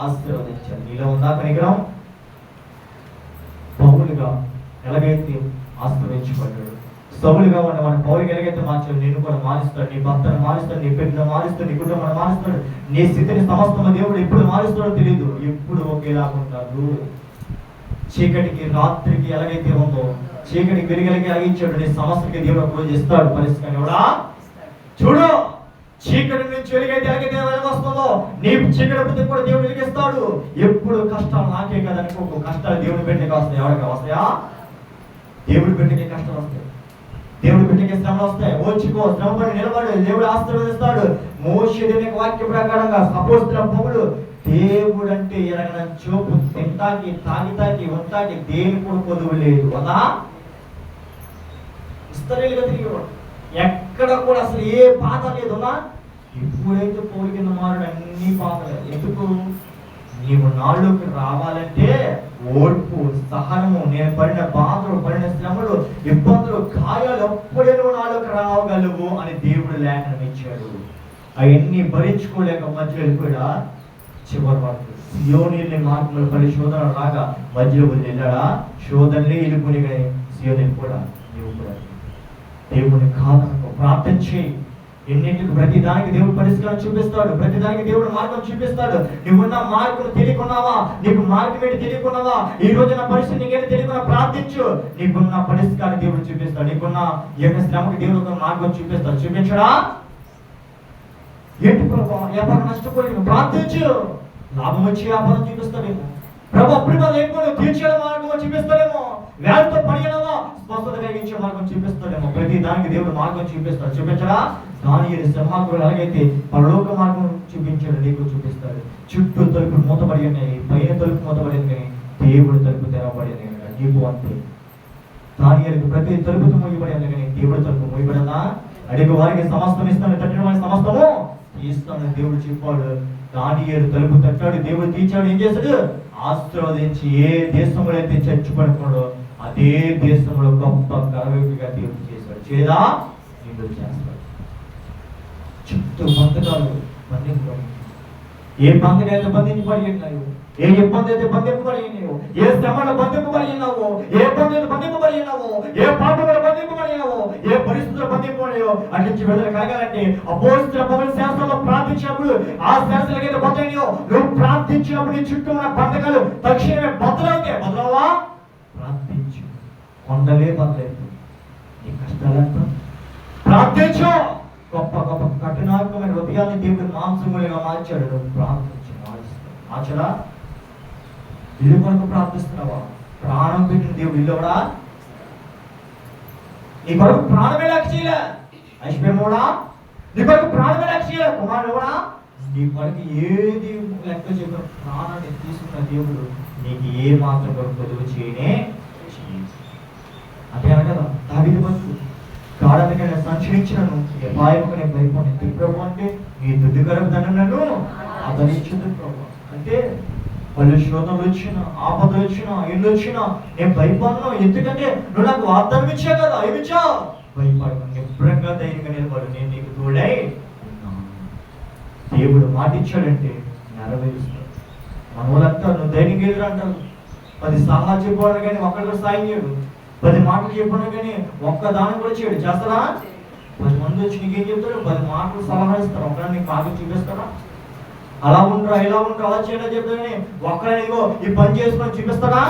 ఆశీర్వదించాలి. నీలో ఉందా కనికరం? పౌలుగా ఎలాగైతే ఆశీర్వదించబడ్డాడు, సౌలుగా మన పౌరుకి ఎలాగైతే మార్చాడు, నేను కూడా మారుస్తాడు. నీ భర్తను మారుస్తాడు, నీ బిడ్డను మారుస్తాడు, నీ కుటుంబాన్ని మారుస్తాడు, నీ స్థితిని సమస్తం దేవుడు ఎప్పుడు మారుస్తాడో తెలియదు. ఎప్పుడు ఒకేలాగా ఉంటాడు. చీకటికి రాత్రికి ఎలాగైతే ఉందో, చీకటికి వెలుగులకి అగించాడు, నీ సమస్యకి దేవుడు ఒకరోజు ఇస్తాడు పరిష్కారం. ఎవడా? చూడు, చీకటి నుంచి వెలుగైతే ఎలాగైతే వస్తుందో, నీ చీకటి బుద్ధికి కూడా దేవుడు వెలిగిస్తాడు. ఎప్పుడు కష్టాలు నాకే కదా అనుకోకు, కష్టాలు దేవుడి బిడ్డకి వస్తాయి. ఎవరికి వస్తాయా? దేవుడి బిడ్డకి కష్టాలు వస్తాయి, దేవుడి బిడ్డకి శ్రమలు వస్తాయి. ఓర్చుకో, శ్రమపడి నిలబడి, దేవుడు ఆశీర్వదిస్తాడు. మోషే దేవుని వాక్య ప్రకారంగా అపోస్తలుల పౌలు దేవుడు అంటే ఎరగన చూపు, తింటాకి, తాగితాకి, ఉంటాకి దేని కూడా కొదువు లేదు. అలా ఇస్తరేలుగా తిరిగేవాడు. ఎక్కడ కూడా అసలు ఏ పాత లేదున్నా. ఎప్పుడైతే పౌలు కింద మారాడు అన్ని పాతలే. ఎందుకు? నీవు నాళ్ళలోకి రావాలంటే ఓర్పు, సహనము, నేను పడిన బాధలు, పడిన శ్రమలు, ఇబ్బందులు, గాయాలు అప్పుడే నువ్వు నాలోకి రావగలవు అని దేవుడు లేఖనం ఇచ్చాడు. అవన్నీ భరించుకోలేక మధ్యలో వెళ్ళిపోయా. చివరి వరకు సియోని మార్గంలో పరిశోధన లాగా మధ్యలో వదిలి వెళ్ళాడా? శోధనలే వెళ్ళిపోయి కానీ సియోని కూడా నీవు కూడా దేవుని కాదనుకో, ప్రార్థన చేయి. ఎన్నింటికి ప్రతి దానికి దేవుడు పరిష్కారం చూపిస్తాడు, ప్రతి దానికి దేవుడు మార్గం చూపిస్తాడు. నువ్వున్న మార్గం తెలియకున్నావా? నీకు మార్గం ఏంటి తెలియకున్నావా? ఈ రోజు నా పరిస్థితి నీకేంటి తెలియకున్నా ప్రార్థించు. నీకున్న పరిష్కారం దేవుడు చూపిస్తాడు. నీకున్న యొక్క శ్రమకి దేవుడు ఒక మార్గం చూపిస్తాడు. చూపించడా? ఏంటి ప్రభా వ్యాపారం నష్టపోయి ప్రార్థించు. లాభం వచ్చి వ్యాపారం చూపిస్తాడేమో. ప్రభు అప్పుడు తీర్చేయడం మార్గం చూపిస్తాడేమో. వ్యాధితో పడినవా స్వస్థత కలిగించే మార్గం చూపిస్తాడేమో. ప్రతి దానికి దేవుడు మార్గం చూపిస్తాడు. చూపించడా? దానియేలు సింహాకుడు ఎలాగైతే పరలోక మార్గం చూపించాడు, నీకు చూపిస్తాడు. చుట్టూ తలుపులు మూతబడి ఉన్నాయి, పైన తలుపు మూతబడి ఉన్నాయి, దేవుడు తలుపు తెరవబడి ఉన్నాయి. నీకు అంతే. దానియేలుకు ప్రతి తలుపుతో మూయబడి ఉంది, కానీ దేవుడు తలుపు మూయబడదా? అడిగి వారికి సమస్తం ఇస్తాను, తట్టిన వారికి సమస్తము ఇస్తాను దేవుడు చెప్పాడు. దానియేలు తలుపు తట్టాడు, దేవుడు తీర్చాడు. ఏం చేశాడు? ఆశీర్వదించి ఏ దేశంలో అయితే చచ్చిపడుకున్నాడో అదే దేశంలో గొప్ప గర్వగా దేవుడు చేశాడు. చేయదా? దేవుడు చేస్తాడు. చుట్టూ బంధకాలు బంధించబడి, ఏ బంధకం అయితే బంధించబడి ఉన్నాయో, ఏ ఇబ్బంది అయితే బంధింపబడి ఉన్నాయో, ఏ శ్రమలో బంధింపబడి ఉన్నావో, ఏ ఇబ్బందులు బంధింపబడి ఉన్నావో, ఏ పాపంలో బంధింపబడి ఉన్నావో, ఏ పరిస్థితుల్లో బంధింపబడినాయో అటు నుంచి విడుదల కలగాలంటే అపోస్తలుల పౌలు శాస్త్రంలో ప్రార్థించినప్పుడు ఆ శాస్త్రాలు ఏదో బద్దలైనయో, నువ్వు ప్రార్థించినప్పుడు నీ చుట్టూ ఉన్న బంధకాలు తక్షణమే బద్దలవుతాయి. బదలవా? ప్రార్థించు. కొండలే బద్దలైపోయి నీ కష్టాలంతా ప్రార్థించు. గొప్ప గొప్ప కఠినాత్మకమైన హృదయాన్ని దేవుడు మాంసములుగా మార్చాడు. నువ్వు ప్రార్థించు, మార్చడా? ఇల్లు కొరకు ప్రార్థిస్తున్నావా? ప్రాణం పెట్టిన దేవుడు ఇల్లువడా? నీ కొరకు ప్రాణమే లెక్క చేయలే. ఐశ్వర్యముడా నీ కొరకు ప్రాణమే లెక్క చేయలే. కుమారుడా నీ కొరకు ఏది లెక్క చెప్పిన ప్రాణాన్ని తీసుకున్న దేవుడు నీకు ఏ మాత్రం కొరకు పొదుపు చేయనే అంటే కదా. దావీదు బతుకు గాఢంగా సంచరించినను అపాయముగా నేను భయపడి ప్రభు అంటే నీ దుడ్డు గరకు నన్ను ఆదరించదు ప్రభు అంటే వాళ్ళు శోధనలు వచ్చినా, ఆపదలు వచ్చినా, ఇల్లు వచ్చినా నేను భయపడను. ఎందుకంటే నువ్వు నాకు వాగ్దానం ఇచ్చావు కదా, ఏమిచ్చావు? భయపడను, నిబ్బరంగా ధైర్యంగా నిలబడు, నేను నీకు తోడై ఉన్నాను. దేవుడు మాట ఇచ్చాడంటే నెరవేరుస్తాడు. మన వాళ్ళంతా నువ్వు ధైర్యంగా ఎదురు అంటారు. 10 సలహాలు చెప్పాడు కానీ ఒక్కడికి సాయం చేయడు. 10 మాటలు చెప్పాడు కానీ ఒక్క దానం కూడా చేయడు. చేస్తారా? 10 మంది వచ్చి నీకేం చెప్తాడు? 10 మాటలు సలహా ఇస్తారు. ఒక్కడా నీకు మార్గం చూపిస్తారా? అలా ఉండరా, ఇలా ఉండరా, అలా చేయడం చెప్తా కానీ ఒక్కడే ఇగో ఈ పని చేసుకొని చూపిస్తాడా?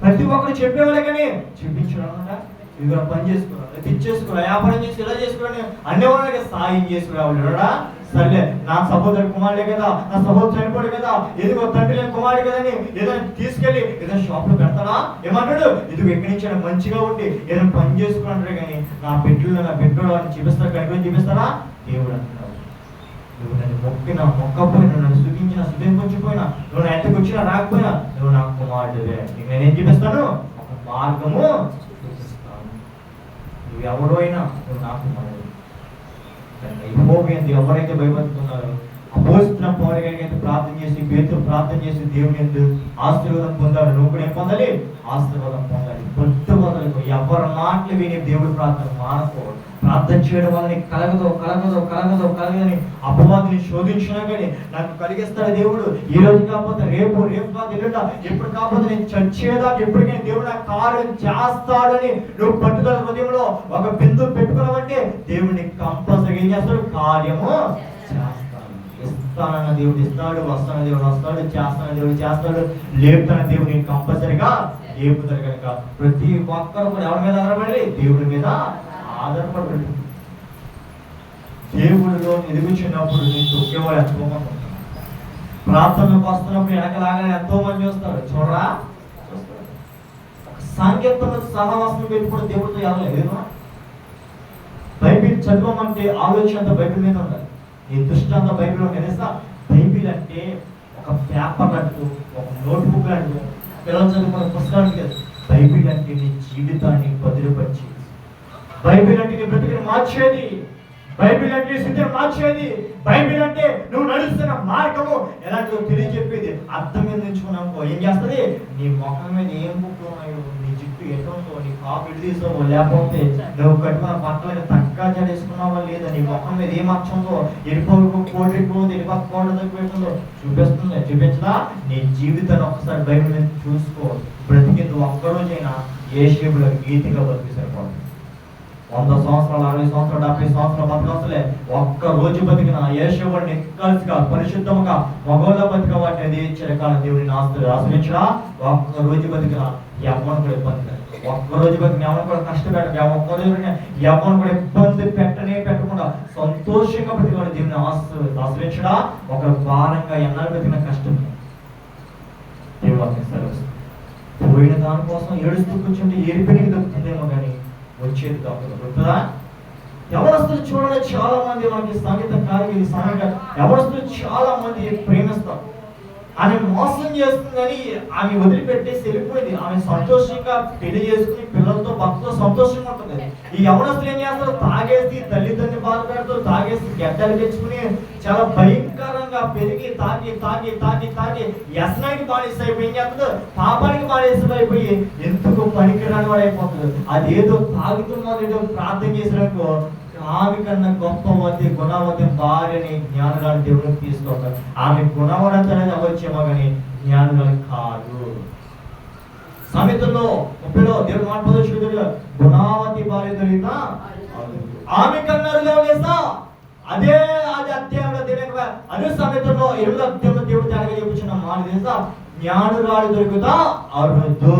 ప్రతి ఒక్కరు చెప్పేవాళ్ళే కానీ చూపించడం అనమాట. ఇదిగో పని చేసుకురా, తెచ్చేసుకురా, వ్యాపారం చేసి ఇలా చేసుకురా అన్ని వాళ్ళకి సాయం చేసుకురావాడు. సర్లే నా సహోదరు కుమారుడే కదా, నా సహోదరు చనిపోడు కదా, ఇదిగో తండ్రి లేని కుమారుడు కదా అని ఏదైనా తీసుకెళ్ళి ఏదైనా షాప్ లో పెడతాడా? ఏమంటాడు? ఇదిగో ఎక్కడి నుంచి మంచిగా ఉండి ఏదైనా పని చేసుకున్నాడు కానీ నా బిడ్డలు అని చూపిస్తాడు, కనుక చూపిస్తారా? దేవుడు అంటున్నాడు, నువ్వు నన్ను మొక్కినా మొక్కపోయినా, నన్ను స్తుతించకపోయినా, నువ్వు నా ఎంతకు వచ్చినా రాకపోయినా నువ్వు నా కుమారుడువే. నేనేం చూపిస్తాను? ఒక మార్గము చూపిస్తాను. నువ్వు ఎవరో అయినా నువ్వు నా కుమారుడు. ఎవరైతే భయపడుతున్నారో అపోస్తున్న పౌరులైతే ప్రార్థన చేసి, పేతురు ప్రార్థన చేసి దేవుని యందు ఆశీర్వాదం పొందాడు. నువ్వు కూడా ఏం పొందాలి? ఆశీర్వాదం పొందాలి. పొట్టు మొదలకు ఎవరి మాటలు విని దేవుడి ప్రార్థన మానకూడదు. ప్రార్థన చేయడం వల్ల నీకు కలగదని అపవాదిని శోధించినా కానీ నాకు కలిగిస్తాడు దేవుడు. ఈ రోజు కాకపోతే రేపు కాదు ఎల్లుండ, ఎప్పుడు కాకపోతే నేను చచ్చేదాకా ఎప్పటికైనా దేవుడు నాకు కార్యం చేస్తాడని నువ్వు పట్టుదల హృదయంలో ఒక బిందువు పెట్టుకున్నావంటే దేవుడిని కంపల్సరీ ఏం చేస్తాడు? కార్యము చేస్తాడు. ఇస్తానన్న దేవుడు ఇస్తాడు, వస్తాన దేవుడు వస్తాడు, చేస్తాన దేవుడు చేస్తాడు, లేపుతాన దేవుడిని కంపల్సరీగా లేపుతాడు. కనుక ప్రతి ఒక్కరు కూడా ఎవరి మీద ఆధారపడాలి? దేవుడి మీద ఆధారపడి. దేవుడిలో ఎదుగుచున్నప్పుడు నేను తొక్కేవాడు ఎంతో మంది ఉంటారు. ప్రార్థనకు వస్తున్నప్పుడు వెనకలాగానే ఎంతో మంది వస్తారు. చూడరా, ఒక సాంకేతంలో సహవాసం పెట్టుకుంటే దేవుడితో ఎవరు బైబిల్ చదవమంటే ఆలోచన అంతా బైబిల్ మీద ఉండాలి. నీ దృష్టి అంతా బైబిల్ తెలుసా? బైబిల్ అంటే ఒక పేపర్ అంటూ, ఒక నోట్బుక్ అంటూ, పిల్లలు చదువుకున్న పుస్తకాలు లేదు. బైబిల్ అంటే నీ జీవితాన్ని బదిలిపరిచి, బైబిల్ అంటే నీ బ్రతుకుని మార్చేది, బైబిల్ అంటే స్థితిని మార్చేది, బైబిల్ అంటే నువ్వు నడుస్తున్న మార్గము ఎలాంటిదో తెలియజెప్పేది. అర్థం మీద నుంచుకున్నావు ఏం చేస్తుంది? నీ ముఖం మీద ఏం బుక్లు ఉన్నాయో, నీ జిట్టు ఎటుందో, నీ కాపు ఇటు తీసావో, లేకపోతే నువ్వు కట్టుకున్న బట్టలు తక్కువ చేసుకున్నావా లేదా, నీ ముఖం మీద ఏం అక్షందో, ఎడిపోకు కోడిపోదు, ఎడిపక్క కోడ తగ్గిపోతుందో చూపించదా? నీ జీవితాన్ని ఒక్కసారి బైబిల్ మీద చూసుకో. బ్రతికింది ఒక్కరోజైనా ఏ షేపులో గీతిగా బతికి సరిపోతుంది. 100 సంవత్సరాలు, 60 సంవత్సరాలు, 70 సంవత్సరాలు బతకలే, ఒక్క రోజు బతికిన యేషువుని కలిసిగా పరిశుద్ధముగా మగోళ్ళ బతిక వాటిని చిరకాల దేవుడిని ఆశ్రయించడా. ఒక్క రోజు బతికిన ఎవరు కూడా ఇబ్బంది లేదు. ఒక్క రోజు బతికిన ఎవరు కూడా కష్టపెట్ట, ఒక్క రోజు ఎవరు కూడా ఇబ్బంది పెట్టకుండా సంతోషంగా బతికిన దేవుని ఆశ్రయించడా. ఒక భారంగా ఎన్నాళ్ళు బతికిన కష్టం దేవుడు సెలవు. పోయిన దానికోసం ఏడుస్తూ కూర్చుంటే ఏడిపెడికి దొరుకుతుందేమో కానీ వచ్చేది కాకుండా గుర్తుందా? ఎవరస్తులు చూడండి, చాలా మంది మనకి సంగీత కార్యక్రమం ఎవరస్తులు చాలా మంది ప్రేమిస్తారు. ఆమె మోసం చేస్తుందని ఆమె వదిలిపెట్టేసి వెళ్ళిపోయింది. ఆమె సంతోషంగా పెళ్లి చేసుకుని పిల్లలతో భర్తతో సంతోషంగా ఉంటుంది. ఈ యవనస్తులు ఏం చేస్తారు? తాగేసి తల్లిదండ్రులు బాధపడుతూ, తాగేసి గడ్డలు తెచ్చుకుని చాలా భయంకరంగా పెరిగి తాగి వ్యసనానికి బానిస అయిపోయి ఏం చేస్తుందో పాపానికి బానిస అయిపోయి ఎందుకు పనికిరాని వాడు అయిపోతుంది. అదేదో తాగుతున్నది ఏదో ప్రార్థన చేసినట్టు ఆమె కన్నా గొప్పవతి గుణవతి భార్యని జ్ఞానురాలు దేవుడికి తీసుకొస్తారు. ఆమె గుణవరత అనేది అవ్వచ్చేమో కానీ జ్ఞానురాలు కాదు. సామెతల్లో 30లో దేవుడు మాట పదవుగా గుణావతి భార్య దొరికిత ఆమె కన్నా వేస్తా. అదే అధ్యాయంలో తెలియక అదే సామెతల్లో 8వ అధ్యాయంలో దేవుడు తేడాగా చెప్పుచున్న మాట తెలుసా? జ్ఞానురాలు దొరుకుతా అరుదు.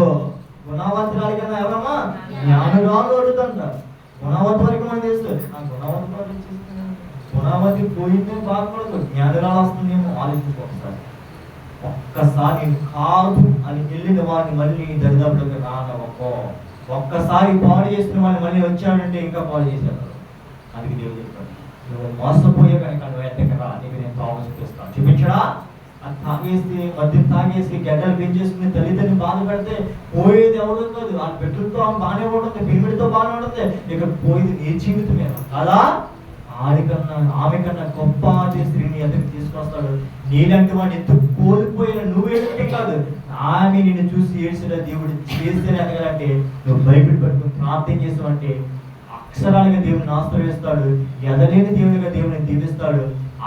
గుణవతి కన్నా ఎవరమ్మా? జ్ఞానురాలు అరుదంటారు. గుణవతి వరకు మనం తెలుస్తుంది. ఆ గుణవతి పోయిందే బాధపడదు, జ్ఞానురాలు వస్తుందేమో ఆలోచించుకోసారి. ఒక్కసారి కాదు అని వెళ్ళిన వాడిని మళ్ళీ దరిదాపులకు రానవకో. ఒక్కసారి పాడు చేసిన వాడిని మళ్ళీ వచ్చాడంటే ఇంకా పాడు చేశాడు. అందుకే దేవుడు చెప్పాడు, నువ్వు మోసపోయే కనుక నువ్వు ఎంతకి రా, నీకు నేను తాగు చూపిస్తాను. చూపించడా? అది తాగేసి మద్యం తాగేసి గడ్డలు పెంచేసుకుని తల్లిదండ్రులు బాధ పెడితే పోయేది ఎవరు కాదు. ఆ బిడ్డలతో ఆమె బాగానే ఉంటుంది, పిల్లడితో బాగానే ఉంటుంది. ఇక్కడ పోయేది నీ జీవితమే కదా. ఆమె కన్నా గొప్ప స్త్రీని ఎదురు తీసుకొస్తాడు. నీలాంటి వాడిని ఎందుకు కోల్పోయిన నువ్వేంటే కాదు, ఆమె నిన్ను చూసి ఏడ్చిన దేవుడు చేస్తేనే ఎదగాలంటే నువ్వు బైబిల్ పట్టుకుని ప్రార్థన చేసావంటే అక్షరాలుగా దేవుడిని ఆశ్రయిస్తాడు. ఎదలేని దేవునిగా దేవుడిని దీవిస్తాడు.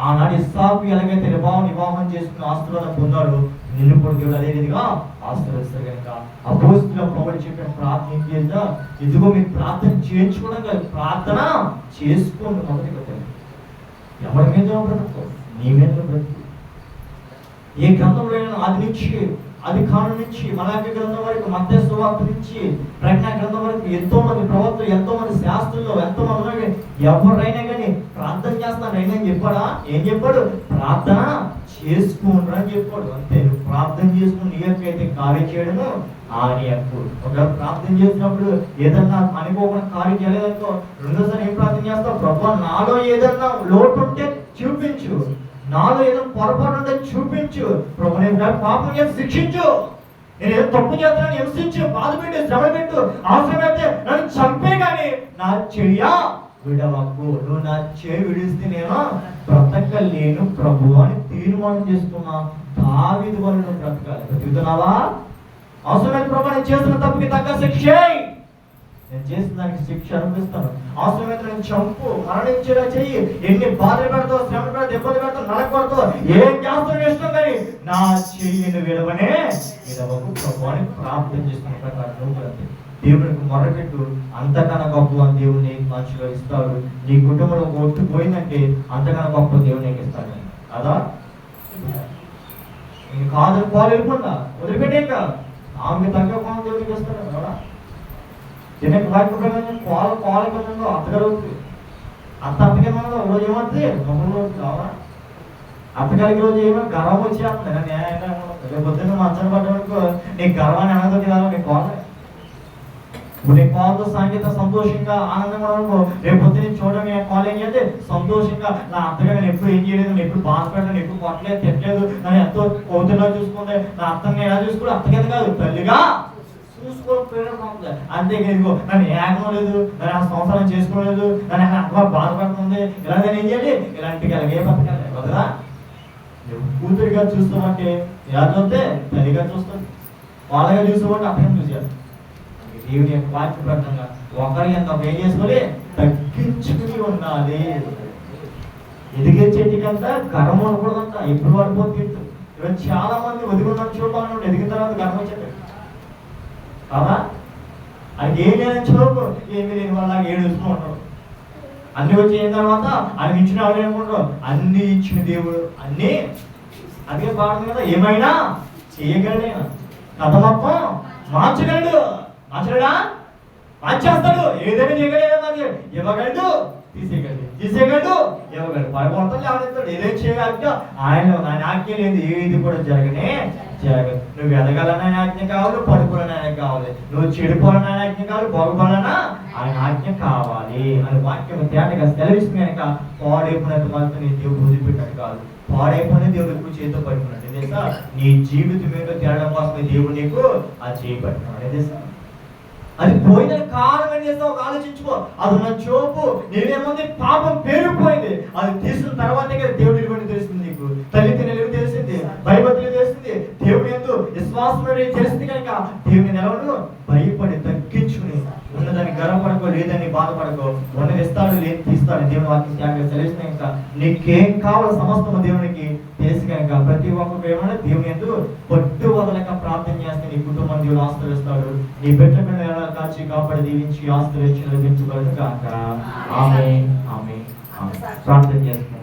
ఆనాడు ఇస్సాకు ఎలాగైతే వివాహం చేసుకుని ఆశీర్వాదం పొందాడు, నిన్ను కూడా దేవుడు అదే విధిగా ఆశీర్వదిస్తాడు. కనుక అపోస్తుల పౌలు చెప్పిన ప్రార్థన చేద్దా, ఇదిగో మీరు ప్రార్థన చేయించుకోవడం కాదు, ప్రార్థన చేసుకోండి. మొదటి ఎవరి మీద బ్రతుకు? నీ మీద బ్రతుకు. ఏ గ్రంథంలో ఆది నుంచి అది కాలం నుంచి మలాకి గ్రంథం వరకు, మత్తయి సువార్త నుంచి ప్రజ్ఞా గ్రంథం వరకు ఎంతో మంది ప్రవక్తలు, ఎంతో మంది శాస్త్రులు, ఎంతో మంది ఎవరైనా కానీ ప్రార్థన చేస్తాను అయినా చెప్పాడా? ఏం చెప్పాడు? ప్రార్థన చేసుకుంటారు అని చెప్పాడు. అంతే. నువ్వు ప్రార్థన చేసుకుని నీ యొక్క అయితే కార్యం చేయడము ఆయన యొక్క. ఒకవేళ ప్రార్థన చేసినప్పుడు ఏదన్నా అనుకోకుండా కార్యం చేయలేదనుకో, రెండోసారి ఏం ప్రార్థన చేస్తావు? ప్రభా నాలో ఏదన్నా లోటు ఉంటే చూపించు, నాలో ఏదో పొరపాటు ఉంటే చూపించు ప్రభు, నేను పాపం చేసి శిక్షించు, నేను ఏదో తప్పు చేస్తానని హింసించు, బాధ పెట్టు, శ్రమ పెట్టు, అవసరమైతే నన్ను చంపే కానీ నా చెయ్య విడవకు. నువ్వు నా చేయి విడిస్తే నేను బ్రతకలేను ప్రభు అని తీర్మానం చేసుకున్నా. దావీదు వల్ల నువ్వు బ్రతకాలి. బ్రతుకుతున్నావా? అవసరమైన ప్రభు, నేను చేసిన తప్పుకి తగ్గ శిక్ష, నేను చేసిన దానికి శిక్ష అనిపిస్తాను. అవసరమైతే నేను చంపు, మరణించేలా చెయ్యి, ఎన్ని బాధలు పెడతావు, శ్రమ పెడతావు, ఇబ్బంది పెడతావు, నడకూడతావు, ఏం చేస్తావు ఇష్టం కానీ నా చెయ్యిని విడవనే విడవకు ప్రభు అని ప్రార్థన చేస్తున్న ప్రకారం నువ్వు దేవునికి మొరపెట్టు. అంతకన్నా గొప్ప దేవుని మనుషులు ఇస్తాడు. నీ కుటుంబంలో ఒట్టు పోయిందంటే అంతకన్నా గొప్ప దేవుని ఇస్తాడు కదా. నేను కాదు పాలు వెళ్ళిపోండా వదిలిపెట్టేం కాదు, ఆమెకి తగ్గ కోణం దేవునికి ఇస్తాడు కదా. తినక వాక్యం పాల కొంచెంలో అత్తగలుగుతుంది. అత్తగా రోజు ఏమవుతుంది? మొహంలో కావా అత్తగారికి రోజు ఏమో గర్వం వచ్చేస్తుంది. న్యాయంగా రేపు పొద్దున్న మంచం పడ్డవరకు నీకు గర్వాన్ని అనదో కదా, నీ కోళ్ళ నీ కాల్తో సాంకేతిక సంతోషంగా ఆనందంగా అనుకో. రేపు పొద్దున్న చూడడం కాల్ ఏం చేస్తే సంతోషంగా నా అత్తగా నేను ఎప్పుడు ఏం చేయలేదు, నేను ఎప్పుడు బాధపడలేదు, ఎప్పుడు కొట్టలేదు, తిట్టలేదు, నన్ను ఎంతో కౌతుల్లో చూసుకుంటే నా అత్తని ఎలా చూసుకోవాలి, అత్తగది కాదు తల్లిగా చూసుకోవడం ప్రేరణ ఉంటుంది. అంతేకాదు నన్ను ఏకం లేదు, నన్ను ఆ సంవత్సరం చేసుకోలేదు, నన్ను అక్క బాధపడుతుంది, ఇలాగే ఏం చేయాలి, ఇలాంటికి అలాగే బతకాలి కదా. నువ్వు కూతురిగా చూస్తామంటే ఎలా చూస్తే తల్లిగా చూస్తుంది, వాళ్ళగా చూస్తామంటే అర్థం చూసారు. దేవుని యొక్క వాక్య ప్రకారంగా ఒకరి ఎంత ఏం చేసుకొని తగ్గించుకుని ఉండాలి. ఎదిగే చెట్టుకంతా గర్వం ఉండకూడదంట. ఎప్పుడు పడిపోతే ఈరోజు చాలా మంది వదిలిన చూడాలి, ఎదిగిన తర్వాత గర్వం వచ్చేది కదా. అది ఏం లేదని చూడకు, ఏమి లేని వాళ్ళ ఏడుస్తూ ఉంటారు. అన్ని వచ్చి అయిన తర్వాత ఆయన ఇచ్చిన వాళ్ళు ఏమనుకుంటారు, అన్ని ఇచ్చిన దేవుడు అన్ని అదే పాడుతుంది కదా. ఏమైనా చేయగలడైనా కథ మొత్తం మార్చగలడు, మార్చడా మార్చేస్తాడు. ఏదైనా చేయగలడు, మరి ఇవ్వగలడు, తీసేయగలడు, ఇవ్వగలడు, పడగొడతాడు, లేవనెత్తాడు. ఏదైనా చేయగలిగితే ఆయన ఆజ్ఞ లేదు ఏది కూడా జరగనే జరగదు. నువ్వు ఎదగాలన్న ఆయన ఆజ్ఞ కావాలి, పడుకోవాలని ఆయన కావాలి, నువ్వు చెడిపోవాలని ఆయన ఆజ్ఞ కావాలి, బాగుపడాలన్నా ఆయన ఆజ్ఞ కావాలి అని వాక్యం తేటగా సెలవిస్తుంది. కనుక పాడైపోయినట్టు మాత్రం నీ దేవుడు వదిలిపెట్టినట్టు కాదు, పాడైపోయిన దేవుడు ఎక్కువ చేతితో పడుకున్నట్టు తెలుసా. నీ జీవితం మీద తేడం కోసమే దేవుడు నీకు ఆ చేయబడుతున్నాడు తెలుసా. అది పోయిన కారణం ఏం చేస్తావు ఒక ఆలోచించుకో. అది ఉన్న చూపు నేనేముంది పాపం పేరుకుపోయింది, అది తీసిన తర్వాతే కదా దేవుడి ఇవ్వని తెలిసింది, నీకు తల్లి తినలేవు తెలిసింది, భయభక్తులు తెలిసింది, దేవుని ఎందు విశ్వాసం తెలిసింది. కనుక దేవుని నెలవను భయపడి తగ్గించుకుని ఉన్నదాన్ని గర్వపడకో, లేదని బాధపడకో, ఉన్నది ఇస్తాడు లేదు తీస్తాడు. దేవుని వాక్యం తెలిసిన కనుక నీకేం కావాలో సమస్తము దేవునికి తెలిసి కనుక ప్రతి ఒక్కరు ఏమన్నా దేవుని ఎందు పట్టు వదలక ప్రార్థన చేస్తే నీ కుటుంబం దేవుడు ఆశీర్వదిస్తాడు. నీ బిడ్డ పిల్లలు కాచి కాపాడి దీవించి ఆశీర్వదించి లభించగలడు కాక. ఆమేన్ ఆమేన్. ప్రార్థన చేస్తున్నాం.